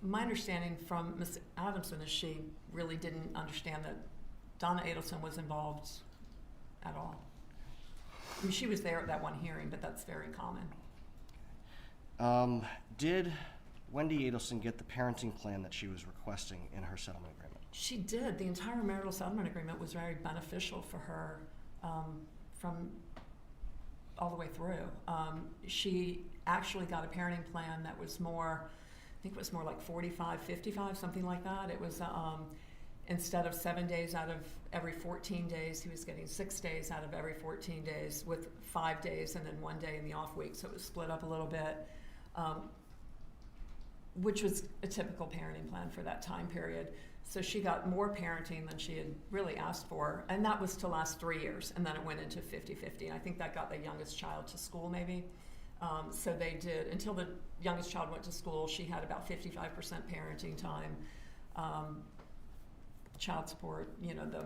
My understanding from Ms. Adamson is she really didn't understand that Donna Adelson was involved at all. I mean, she was there at that one hearing, but that's very common. Did Wendy Adelson get the parenting plan that she was requesting in her settlement agreement? She did. The entire marital settlement agreement was very beneficial for her from all the way through. She actually got a parenting plan that was more, I think it was more like 45, 55, something like that. It was instead of 7 days out of every 14 days, he was getting 6 days out of every 14 days, with 5 days and then 1 day in the off week. So it was split up a little bit, which was a typical parenting plan for that time period. So she got more parenting than she had really asked for, and that was to last 3 years, and then it went into 50-50. I think that got the youngest child to school, maybe. So they did, until the youngest child went to school, she had about 55% parenting time. Child support, you know, the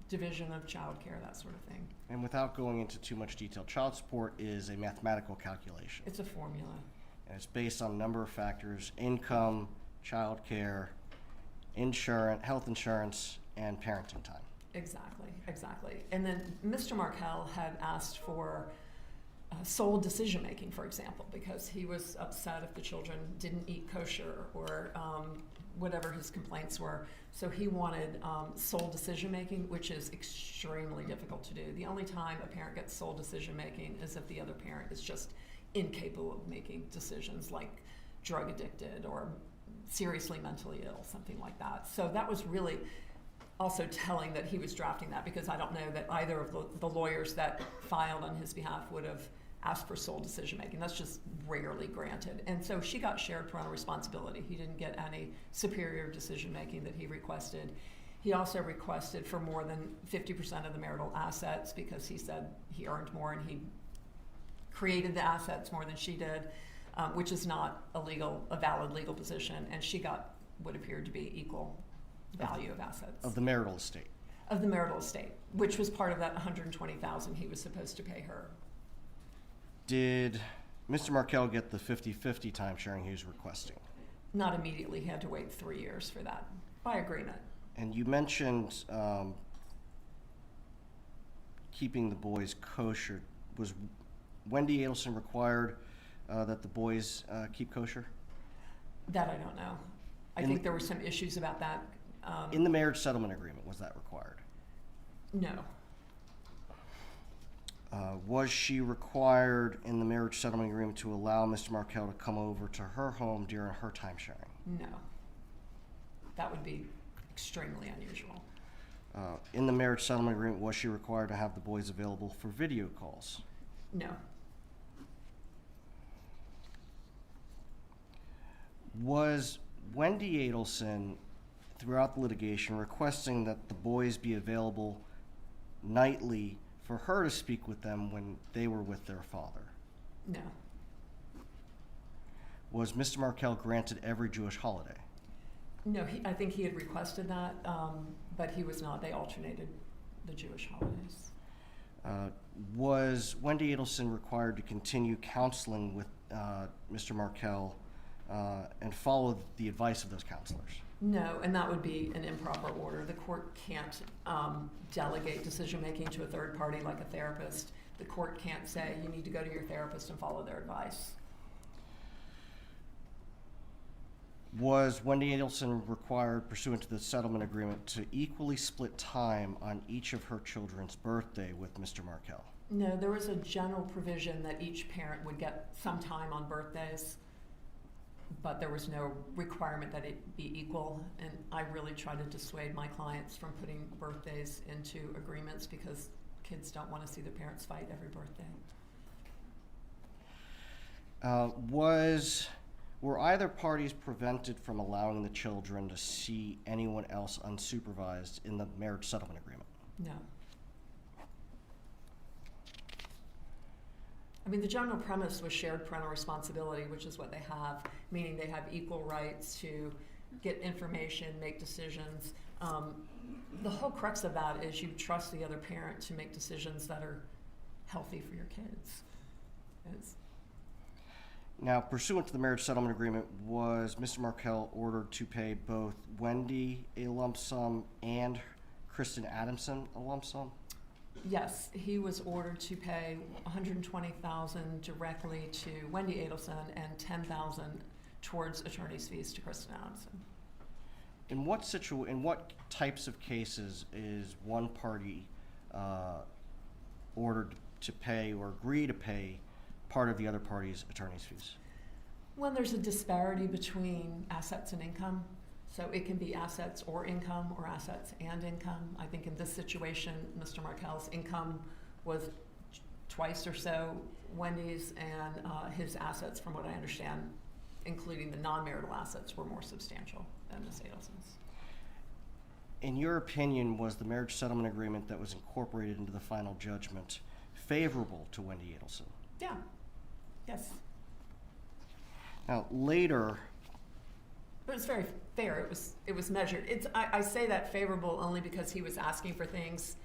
division of child care, that sort of thing. And without going into too much detail, child support is a mathematical calculation. It's a formula. And it's based on a number of factors: income, child care, insurance, health insurance, and parenting time. Exactly, exactly. And then Mr. Markel had asked for sole decision making, for example, because he was upset if the children didn't eat kosher or whatever his complaints were. So he wanted sole decision making, which is extremely difficult to do. The only time a parent gets sole decision making is if the other parent is just incapable of making decisions, like drug addicted or seriously mentally ill, something like that. So that was really also telling that he was drafting that, because I don't know that either of the lawyers that filed on his behalf would have asked for sole decision making. That's just rarely granted. And so she got shared parental responsibility. He didn't get any superior decision making that he requested. He also requested for more than 50% of the marital assets, because he said he earned more and he created the assets more than she did, which is not a valid legal position. And she got what appeared to be equal value of assets. Of the marital estate. Of the marital estate, which was part of that $120,000 he was supposed to pay her. Did Mr. Markel get the 50-50 time sharing he was requesting? Not immediately. He had to wait 3 years for that, by agreement. And you mentioned keeping the boys kosher. Was Wendy Adelson required that the boys keep kosher? That I don't know. I think there were some issues about that. In the marriage settlement agreement, was that required? No. Was she required in the marriage settlement agreement to allow Mr. Markel to come over to her home during her time sharing? No. That would be extremely unusual. In the marriage settlement agreement, was she required to have the boys available for video calls? No. Was Wendy Adelson, throughout the litigation, requesting that the boys be available nightly for her to speak with them when they were with their father. No. Was Mr. Markel granted every Jewish holiday? No, I think he had requested that, but he was not. They alternated the Jewish holidays. Was Wendy Adelson required to continue counseling with Mr. Markel and follow the advice of those counselors? No, and that would be an improper order. The court can't delegate decision-making to a third party like a therapist. The court can't say, you need to go to your therapist and follow their advice. Was Wendy Adelson required, pursuant to the settlement agreement, to equally split time on each of her children's birthday with Mr. Markel? No, there was a general provision that each parent would get some time on birthdays, but there was no requirement that it be equal. And I really try to dissuade my clients from putting birthdays into agreements because kids don't want to see their parents fight every birthday. Were either parties prevented from allowing the children to see anyone else unsupervised in the marriage settlement agreement? No. I mean, the general premise was shared parental responsibility, which is what they have, meaning they have equal rights to get information, make decisions. The whole crux of that is you trust the other parent to make decisions that are healthy for your kids. Now, pursuant to the marriage settlement agreement, was Mr. Markel ordered to pay both Wendy a lump sum and Kristen Adamson a lump sum? Yes, he was ordered to pay $120,000 directly to Wendy Adelson and $10,000 towards attorney's fees to Kristen Adamson. In what types of cases is one party ordered to pay or agree to pay part of the other party's attorney's fees? When there's a disparity between assets and income, so it can be assets or income or assets and income. I think in this situation, Mr. Markel's income was twice or so Wendy's, and his assets, from what I understand, including the non-marital assets, were more substantial than Ms. Adelson's. In your opinion, was the marriage settlement agreement that was incorporated into the final judgment favorable to Wendy Adelson? Yeah. Yes. Now, later, But it was very fair. It was measured. I say that favorable only because he was asking for things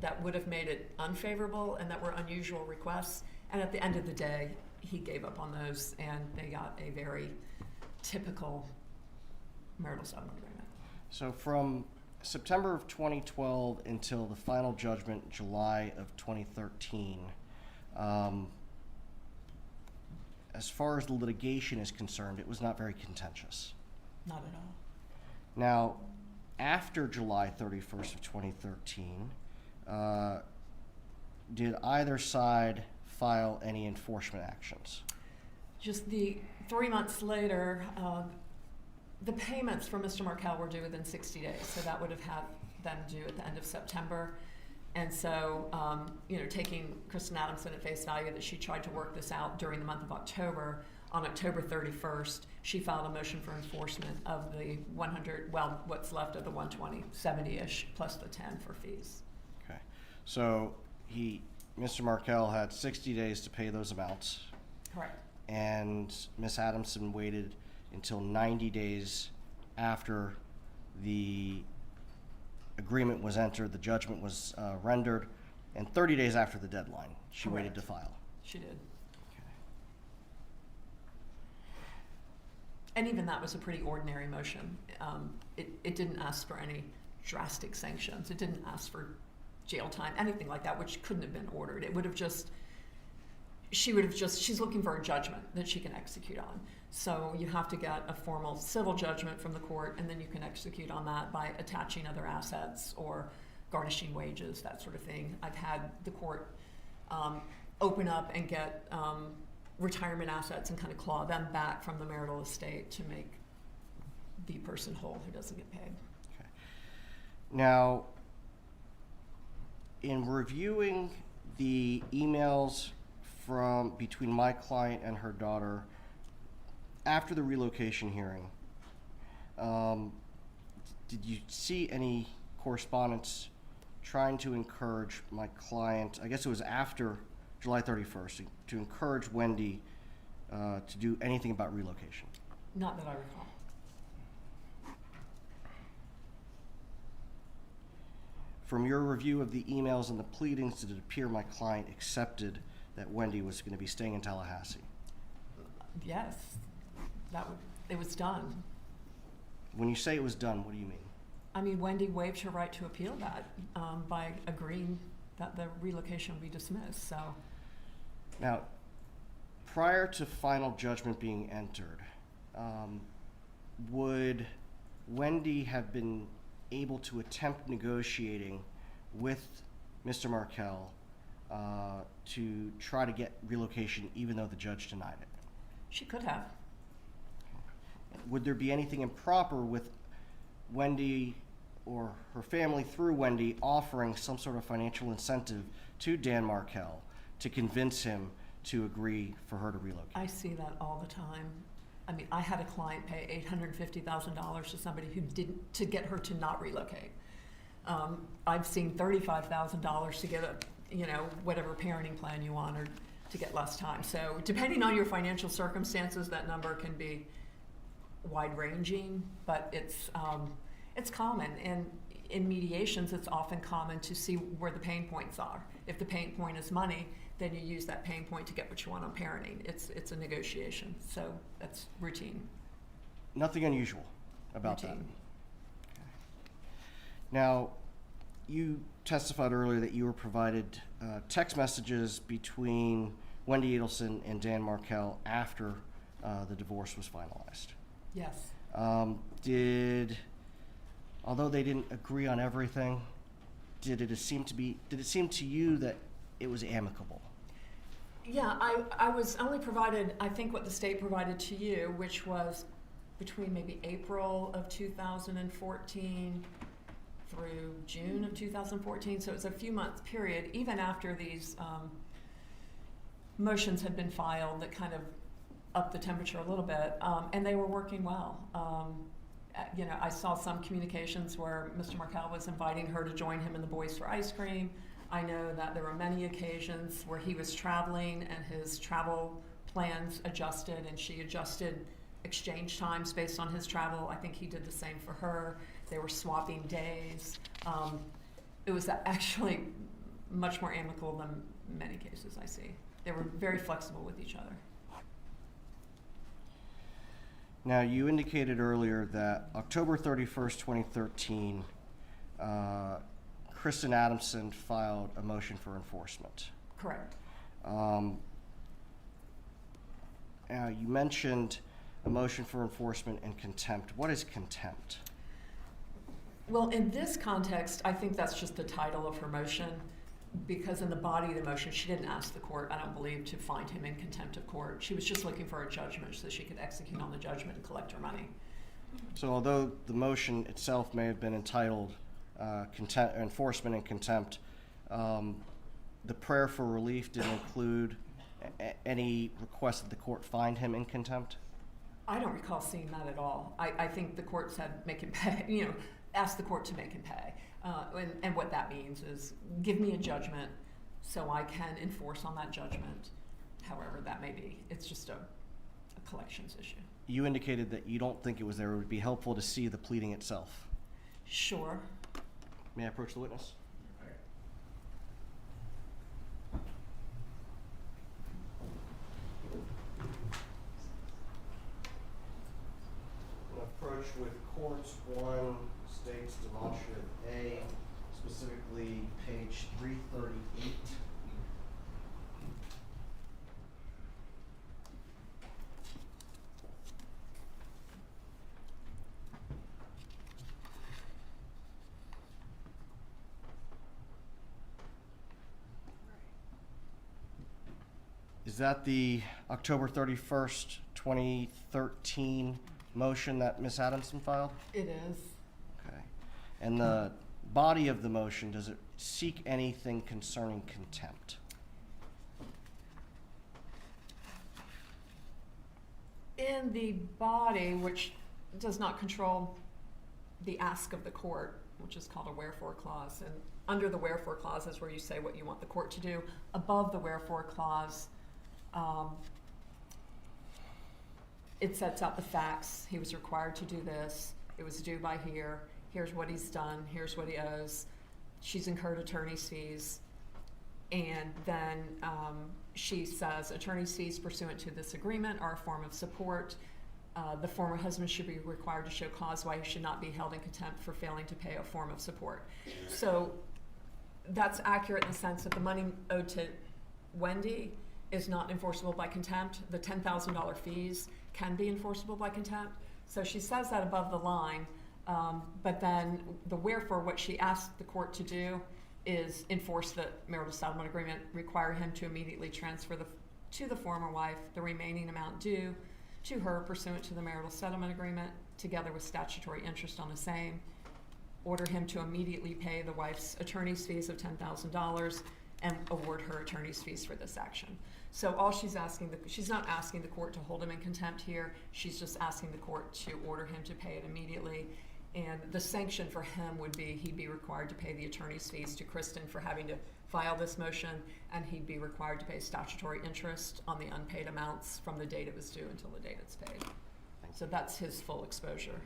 that would have made it unfavorable and that were unusual requests. And at the end of the day, he gave up on those, and they got a very typical marital settlement agreement. so from September of 2012 until the final judgment, July of 2013, as far as the litigation is concerned, it was not very contentious. Not at all. Now, after July 31st of 2013, did either side file any enforcement actions? Just the 3 months later, the payments for Mr. Markel were due within 60 days, so that would have had them due at the end of September. And so, taking Kristen Adamson at face value that she tried to work this out during the month of October, on October 31st, she filed a motion for enforcement of the 100, well, what's left of the 120, 70-ish, plus the 10 for fees. Okay. So Mr. Markel had 60 days to pay those amounts, Correct. and Ms. Adamson waited until 90 days after the agreement was entered, the judgment was rendered, and 30 days after the deadline, she waited to Correct. file. She did. Okay. And even that was a pretty ordinary motion. It didn't ask for any drastic sanctions. It didn't ask for jail time, anything like that, which couldn't have been ordered. It would have just, she's looking for a judgment that she can execute on. So you have to get a formal civil judgment from the court, and then you can execute on that by attaching other assets or garnishing wages, that sort of thing. I've had the court open up and get retirement assets and kind of claw them back from the marital estate to make the person whole who doesn't get paid. Okay. Now, in reviewing the emails between my client and her daughter after the relocation hearing, did you see any correspondence trying to encourage my client, I guess it was after July 31st, to encourage Wendy to do anything about relocation? Not that I recall. From your review of the emails and the pleadings, did it appear my client accepted that Wendy was going to be staying in Tallahassee? Yes, it was done. When you say it was done, what do you mean? I mean, Wendy waived her right to appeal that by agreeing that the relocation would be dismissed, so. Now, prior to final judgment being entered, would Wendy have been able to attempt negotiating with Mr. Markel to try to get relocation even though the judge denied it? She could have. Would there be anything improper with Wendy or her family through Wendy offering some sort of financial incentive to Dan Markel to convince him to agree for her to relocate? I see that all the time. I mean, I had a client pay $850,000 to somebody who didn't, to get her to not relocate. I've seen $35,000 to get whatever parenting plan you want, or to get less time. So depending on your financial circumstances, that number can be wide-ranging, but it's common. And in mediations, it's often common to see where the pain points are. If the pain point is money, then you use that pain point to get what you want on parenting. It's a negotiation, so that's routine. Nothing unusual about Routine. that. Okay. Now, you testified earlier that you were provided text messages between Wendy Adelson and Dan Markel after the divorce was finalized. Yes. Although they didn't agree on everything, did it seem to you that it was amicable? Yeah, I was only provided, I think, what the state provided to you, which was between maybe April of 2014 through June of 2014. So it was a few month period, even after these motions had been filed that kind of upped the temperature a little bit, and they were working well. I saw some communications where Mr. Markel was inviting her to join him in the Boys for Ice Cream. I know that there were many occasions where he was traveling and his travel plans adjusted, and she adjusted exchange times based on his travel. I think he did the same for her. They were swapping days. It was actually much more amicable than many cases I see. They were very flexible with each other. Now, you indicated earlier that October 31st, 2013, Kristen Adamson filed a motion for enforcement. Correct. You mentioned a motion for enforcement and contempt. What is contempt? Well, in this context, I think that's just the title of her motion, because in the body of the motion, she didn't ask the court, I don't believe, to find him in contempt of court. She was just looking for a judgment so she could execute on the judgment and collect her money. So although the motion itself may have been entitled enforcement and contempt, the prayer for relief didn't include any request that the court find him in contempt? I don't recall seeing that at all. I think the court said make him pay, ask the court to make him pay. And what that means is give me a judgment so I can enforce on that judgment, however that may be. It's just a collections issue. You indicated that you don't think it was there. It would be helpful to see the pleading itself. Sure. May I approach the witness? Approach with courts 1 states demonstrative A, specifically page 338. Is that the October 31st, 2013 motion that Ms. Adamson filed? It is. Okay. And the body of the motion, does it seek anything concerning contempt? In the body, which does not control the ask of the court, which is called a wherefore clause. And under the wherefore clause is where you say what you want the court to do. Above the wherefore clause, it sets out the facts. He was required to do this. It was due by here. Here's what he's done. Here's what he owes. She's incurred attorney's fees. And then she says attorney's fees pursuant to this agreement are a form of support. The former husband should be required to show cause why he should not be held in contempt for failing to pay a form of support. So that's accurate in the sense that the money owed to Wendy is not enforceable by contempt. The $10,000 fees can be enforceable by contempt. So she says that above the line, but then the wherefore, what she asked the court to do is enforce the marital settlement agreement, require him to immediately transfer to the former wife the remaining amount due to her pursuant to the marital settlement agreement, together with statutory interest on the same, order him to immediately pay the wife's attorney's fees of $10,000 and award her attorney's fees for this action. So all she's asking, she's not asking the court to hold him in contempt here, she's just asking the court to order him to pay it immediately. And the sanction for him would be he'd be required to pay the attorney's fees to Kristen for having to file this motion, and he'd be required to pay statutory interest on the unpaid amounts from the date it was due until the date it's paid. So that's his full exposure.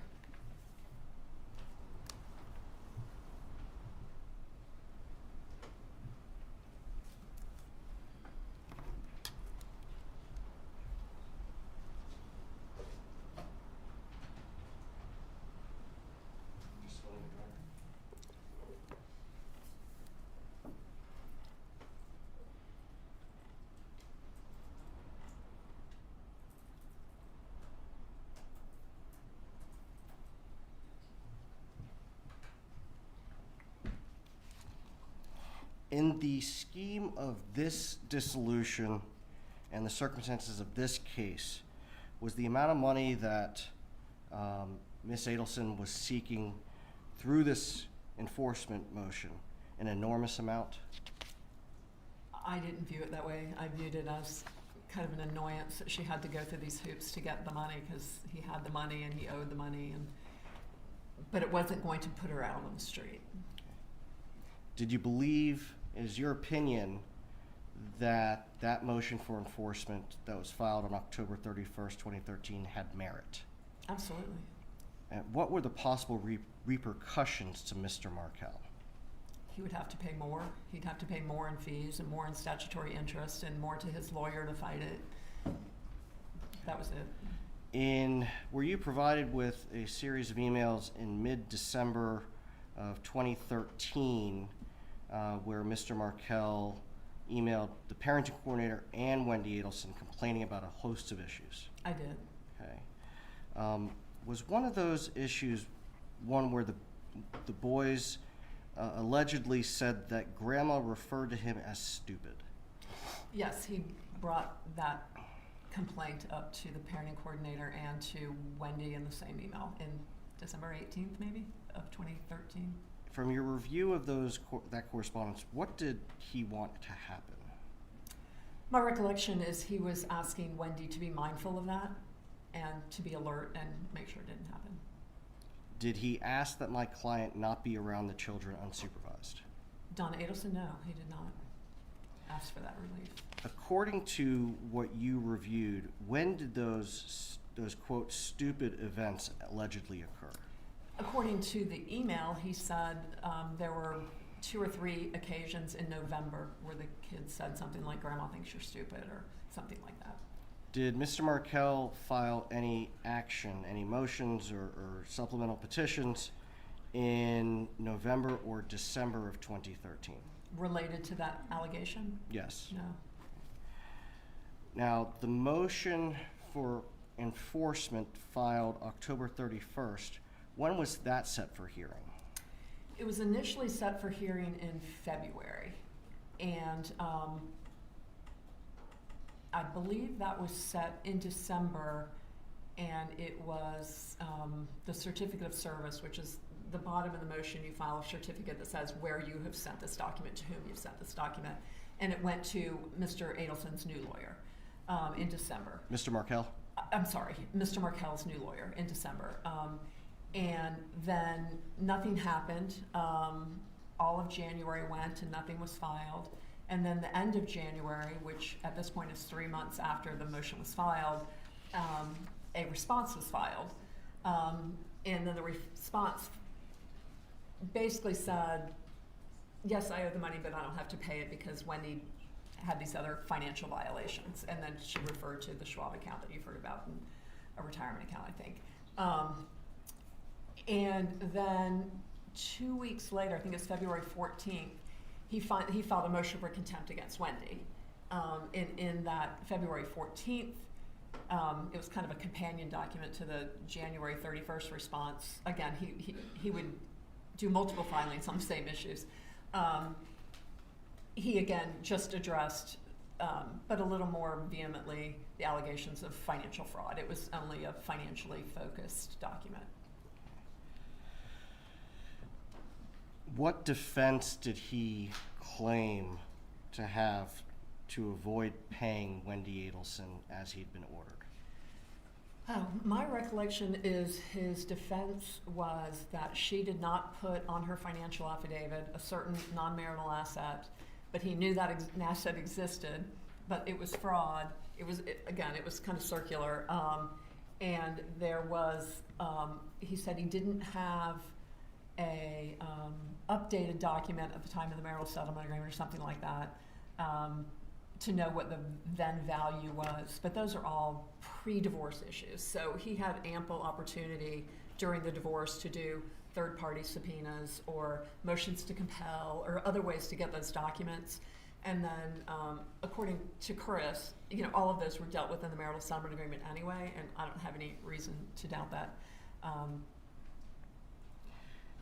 In the scheme of this dissolution and the circumstances of this case, was the amount of money that Ms. Adelson was seeking through this enforcement motion an enormous amount? I didn't view it that way. I viewed it as kind of an annoyance that she had to go through these hoops to get the money because he had the money and he owed the money, but it wasn't going to put her out on the street. Did you believe, is your opinion, that that motion for enforcement that was filed on October 31st, 2013 had merit? Absolutely. And what were the possible repercussions to Mr. Markel? He would have to pay more. He'd have to pay more in fees and more in statutory interest and more to his lawyer to fight it. That was it. Were you provided with a series of emails in mid-December of 2013 where Mr. Markel emailed the parenting coordinator and Wendy Adelson complaining about a host of issues? I did. Okay. Was one of those issues one where the boys allegedly said that Grandma referred to him as stupid? Yes, he brought that complaint up to the parenting coordinator and to Wendy in the same email in December 18th, maybe, of 2013. From your review of that correspondence, what did he want to happen? My recollection is he was asking Wendy to be mindful of that and to be alert and make sure it didn't happen. Did he ask that my client not be around the children unsupervised? Donna Adelson, no, he did not ask for that relief. According to what you reviewed, when did those quote stupid events allegedly occur? According to the email, he said there were 2 or 3 occasions in November where the kids said something like, "Grandma thinks you're stupid," or something like that. Did Mr. Markel file any action, any motions or supplemental petitions in November or December of 2013? Related to that allegation? Yes. No. Now, the motion for enforcement filed October 31st, when was that set for hearing? It was initially set for hearing in February, and I believe that was set in December, and it was the certificate of service, which is the bottom of the motion. You file a certificate that says where you have sent this document, to whom you've sent this document, and it went to Mr. Adelson's new lawyer in December. Mr. Markel? I'm sorry, Mr. Markel's new lawyer in December. And then nothing happened. All of January went and nothing was filed. And then the end of January, which at this point is 3 months after the motion was filed, a response was filed. And then the response basically said, yes, I owe the money, but I don't have to pay it because Wendy had these other financial violations. And then she referred to the Schwab account that you've heard about, and a retirement account, I think. And then 2 weeks later, I think it's February 14th, he filed a motion for contempt against Wendy. In that February 14th, it was kind of a companion document to the January 31st response. Again, he would do multiple filings on the same issues. He again just addressed, but a little more vehemently, the allegations of financial fraud. It was only a financially focused document. What defense did he claim to have to avoid paying Wendy Adelson as he'd been ordered? Oh, my recollection is his defense was that she did not put on her financial affidavit a certain non-marital asset, but he knew that an asset existed, but it was fraud. It was kind of circular. And there was, he said he didn't have a updated document at the time of the marital settlement agreement or something like that, to know what the then value was. But those are all pre-divorce issues. So he had ample opportunity during the divorce to do third-party subpoenas or motions to compel or other ways to get those documents. And then, according to Chris, all of those were dealt with in the marital settlement agreement anyway, and I don't have any reason to doubt that.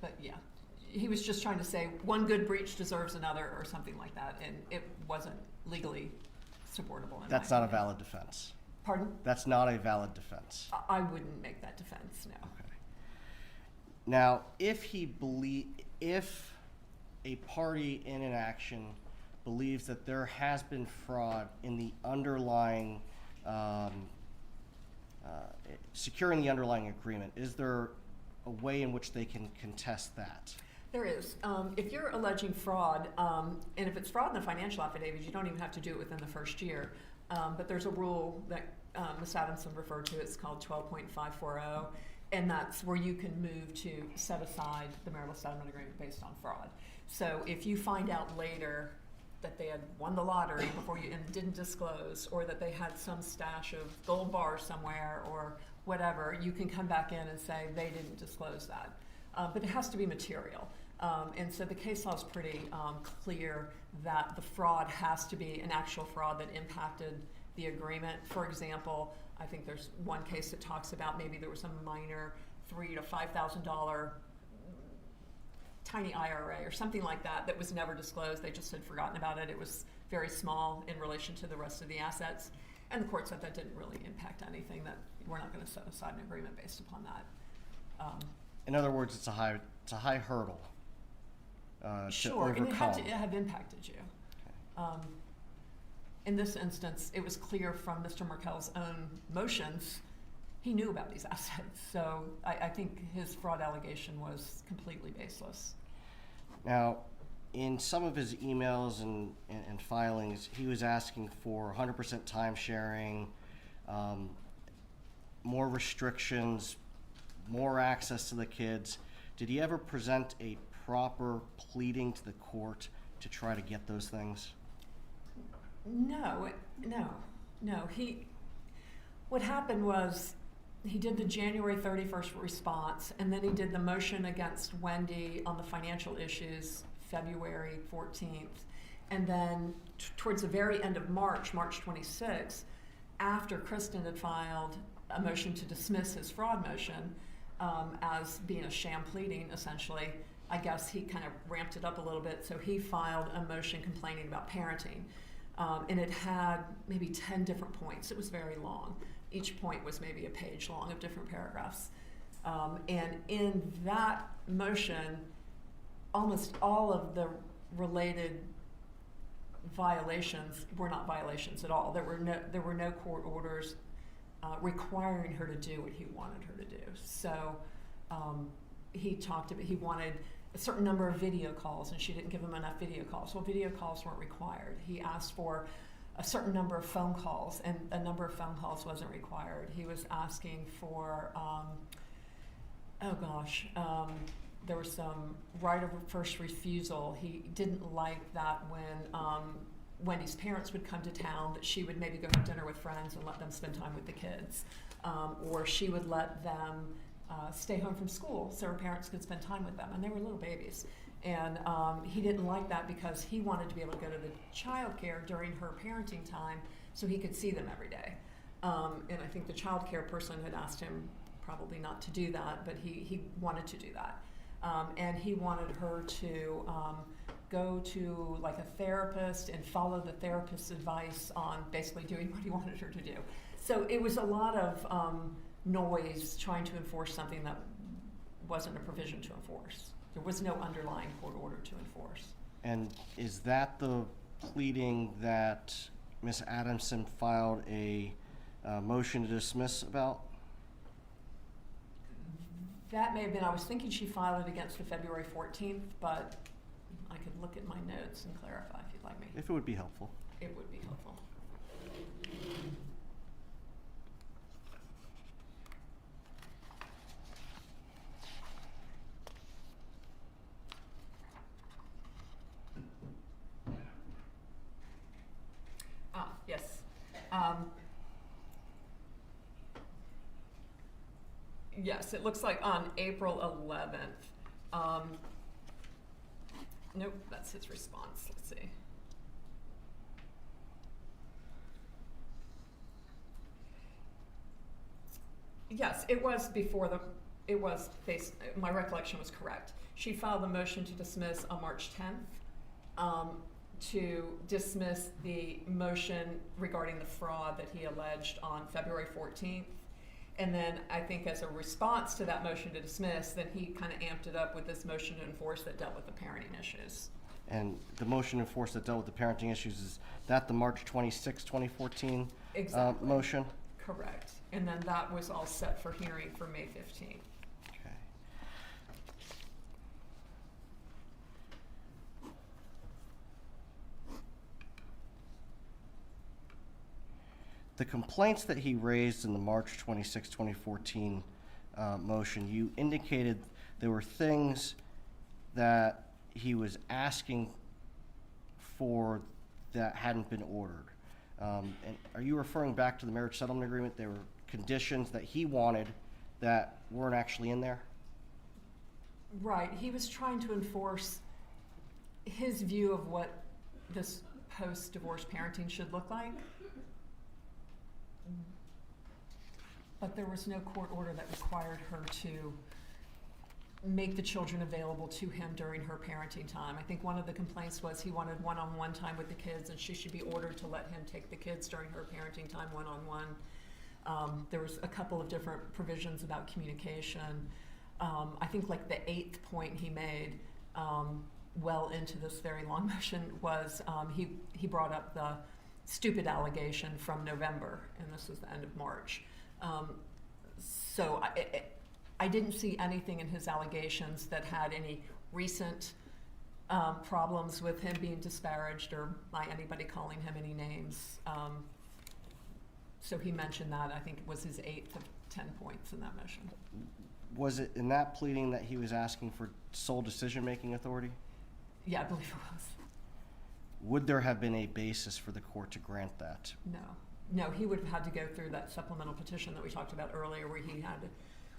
But yeah, he was just trying to say one good breach deserves another or something like that, and it wasn't legally supportable. That's not a valid defense. Pardon? That's not a valid defense. I wouldn't make that defense, no. Okay. Now, if a party in an action believes that there has been fraud in the underlying, securing the underlying agreement, is there a way in which they can contest that? There is. If you're alleging fraud, and if it's fraud in the financial affidavit, you don't even have to do it within the first year. But there's a rule that Ms. Adamson referred to. It's called 12.540, and that's where you can move to set aside the marital settlement agreement based on fraud. So if you find out later that they had won the lottery before you and didn't disclose, or that they had some stash of gold bars somewhere or whatever, you can come back in and say they didn't disclose that. But it has to be material. And so the case law is pretty clear that the fraud has to be an actual fraud that impacted the agreement. For example, I think there's one case that talks about maybe there was some minor $3,000 to $5,000 tiny IRA or something like that was never disclosed. They just had forgotten about it. It was very small in relation to the rest of the assets. And the court said that didn't really impact anything, that we're not going to set aside an agreement based upon that. In other words, it's a high hurdle to overcome. And it had to have impacted you. Okay. In this instance, it was clear from Mr. Markel's own motions, he knew about these assets. So I think his fraud allegation was completely baseless. Now, in some of his emails and filings, he was asking for 100% time sharing, more restrictions, more access to the kids. Did he ever present a proper pleading to the court to try to get those things? No. What happened was he did the January 31st response, and then he did the motion against Wendy on the financial issues February 14th. And then towards the very end of March 26th, after Kristen had filed a motion to dismiss his fraud motion as being a sham pleading, essentially, I guess he kind of ramped it up a little bit. So he filed a motion complaining about parenting. And it had maybe 10 different points. It was very long. Each point was maybe a page long of different paragraphs. And in that motion, almost all of the related violations were not violations at all. There were no court orders. requiring her to do what he wanted her to do. So he talked about, he wanted a certain number of video calls, and she didn't give him enough video calls. Well, video calls weren't required. He asked for a certain number of phone calls, and a number of phone calls wasn't required. He was asking for, there was some right of first refusal. He didn't like that when Wendy's parents would come to town, that she would maybe go have dinner with friends and let them spend time with the kids. Or she would let them stay home from school so her parents could spend time with them, and they were little babies. And he didn't like that because he wanted to be able to go to the childcare during her parenting time so he could see them every day. And I think the childcare person had asked him probably not to do that, but he wanted to do that. And he wanted her to go to like a therapist and follow the therapist's advice on basically doing what he wanted her to do. So it was a lot of noise trying to enforce something that wasn't a provision to enforce. There was no underlying court order to enforce. And is that the pleading that Ms. Adamson filed a motion to dismiss about? That may have been, I was thinking she filed it against the February 14th, but I could look at my notes and clarify if you'd like me. If it would be helpful. It would be helpful. Yes. Yes, it looks like on April 11th. Nope, that's his response. Let's see. Yes, it was before the, it was based, my recollection was correct. She filed the motion to dismiss on March 10th. To dismiss the motion regarding the fraud that he alleged on February 14th. And then I think as a response to that motion to dismiss, then he kind of amped it up with this motion to enforce that dealt with the parenting issues. And the motion to enforce that dealt with the parenting issues, is that the March 26, 2014 Exactly. Motion? Correct. And then that was all set for hearing for May 15th. Okay. The complaints that he raised in the March 26, 2014 motion, you indicated there were things that he was asking for that hadn't been ordered. And are you referring back to the marriage settlement agreement? There were conditions that he wanted that weren't actually in there? Right. He was trying to enforce his view of what this post-divorce parenting should look like. But there was no court order that required her to make the children available to him during her parenting time. I think one of the complaints was he wanted one-on-one time with the kids, and she should be ordered to let him take the kids during her parenting time one-on-one. There was a couple of different provisions about communication. I think like the 8th point he made well into this very long motion was he brought up the stupid allegation from November, and this was the end of March. So I didn't see anything in his allegations that had any recent problems with him being disparaged or by anybody calling him any names. So he mentioned that. I think it was his 8th of 10 points in that motion. Was it in that pleading that he was asking for sole decision-making authority? Yeah, I believe it was. Would there have been a basis for the court to grant that? No, he would have had to go through that supplemental petition that we talked about earlier, where he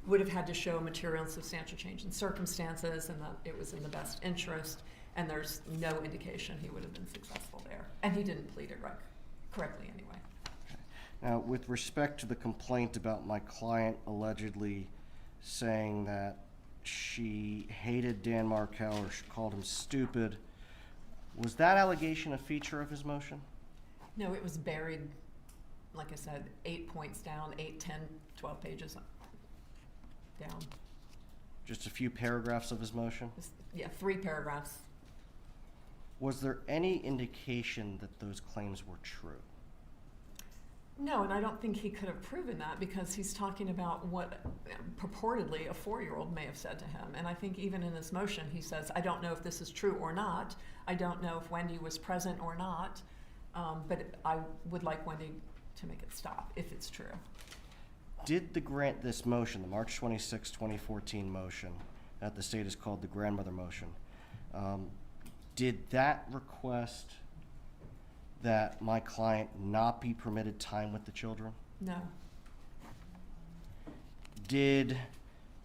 would have had to show material and substantial change in circumstances and that it was in the best interest, and there's no indication he would have been successful there. And he didn't plead it correctly anyway. Okay. Now, with respect to the complaint about my client allegedly saying that she hated Dan Markel or she called him stupid, was that allegation a feature of his motion? No, it was buried, like I said, 8 points down, 8, 10, 12 pages down. Just a few paragraphs of his motion? Yeah, 3 paragraphs. Was there any indication that those claims were true? No, and I don't think he could have proven that because he's talking about what purportedly a 4-year-old may have said to him. And I think even in his motion, he says, I don't know if this is true or not. I don't know if Wendy was present or not. But I would like Wendy to make it stop if it's true. Did this motion, the March 26, 2014 motion that the state has called the grandmother motion, did that request that my client not be permitted time with the children? No. Did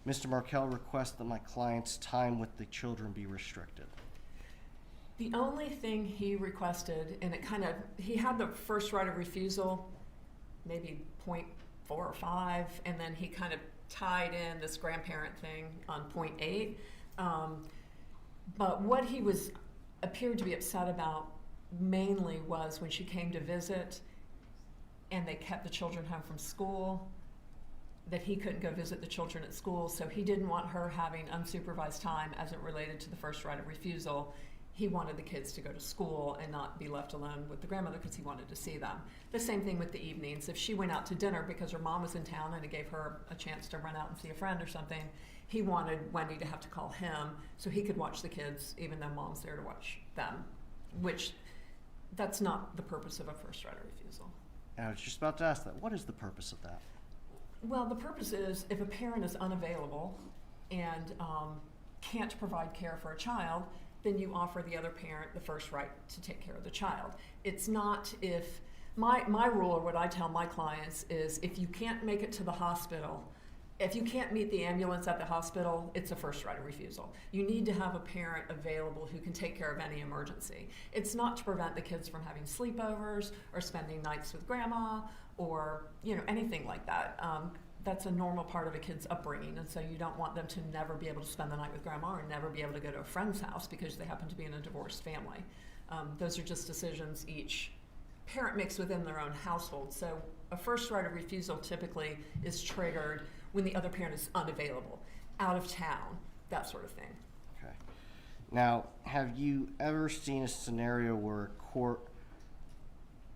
Mr. Markel request that my client's time with the children be restricted? The only thing he requested, and he had the first right of refusal, maybe 0.4 or 5, and then he kind of tied in this grandparent thing on 0.8. But what he appeared to be upset about mainly was when she came to visit and they kept the children home from school, that he couldn't go visit the children at school, so he didn't want her having unsupervised time as it related to the first right of refusal. He wanted the kids to go to school and not be left alone with the grandmother because he wanted to see them. The same thing with the evenings. If she went out to dinner because her mom was in town and it gave her a chance to run out and see a friend or something, he wanted Wendy to have to call him so he could watch the kids even though mom's there to watch them, which that's not the purpose of a first right of refusal. And I was just about to ask that. What is the purpose of that? Well, the purpose is if a parent is unavailable and can't provide care for a child, then you offer the other parent the first right to take care of the child. It's not if, my rule, or what I tell my clients is if you can't make it to the hospital, if you can't meet the ambulance at the hospital, it's a first right of refusal. You need to have a parent available who can take care of any emergency. It's not to prevent the kids from having sleepovers or spending nights with grandma or anything like that. That's a normal part of a kid's upbringing, and so you don't want them to never be able to spend the night with grandma or never be able to go to a friend's house because they happen to be in a divorced family. Those are just decisions each parent makes within their own household. So a first right of refusal typically is triggered when the other parent is unavailable, out of town, that sort of thing. Okay. Now, have you ever seen a scenario where a court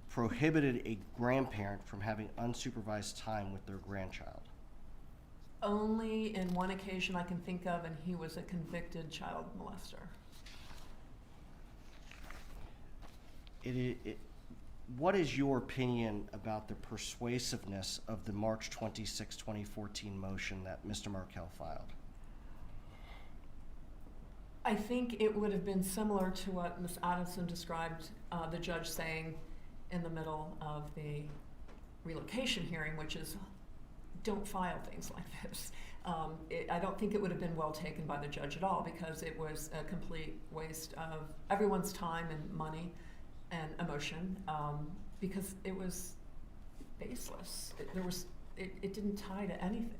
prohibited a grandparent from having unsupervised time with their grandchild? Only in one occasion I can think of, and he was a convicted child molester. What is your opinion about the persuasiveness of the March 26, 2014 motion that Mr. Markel filed? I think it would have been similar to what Ms. Adamson described the judge saying in the middle of the relocation hearing, which is, don't file things like this. I don't think it would have been well taken by the judge at all because it was a complete waste of everyone's time and money and emotion because it was baseless. It didn't tie to anything.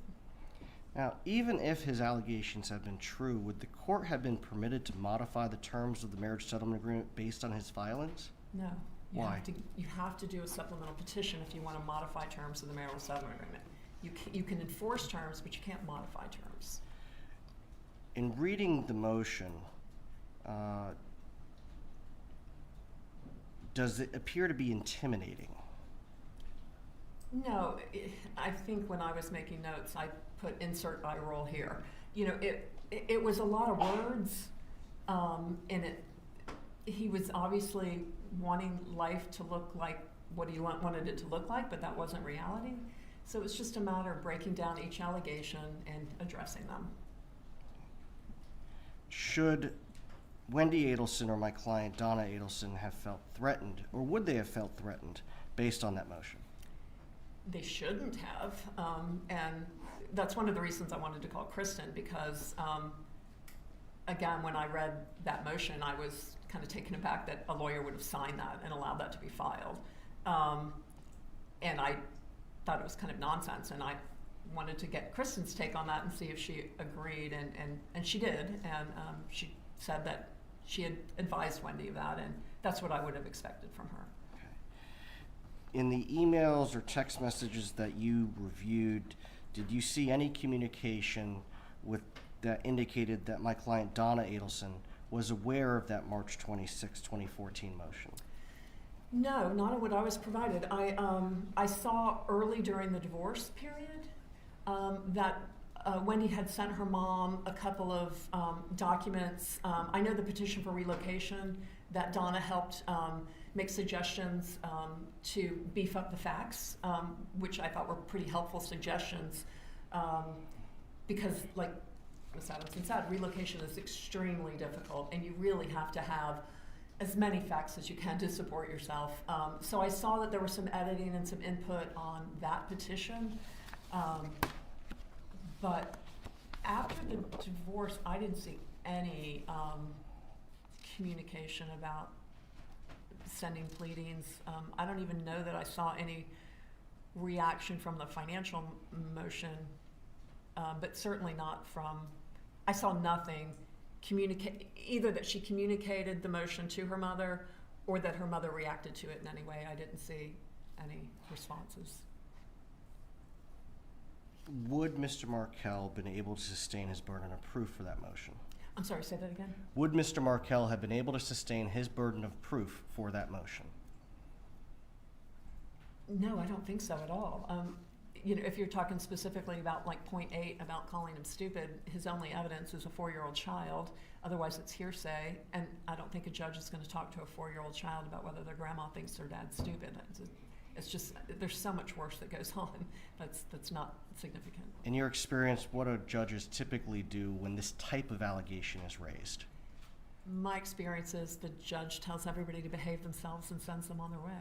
Now, even if his allegations have been true, would the court have been permitted to modify the terms of the marriage settlement agreement based on his filings? No. Why? You have to do a supplemental petition if you want to modify terms of the marital settlement agreement. You can enforce terms, but you can't modify terms. In reading the motion, does it appear to be intimidating? No, I think when I was making notes, I put insert eye roll here. It was a lot of words, and he was obviously wanting life to look like what he wanted it to look like, but that wasn't reality. So it's just a matter of breaking down each allegation and addressing them. Should Wendy Adelson or my client Donna Adelson have felt threatened, or would they have felt threatened based on that motion? They shouldn't have, and that's one of the reasons I wanted to call Kristen because, again, when I read that motion, I was kind of taken aback that a lawyer would have signed that and allowed that to be filed. And I thought it was kind of nonsense, and I wanted to get Kristen's take on that and see if she agreed, and she did, and she said that she had advised Wendy of that, and that's what I would have expected from her. In the emails or text messages that you reviewed, did you see any communication that indicated that my client Donna Adelson was aware of that March 26, 2014 motion? No, not in what I was provided. I saw early during the divorce period that Wendy had sent her mom a couple of documents. I know the petition for relocation that Donna helped make suggestions to beef up the facts, which I thought were pretty helpful suggestions, because, like Ms. Adamson said, relocation is extremely difficult, and you really have to have as many facts as you can to support yourself. So I saw that there was some editing and some input on that petition. But after the divorce, I didn't see any communication about sending pleadings. I don't even know that I saw any reaction from the financial motion, but certainly not from, I saw nothing either that she communicated the motion to her mother or that her mother reacted to it in any way. I didn't see any responses. Would Mr. Markel been able to sustain his burden of proof for that motion? I'm sorry, say that again? Would Mr. Markel have been able to sustain his burden of proof for that motion? No, I don't think so at all. You know, if you're talking specifically about like point 8 about calling him stupid, his only evidence is a 4-year-old child. Otherwise, it's hearsay, and I don't think a judge is going to talk to a 4-year-old child about whether their grandma thinks their dad's stupid. It's just, there's so much worse that goes on that's not significant. In your experience, what do judges typically do when this type of allegation is raised? My experience is the judge tells everybody to behave themselves and sends them on their way.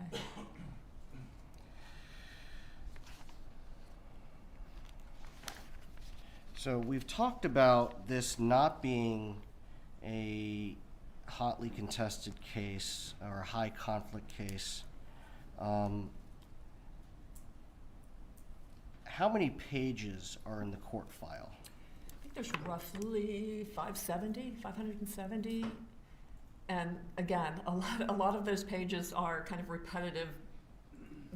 So we've talked about this not being a hotly contested case or a high conflict case. How many pages are in the court file? I think there's roughly 570. And again, a lot of those pages are kind of repetitive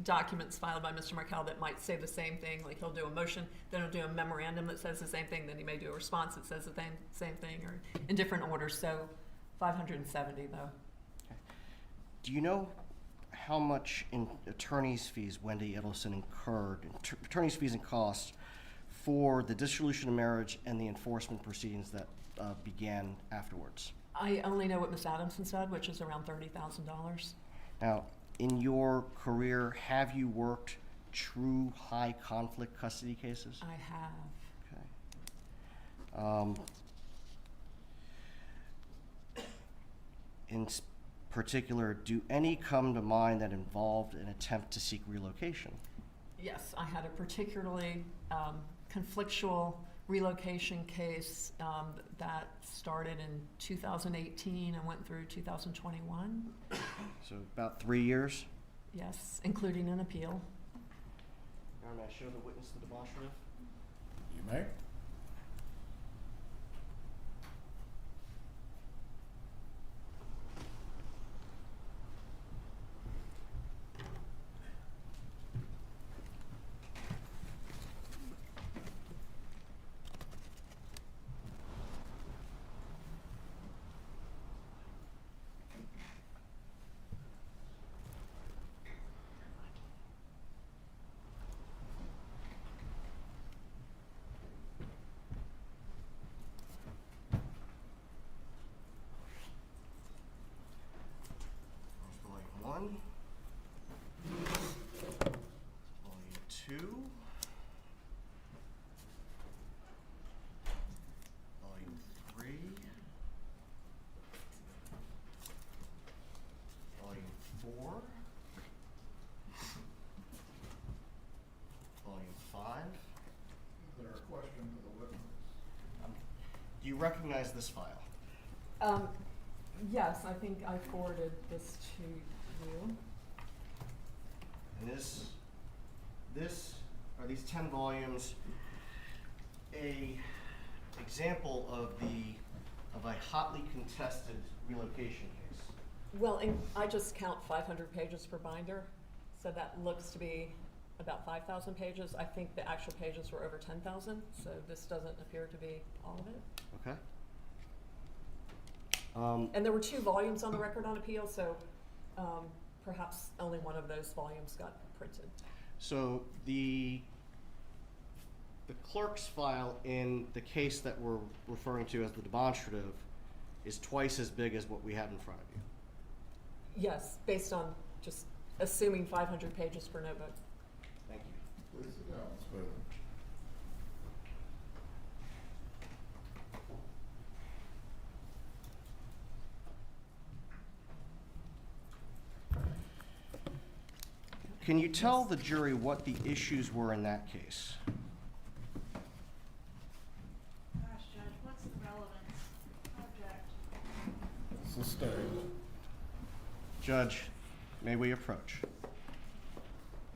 documents filed by Mr. Markel that might say the same thing. Like he'll do a motion, then he'll do a memorandum that says the same thing, then he may do a response that says the same thing, or in different orders. So 570 though. Okay. Do you know how much in attorney's fees Wendy Adelson incurred, attorney's fees and costs, for the dissolution of marriage and the enforcement proceedings that began afterwards? I only know what Ms. Adamson said, which is around $30,000. Now, in your career, have you worked true high conflict custody cases? I have. Okay. In particular, do any come to mind that involved an attempt to seek relocation? Yes, I had a particularly conflictual relocation case that started in 2018 and went through 2021. So about 3 years? Yes, including an appeal. Your Honor, may I show the witness the demonstrative? You may. Volume 1, Volume 2, Volume 3, Volume 4, Volume 5. Is there a question to the witness? Do you recognize this file? Yes, I think I forwarded this to you. And these 10 volumes a example of a hotly contested relocation case? Well, I just count 500 pages per binder, so that looks to be about 5,000 pages. I think the actual pages were over 10,000, so this doesn't appear to be all of it. Okay. And there were 2 volumes on the record on appeal, so perhaps only one of those volumes got printed. So the clerk's file in the case that we're referring to as the demonstrative is twice as big as what we have in front of you. Yes, based on just assuming 500 pages per notebook. Thank you. Please sit down, Ms. Bailey. Can you tell the jury what the issues were in that case? Gosh, Judge, what's the relevance? Object. Sustained. Judge, may we approach?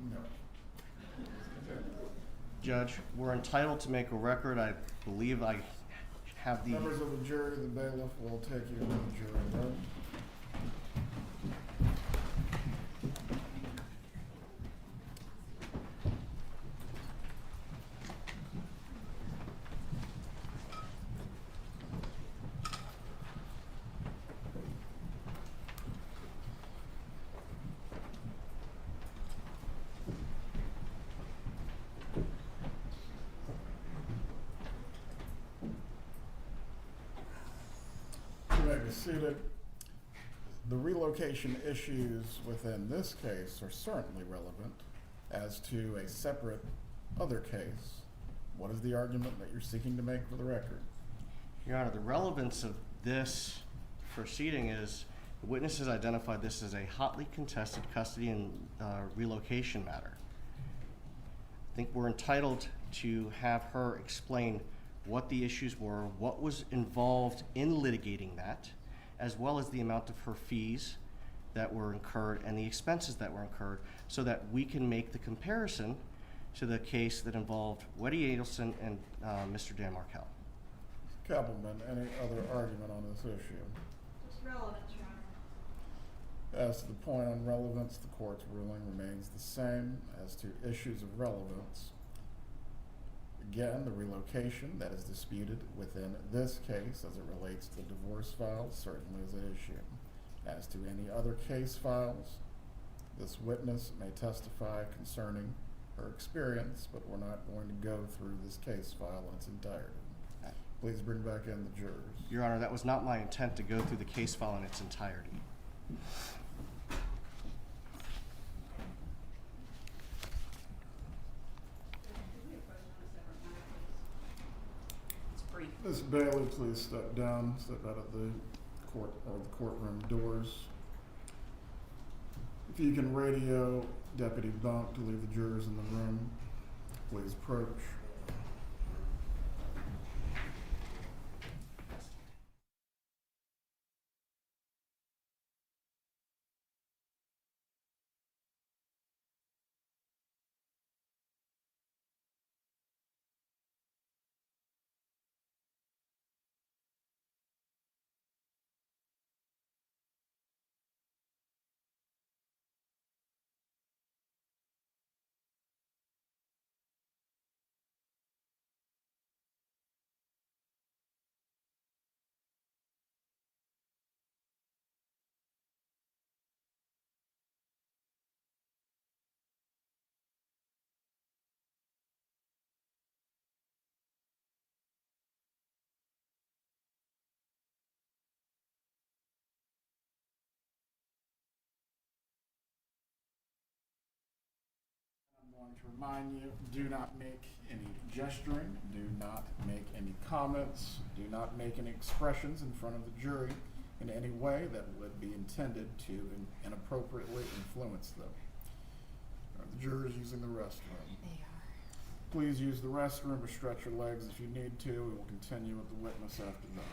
No. Judge, we're entitled to make a record. I believe I have the... Members of the jury, the bailiff will take you to the jury room. You may be seated. The relocation issues within this case are certainly relevant as to a separate other case. What is the argument that you're seeking to make for the record? Your Honor, the relevance of this proceeding is the witnesses identified this as a hotly contested custody and relocation matter. I think we're entitled to have her explain what the issues were, what was involved in litigating that, as well as the amount of her fees that were incurred and the expenses that were incurred, so that we can make the comparison to the case that involved Donna Adelson and Mr. Dan Markel. Kappelman, any other argument on this issue? Just relevance, Your Honor. As to the point on relevance, the court's ruling remains the same. As to issues of relevance, again, the relocation that is disputed within this case as it relates to the divorce files certainly is an issue. As to any other case files, this witness may testify concerning her experience, but we're not going to go through this case file in its entirety. Please bring back in the jurors. Your Honor, that was not my intent to go through the case file in its entirety. It's brief. Ms. Bailey, please step down, step out of the court or the courtroom doors. If you can radio Deputy Bunk to leave the jurors in the room, please approach. I'm going to remind you, do not make any gesturing, do not make any comments, do not make any expressions in front of the jury in any way that would be intended to inappropriately influence them. Are the jurors using the restroom? They are. Please use the restroom or stretch your legs if you need to. We will continue with the witness after that.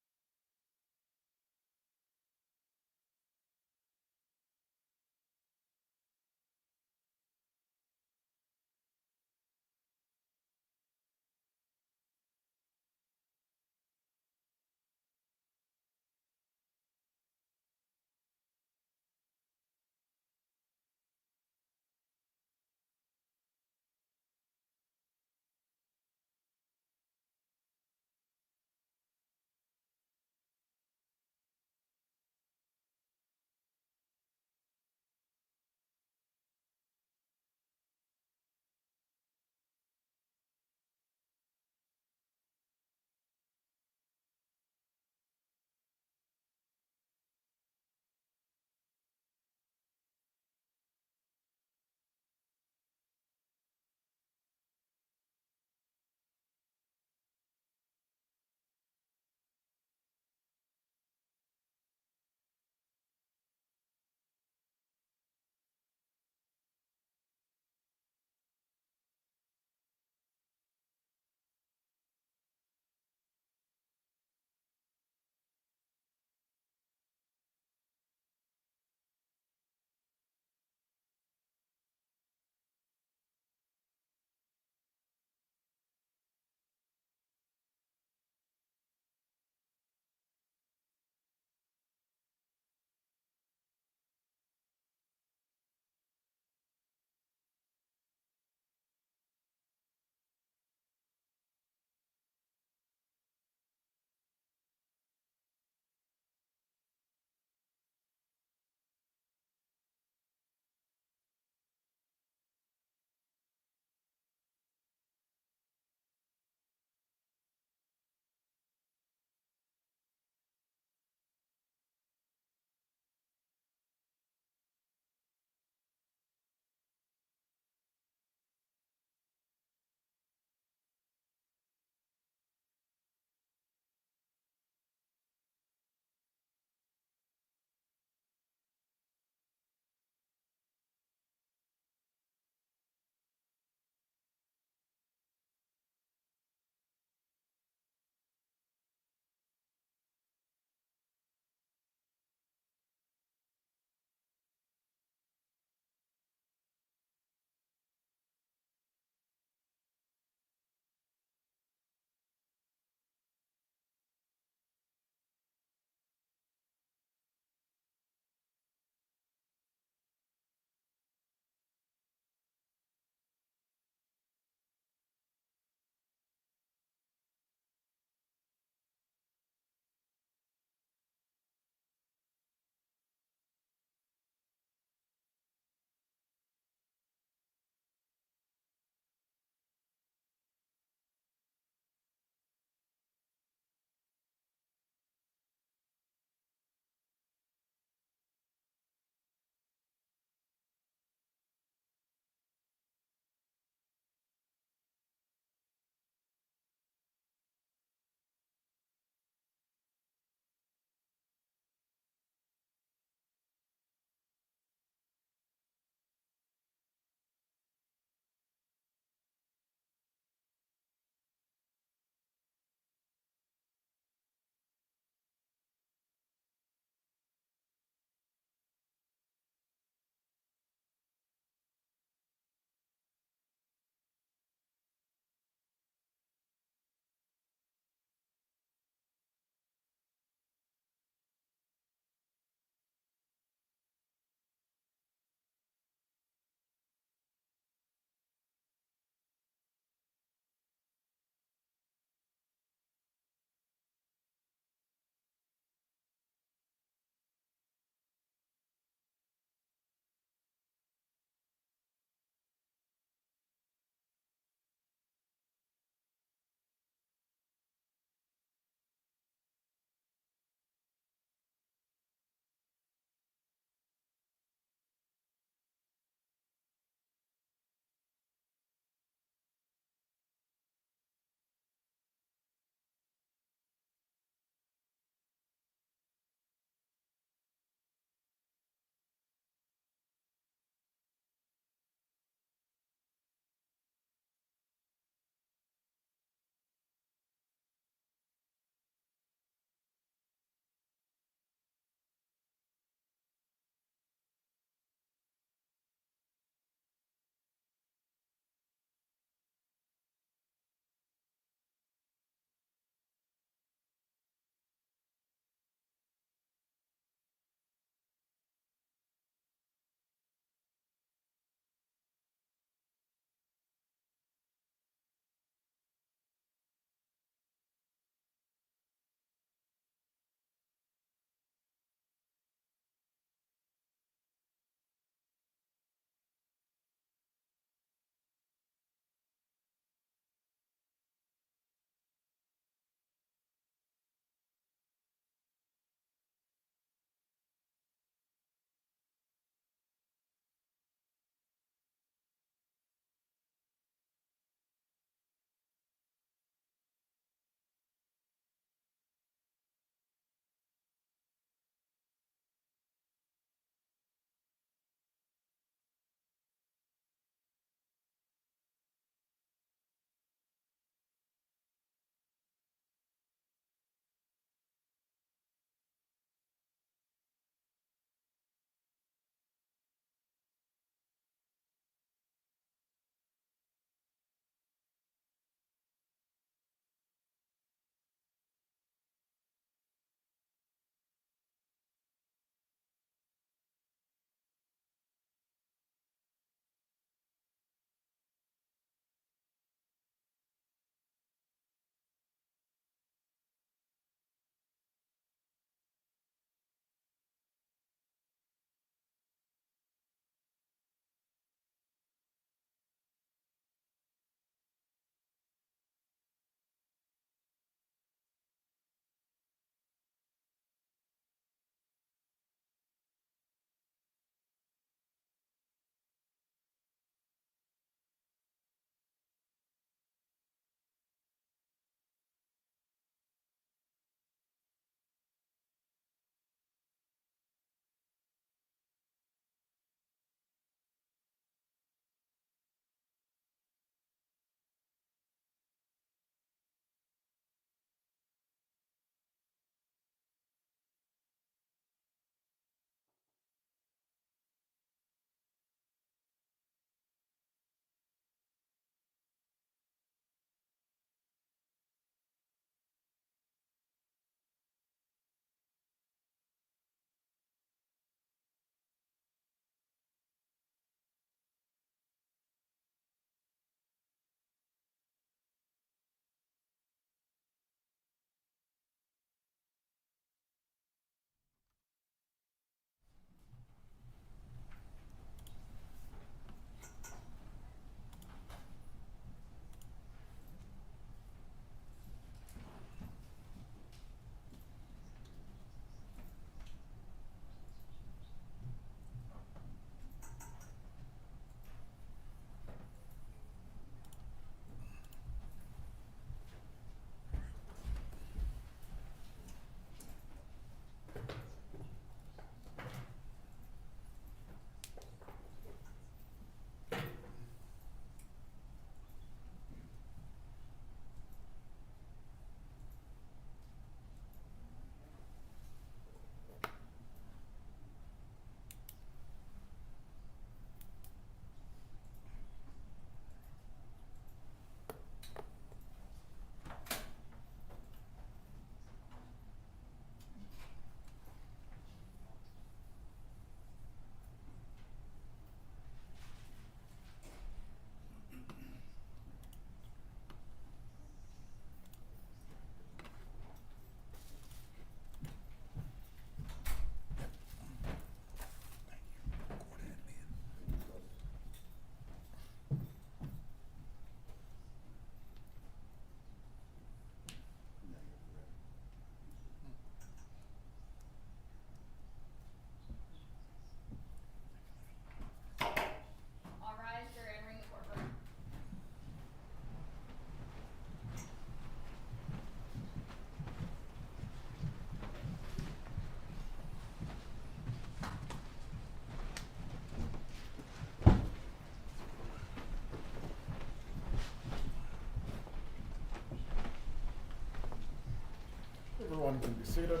seated.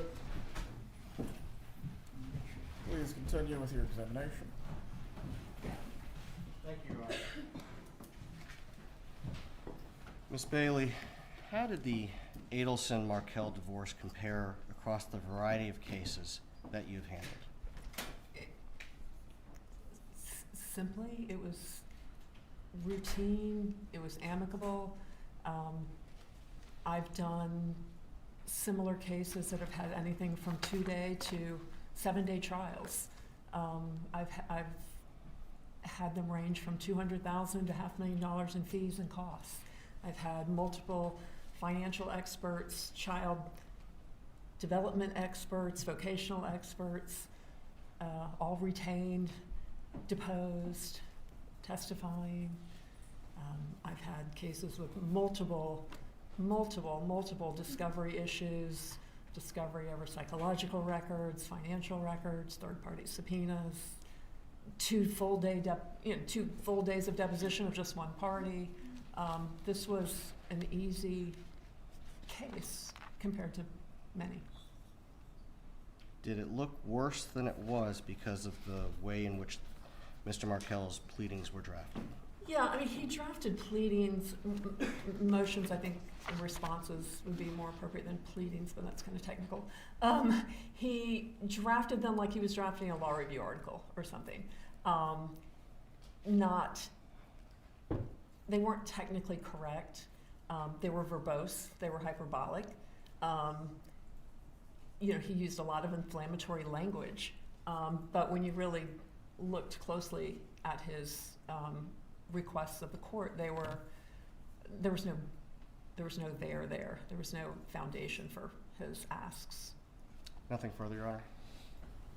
Please continue with your examination. Thank you, Your Honor. Ms. Bailey, how did the Adelson-Markel divorce compare across the variety of cases that you've handled? Simply, it was routine, it was amicable. I've done similar cases that have had anything from 2-day to 7-day trials. I've had them range from $200,000 to $500,000 in fees and costs. I've had multiple financial experts, child development experts, vocational experts, all retained, deposed, testifying. I've had cases with multiple discovery issues, discovery over psychological records, financial records, third-party subpoenas, 2 full days of deposition of just one party. This was an easy case compared to many. Did it look worse than it was because of the way in which Mr. Markel's pleadings were drafted? Yeah, I mean, he drafted pleadings, motions, I think, and responses would be more appropriate than pleadings, but that's kind of technical. He drafted them like he was drafting a law review article or something. They weren't technically correct. They were verbose. They were hyperbolic. He used a lot of inflammatory language. But when you really looked closely at his requests of the court, there was no there. There was no foundation for his asks. Nothing further, Your Honor.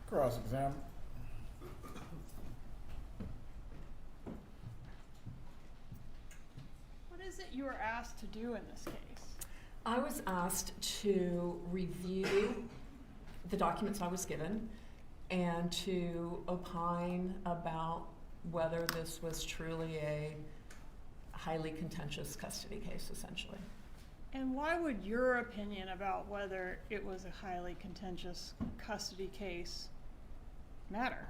Cross-exam. What is it you were asked to do in this case? I was asked to review the documents I was given and to opine about whether this was truly a highly contentious custody case, essentially. And why would your opinion about whether it was a highly contentious custody case matter?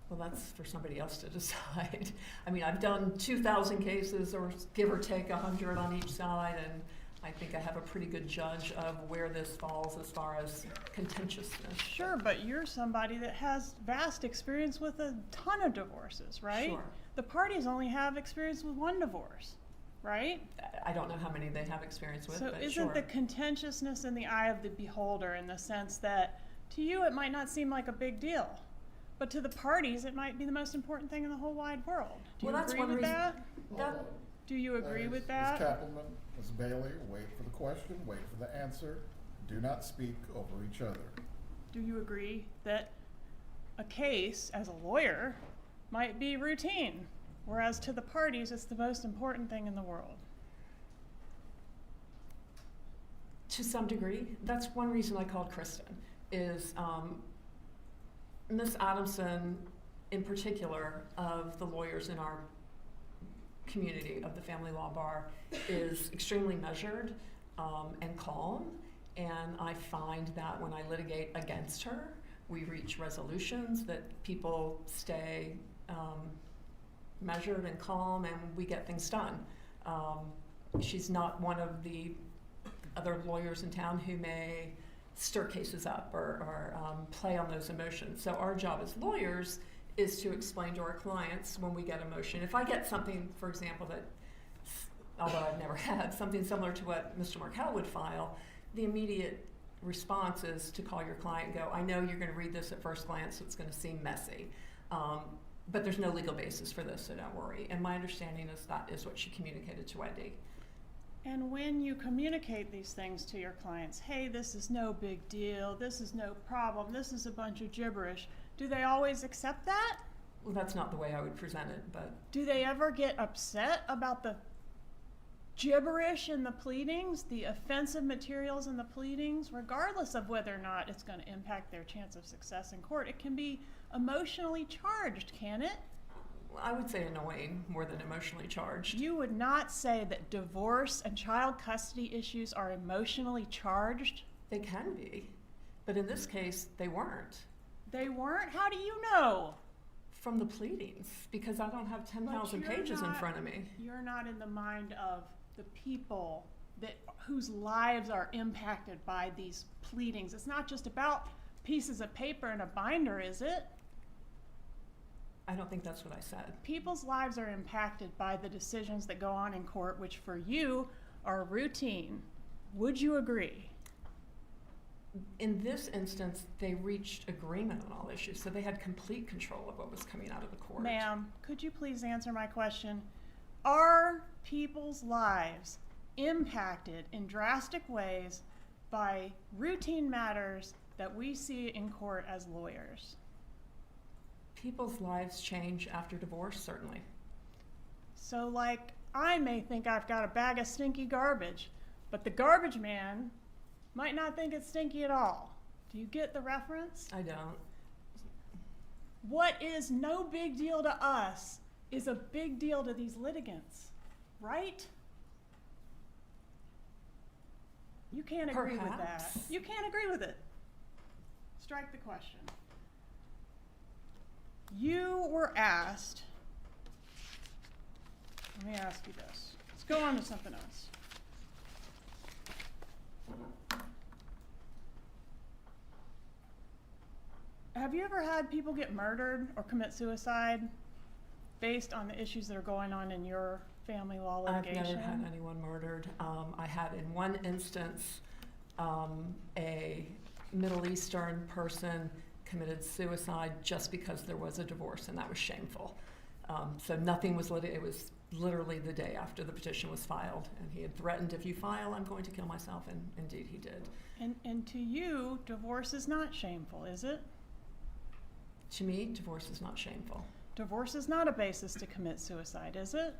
Well, that's for somebody else to decide. I mean, I've done 2,000 cases, or give or take 100 on each side, and I think I have a pretty good judge of where this falls as far as contentiousness. Sure, but you're somebody that has vast experience with a ton of divorces, right? Sure. The parties only have experience with one divorce, right? I don't know how many they have experience with, So but isn't sure. the contentiousness in the eye of the beholder, in the sense that to you it might not seem like a big deal, but to the parties it might be the most important thing in the whole wide world. Do you Well, that's agree one with reason- that? That, Do you agree with that? Ms. Kappelman, Ms. Bailey, wait for the question, wait for the answer. Do not speak over each other. Do you agree that a case, as a lawyer, might be routine, whereas to the parties it's the most important thing in the world? to some degree, that's one reason I called Kristen, is Ms. Adamson, in particular, of the lawyers in our community of the family law bar, is extremely measured and calm, and I find that when I litigate against her, we reach resolutions, that people stay measured and calm, and we get things done. She's not one of the other lawyers in town who may stir cases up or play on those emotions. So our job as lawyers is to explain to our clients when we get a motion. If I get something, for example, that, although I've never had, something similar to what Mr. Markel would file, the immediate response is to call your client and go, I know you're going to read this at first glance, so it's going to seem messy. But there's no legal basis for this, so don't worry. And my understanding is that is what she communicated to Wendy. And when you communicate these things to your clients, hey, this is no big deal, this is no problem, this is a bunch of gibberish, do they always accept that? Well, that's not the way I would present it, but Do they ever get upset about the gibberish in the pleadings, the offensive materials in the pleadings, regardless of whether or not it's going to impact their chance of success in court? It can be emotionally charged, can it? I would say annoying more than emotionally charged. You would not say that divorce and child custody issues are emotionally charged? They can be. But in this case, they weren't. They weren't? How do you know? From the pleadings, because I don't have 10,000 But you're pages in not- front of me. You're not in the mind of the people whose lives are impacted by these pleadings. It's not just about pieces of paper and a binder, is it? I don't think that's what I said. People's lives are impacted by the decisions that go on in court, which for you are routine. Would you agree? In this instance, they reached agreement on all issues, so they had complete control of what was coming out of the court. Ma'am, could you please answer my question? Are people's lives impacted in drastic ways by routine matters that we see in court as lawyers? People's lives change after divorce, certainly. So, like, I may think I've got a bag of stinky garbage, but the garbage man might not think it's stinky at all. Do you get the reference? I don't. What is no big deal to us is a big deal to these litigants, right? You can't agree with that. Perhaps. You can't agree with it. Strike the question. You were asked, let me ask you this. Let's go on to something else. Have you ever had people get murdered or commit suicide based on the issues that are going on in your family law litigation? I've never had anyone murdered. I had in one instance a Middle Eastern person committed suicide just because there was a divorce, and that was shameful. So nothing was it was literally the day after the petition was filed, and he had threatened, if you file, I'm going to kill myself, and indeed he did. And to you, divorce is not shameful, is it? To me, divorce is not shameful. Divorce is not a basis to commit suicide, is it?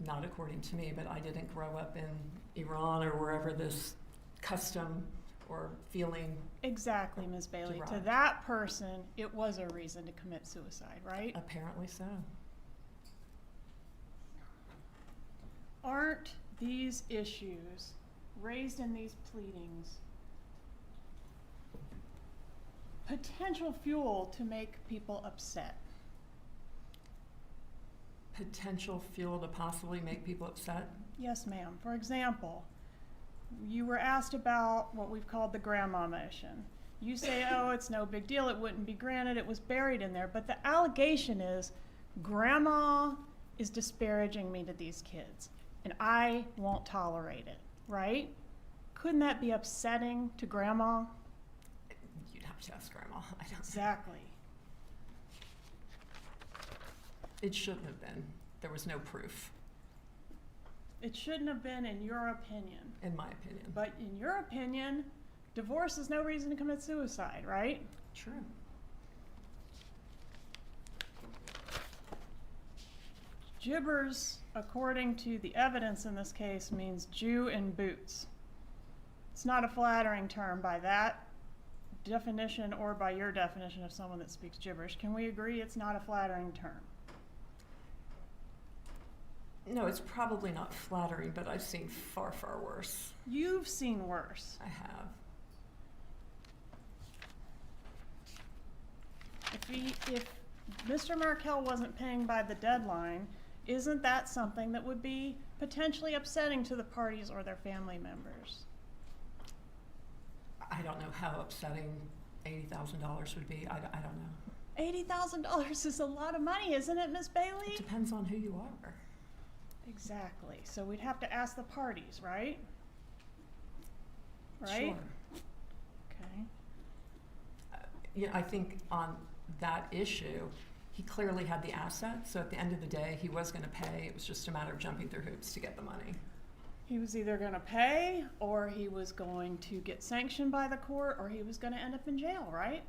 Not according to me, but I didn't grow up in Iran or wherever this custom or feeling. Exactly, Ms. Bailey. To derived. that person, it was a reason to commit suicide, right? Apparently so. Aren't these issues raised in these pleadings potential fuel to make people upset? Potential fuel to possibly make people upset? Yes, ma'am. For example, you were asked about what we've called the grandma motion. You say, oh, it's no big deal, it wouldn't be granted, it was buried in there. But the allegation is, grandma is disparaging me to these kids, and I won't tolerate it, right? Couldn't that be upsetting to grandma? You'd have to ask grandma. I don't. Exactly. It shouldn't have been. There was no proof, It shouldn't have been, in your opinion. in my opinion. But in your opinion, divorce is no reason to commit suicide, right? True. Gibbers, according to the evidence in this case, means Jew in boots. It's not a flattering term by that definition or by your definition of someone that speaks gibberish. Can we agree it's not a flattering term? No, it's probably not flattering, but I've seen far, far worse. You've seen worse. I have. If Mr. Markel wasn't paying by the deadline, isn't that something that would be potentially upsetting to the parties or their family members? I don't know how upsetting $80,000 would be. I don't know. $80,000 is a lot of money, isn't it, Miss Bailey? It depends on who you are. Exactly. So we'd have to ask the parties, right? Right? Sure. Okay. Yeah, I think on that issue, he clearly had the asset. So at the end of the day, he was going to pay. It was just a matter of jumping through hoops to get the money. He was either going to pay, or he was going to get sanctioned by the court, or he was going to end up in jail, right?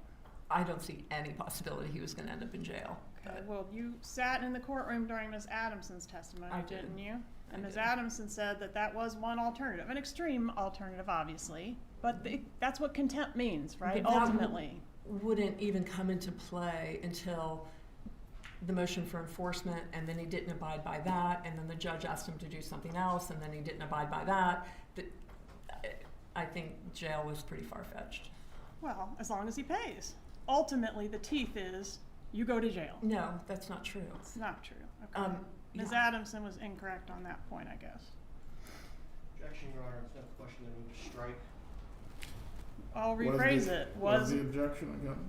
I don't see any possibility he was going to end up in jail. Okay. But Well, you sat in the courtroom during Ms. Adamson's testimony, I did. didn't you? I And Ms. did. Adamson said that that was one alternative, an extreme alternative, obviously, but that's what contempt means, right? But that Ultimately. wouldn't even come into play until the motion for enforcement, and then he didn't abide by that, and then the judge asked him to do something else, and then he didn't abide by that. I think jail was pretty far-fetched. Well, as long as he pays. Ultimately, the teeth is you go to jail. No, that's not true. It's not true. Okay. Ms. Yeah. Adamson was incorrect on that point, I guess. Objection, Your Honor, it's not a question that we just strike. I'll What is rephrase the- it. What is Was the objection again?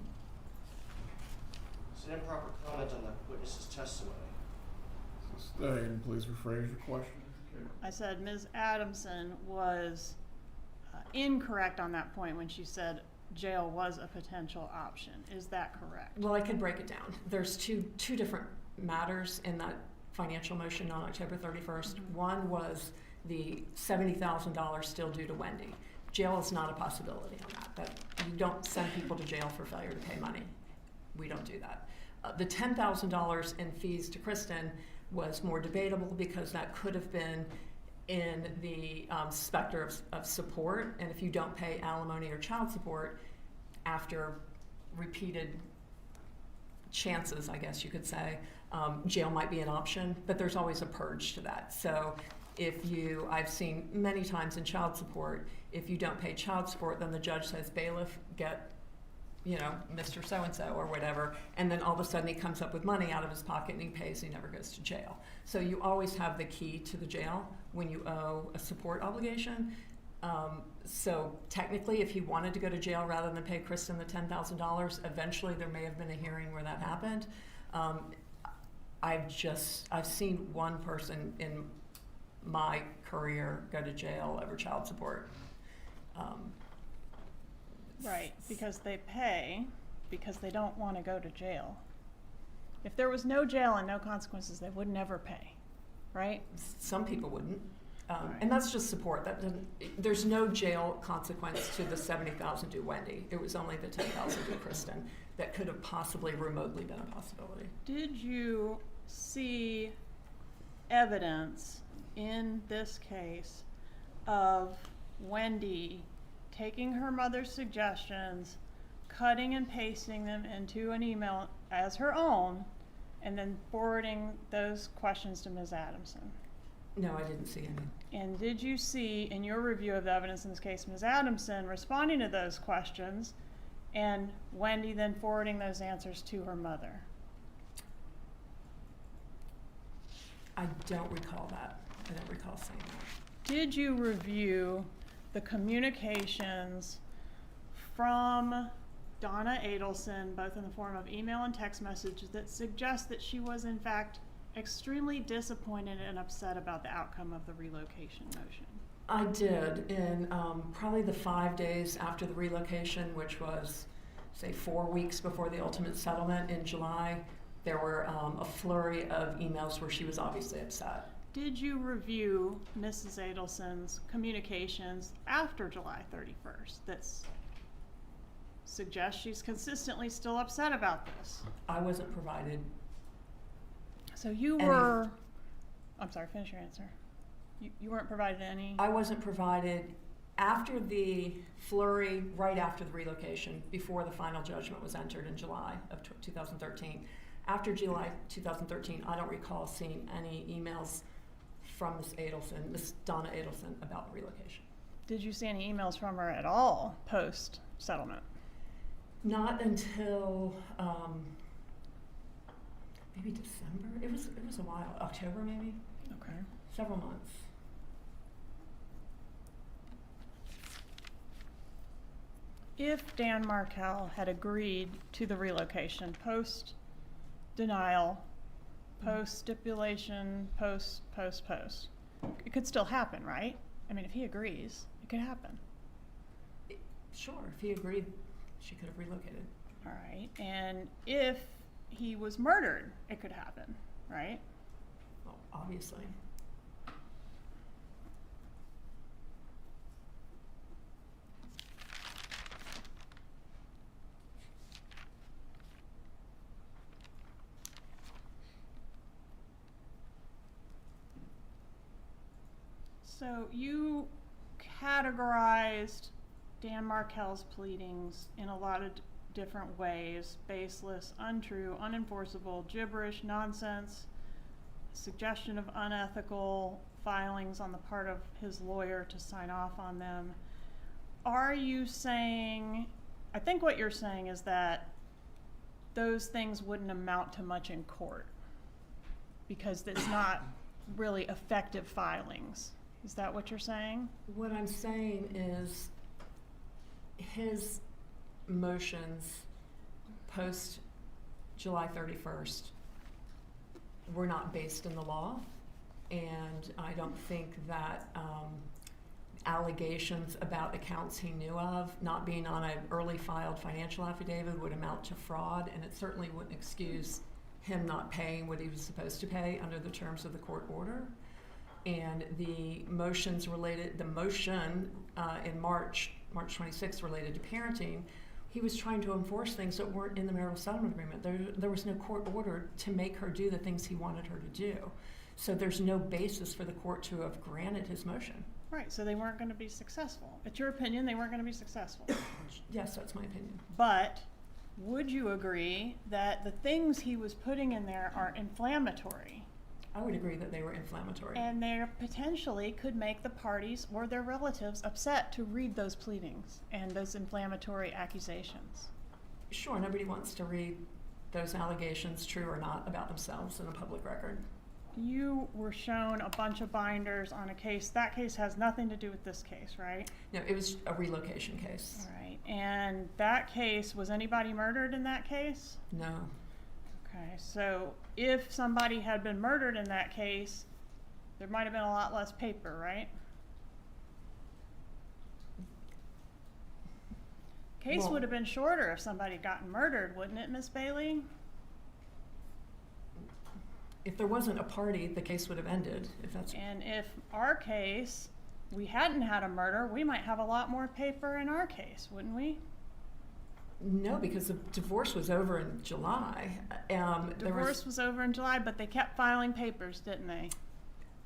It's an improper comment on the witness's testimony. Stay and please rephrase your question. I said Ms. Adamson was incorrect on that point when she said jail was a potential option. Is that correct? Well, I could break it down. There's two different matters in that financial motion on October 31st. Mhm. One was the $70,000 still due to Wendy. Jail is not a possibility on that. That you don't send people to jail for failure to pay money. We don't do that. The $10,000 in fees to Kristen was more debatable because that could have been in the specter of support, and if you don't pay alimony or child support after repeated chances, I guess you could say, jail might be an option, but there's always a purge to that. So I've seen many times in child support, if you don't pay child support, then the judge says, bailiff, get, Mr. So-and-so or whatever, and then all of a sudden he comes up with money out of his pocket and he pays and he never goes to jail. So you always have the key to the jail when you owe a support obligation. So technically, if he wanted to go to jail rather than pay Kristen the $10,000, eventually there may have been a hearing where that happened. I've seen one person in my career go to jail over child support. Right, because they pay because they don't want to go to jail. If there was no jail and no consequences, they would never pay, right? Some people wouldn't. Right. And that's just support. There's no jail consequence to the $70,000 due Wendy. It was only the $10,000 due Kristen that could have possibly remotely been a possibility. Did you see evidence in this case of Wendy taking her mother's suggestions, cutting and pasting them into an email as her own, and then forwarding those questions to Ms. Adamson? No, I didn't see any. And did you see, in your review of the evidence in this case, Ms. Adamson responding to those questions and Wendy then forwarding those answers to her mother? I don't recall that. I don't recall seeing that. Did you review the communications from Donna Adelson, both in the form of email and text messages, that suggest that she was in fact extremely disappointed and upset about the outcome of the relocation motion? I did. In probably the 5 days after the relocation, which was, say, 4 weeks before the ultimate settlement in July, there were a flurry of emails where she was obviously upset. Did you review Mrs. Adelson's communications after July 31st that suggest she's consistently still upset about this? I wasn't provided. So you Any- were, I'm sorry, finish your answer. You weren't provided any? I wasn't provided after the flurry, right after the relocation, before the final judgment was entered in July of 2013. After July 2013, I don't recall seeing any emails from Miss Donna Adelson about the relocation. Did you see any emails from her at all post-settlement? Not until maybe December. It was a while. October maybe. Okay. Several months. If Dan Markel had agreed to the relocation post-denial, post-stipulation, post, it could still happen, right? I mean, if he agrees, it could happen. Sure, if he agreed, she could have relocated. All right. And if he was murdered, it could happen, right? Well, obviously. So you categorized Dan Markel's pleadings in a lot of different ways: baseless, untrue, unenforceable, gibberish, nonsense, suggestion of unethical filings on the part of his lawyer to sign off on them. Are you saying I think what you're saying is that those things wouldn't amount to much in court because it's not really effective filings. Is that what you're saying? What I'm saying is his motions post July 31st were not based in the law, and I don't think that allegations about accounts he knew of not being on an early filed financial affidavit would amount to fraud, and it certainly wouldn't excuse him not paying what he was supposed to pay under the terms of the court order. And the motions related, the motion in March 26th related to parenting, he was trying to enforce things that weren't in the marital settlement agreement. There was no court order to make her do the things he wanted her to do. So there's no basis for the court to have granted his motion. Right, so they weren't going to be successful. It's your opinion they weren't going to be successful. Yes, that's my opinion. But would you agree that the things he was putting in there are inflammatory? I would agree that they were inflammatory. And they potentially could make the parties or their relatives upset to read those pleadings and those inflammatory accusations. Sure, nobody wants to read those allegations, true or not, about themselves in a public record. You were shown a bunch of binders on a case. That case has nothing to do with this case, right? No, it was a relocation case. All right. And that case, was anybody murdered in that case? No. Okay, so if somebody had been murdered in that case, there might have been a lot less paper, right? Case Well, would have been shorter if somebody had gotten murdered, wouldn't it, Miss Bailey? if there wasn't a party, the case would have ended, if that's... And if our case, we hadn't had a murder, we might have a lot more paper in our case, wouldn't we? No, because the divorce was over in July. Divorce was over in July, but they kept filing papers, didn't they?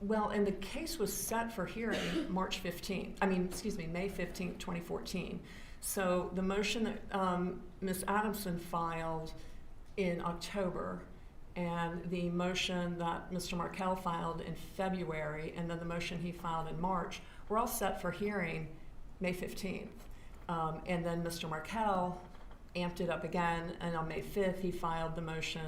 Well, and the case was set for hearing May 15th, 2014. So the motion that Ms. Adamson filed in October, and the motion that Mr. Markel filed in February, and then the motion he filed in March, were all set for hearing May 15th. And then Mr. Markel amped it up again, and on May 5th he filed the motion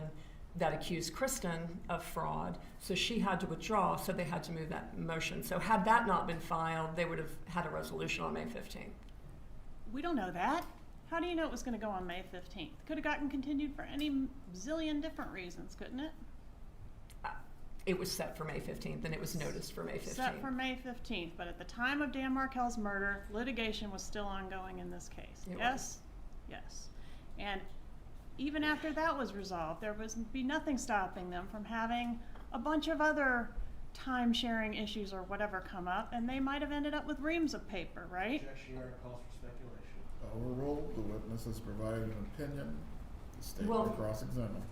that accused Kristen of fraud. So she had to withdraw, so they had to move that motion. So had that not been filed, they would have had a resolution on May 15th. We don't know that. How do you know it was going to go on May 15th? Could have gotten continued for any zillion different reasons, couldn't it? It was set for May 15th, and it was noticed for May 15th. Set for May 15th, but at the time of Dan Markel's murder, litigation was still ongoing in this case. It Yes? was. Yes. And even after that was resolved, there would be nothing stopping them from having a bunch of other time-sharing issues or whatever come up, and they might have ended up with reams of paper, right? Objection, Your Honor, calls for speculation. Overruled, the witness has provided an opinion, the state Well- will cross-examine.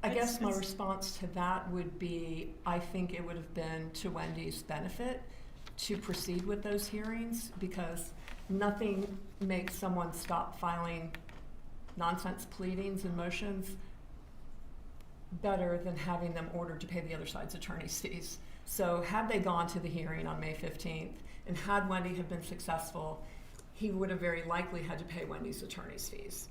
I guess my It's- response to that would be, I think it would have been to Wendy's benefit to proceed with those hearings, because nothing makes someone stop filing nonsense pleadings and motions better than having them ordered to pay the other side's attorney's fees. So had they gone to the hearing on May 15th, and had Wendy have been successful, he would have very likely had to pay Wendy's attorney's fees.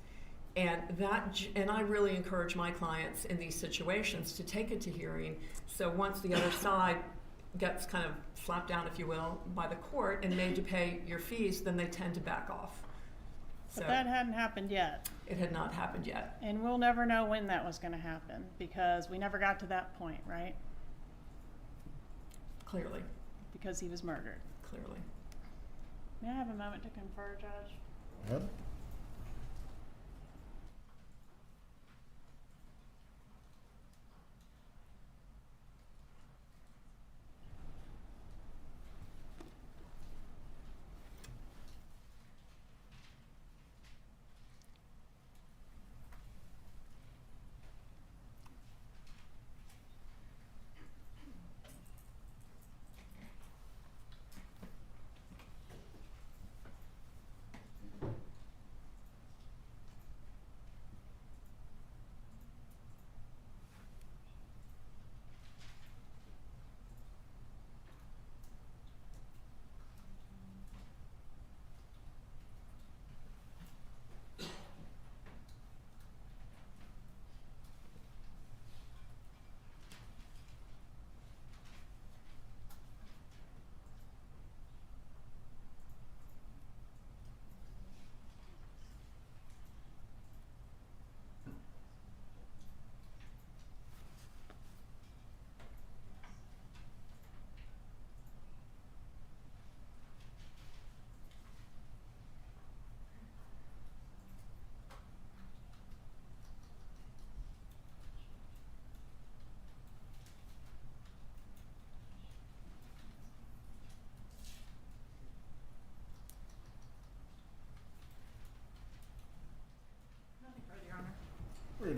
And I really encourage my clients in these situations to take it to hearing, so once the other side gets kind of slapped down, if you will, by the court and made to pay your fees, then they tend to back off. So But that hadn't happened yet. it had not happened yet. And we'll never know when that was going to happen, because we never got to that point, right? Clearly. Because he was murdered. Clearly. May I have a moment to confer, Judge? Go ahead.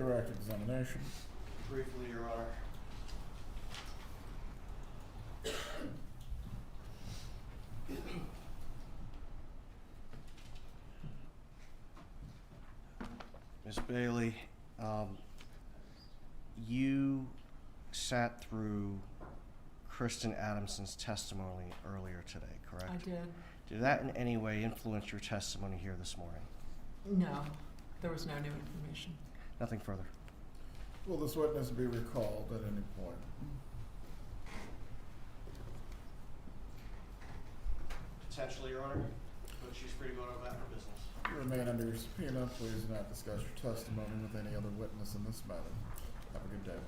direct examination. Briefly, Your Honor. Ms. Bailey, you sat through Kristen Adamson's testimony earlier today, correct? I did. Did that in any way influence your testimony here this morning? No, there was no new information. Nothing further. Will this witness be recalled at any point? Potentially, Your Honor, but she's free to go about her business. You remain under your subpoena. Please do not discuss your testimony with any other witness in this matter. Have a good day.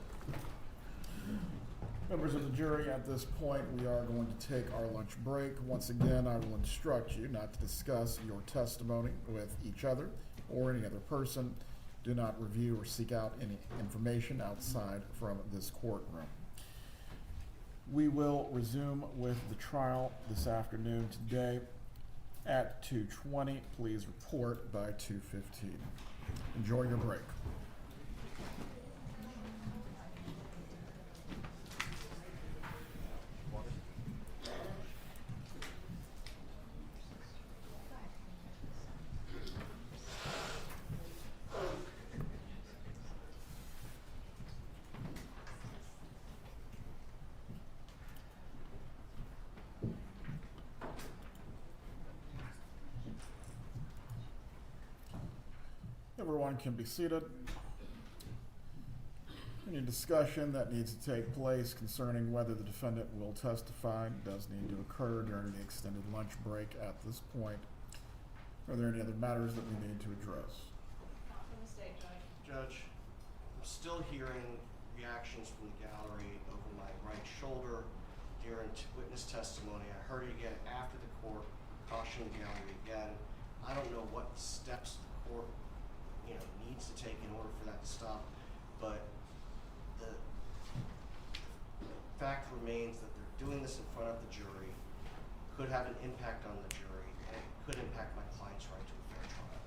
Members of the jury, at this point, we are going to take our lunch break. Once again, I will instruct you not to discuss your testimony with each other or any other person. Do not review or seek out any information outside from this courtroom. We will resume with the trial this afternoon today at 2:20. Please report by 2:15. Enjoy your break. Everyone can be seated. Any discussion that needs to take place concerning whether the defendant will testify does need to occur during the extended lunch break at this point. Are there any other matters that we need to address? Not from the state, Judge. Judge, I'm still hearing reactions from the gallery over my right shoulder during witness testimony. I heard it again after the court, cautioned the gallery again. I don't know what steps the court needs to take in order for that to stop, but the fact remains that they're doing this in front of the jury, could have an impact on the jury, and it could impact my client's right to a fair trial.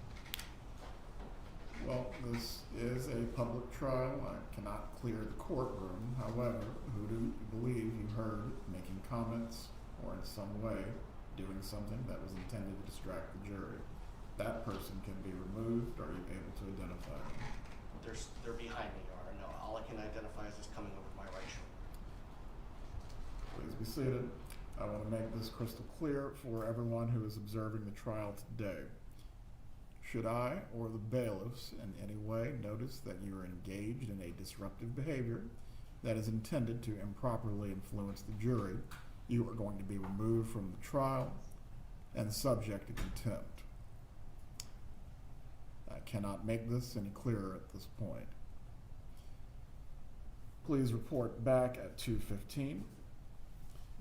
Well, this is a public trial. I cannot clear the courtroom. However, who do you believe you heard making comments or in some way doing something that was intended to distract the jury? That person can be removed. Are you able to identify them? They're behind me, Your Honor. No, all I can identify is this coming over my right shoulder. Please be seated. I want to make this crystal clear for everyone who is observing the trial today. Should I or the bailiffs in any way notice that you are engaged in a disruptive behavior that is intended to improperly influence the jury, you are going to be removed from the trial and subject to contempt. I cannot make this any clearer at this point. Please report back at 2:15.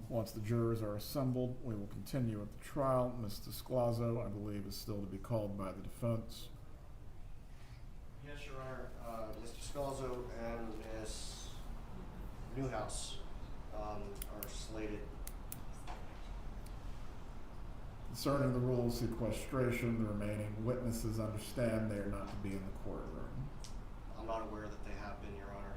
Once the jurors are assembled, we will continue with the trial. Ms. Desclazo, I believe, is still to be called by the defense. Yes, Your Honor. Mr. Scalzo and Ms. Newhouse are slated. Concerning the rule of sequestration, the remaining witnesses understand they are not to be in the courtroom. I'm not aware that they have been, Your Honor.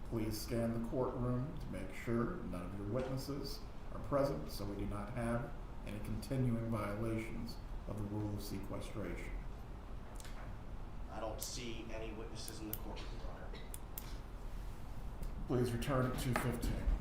Please scan the courtroom to make sure none of your witnesses are present so we do not have any continuing violations of the rule of sequestration. I don't see any witnesses in the courtroom, Your Honor. Please return at 2:15.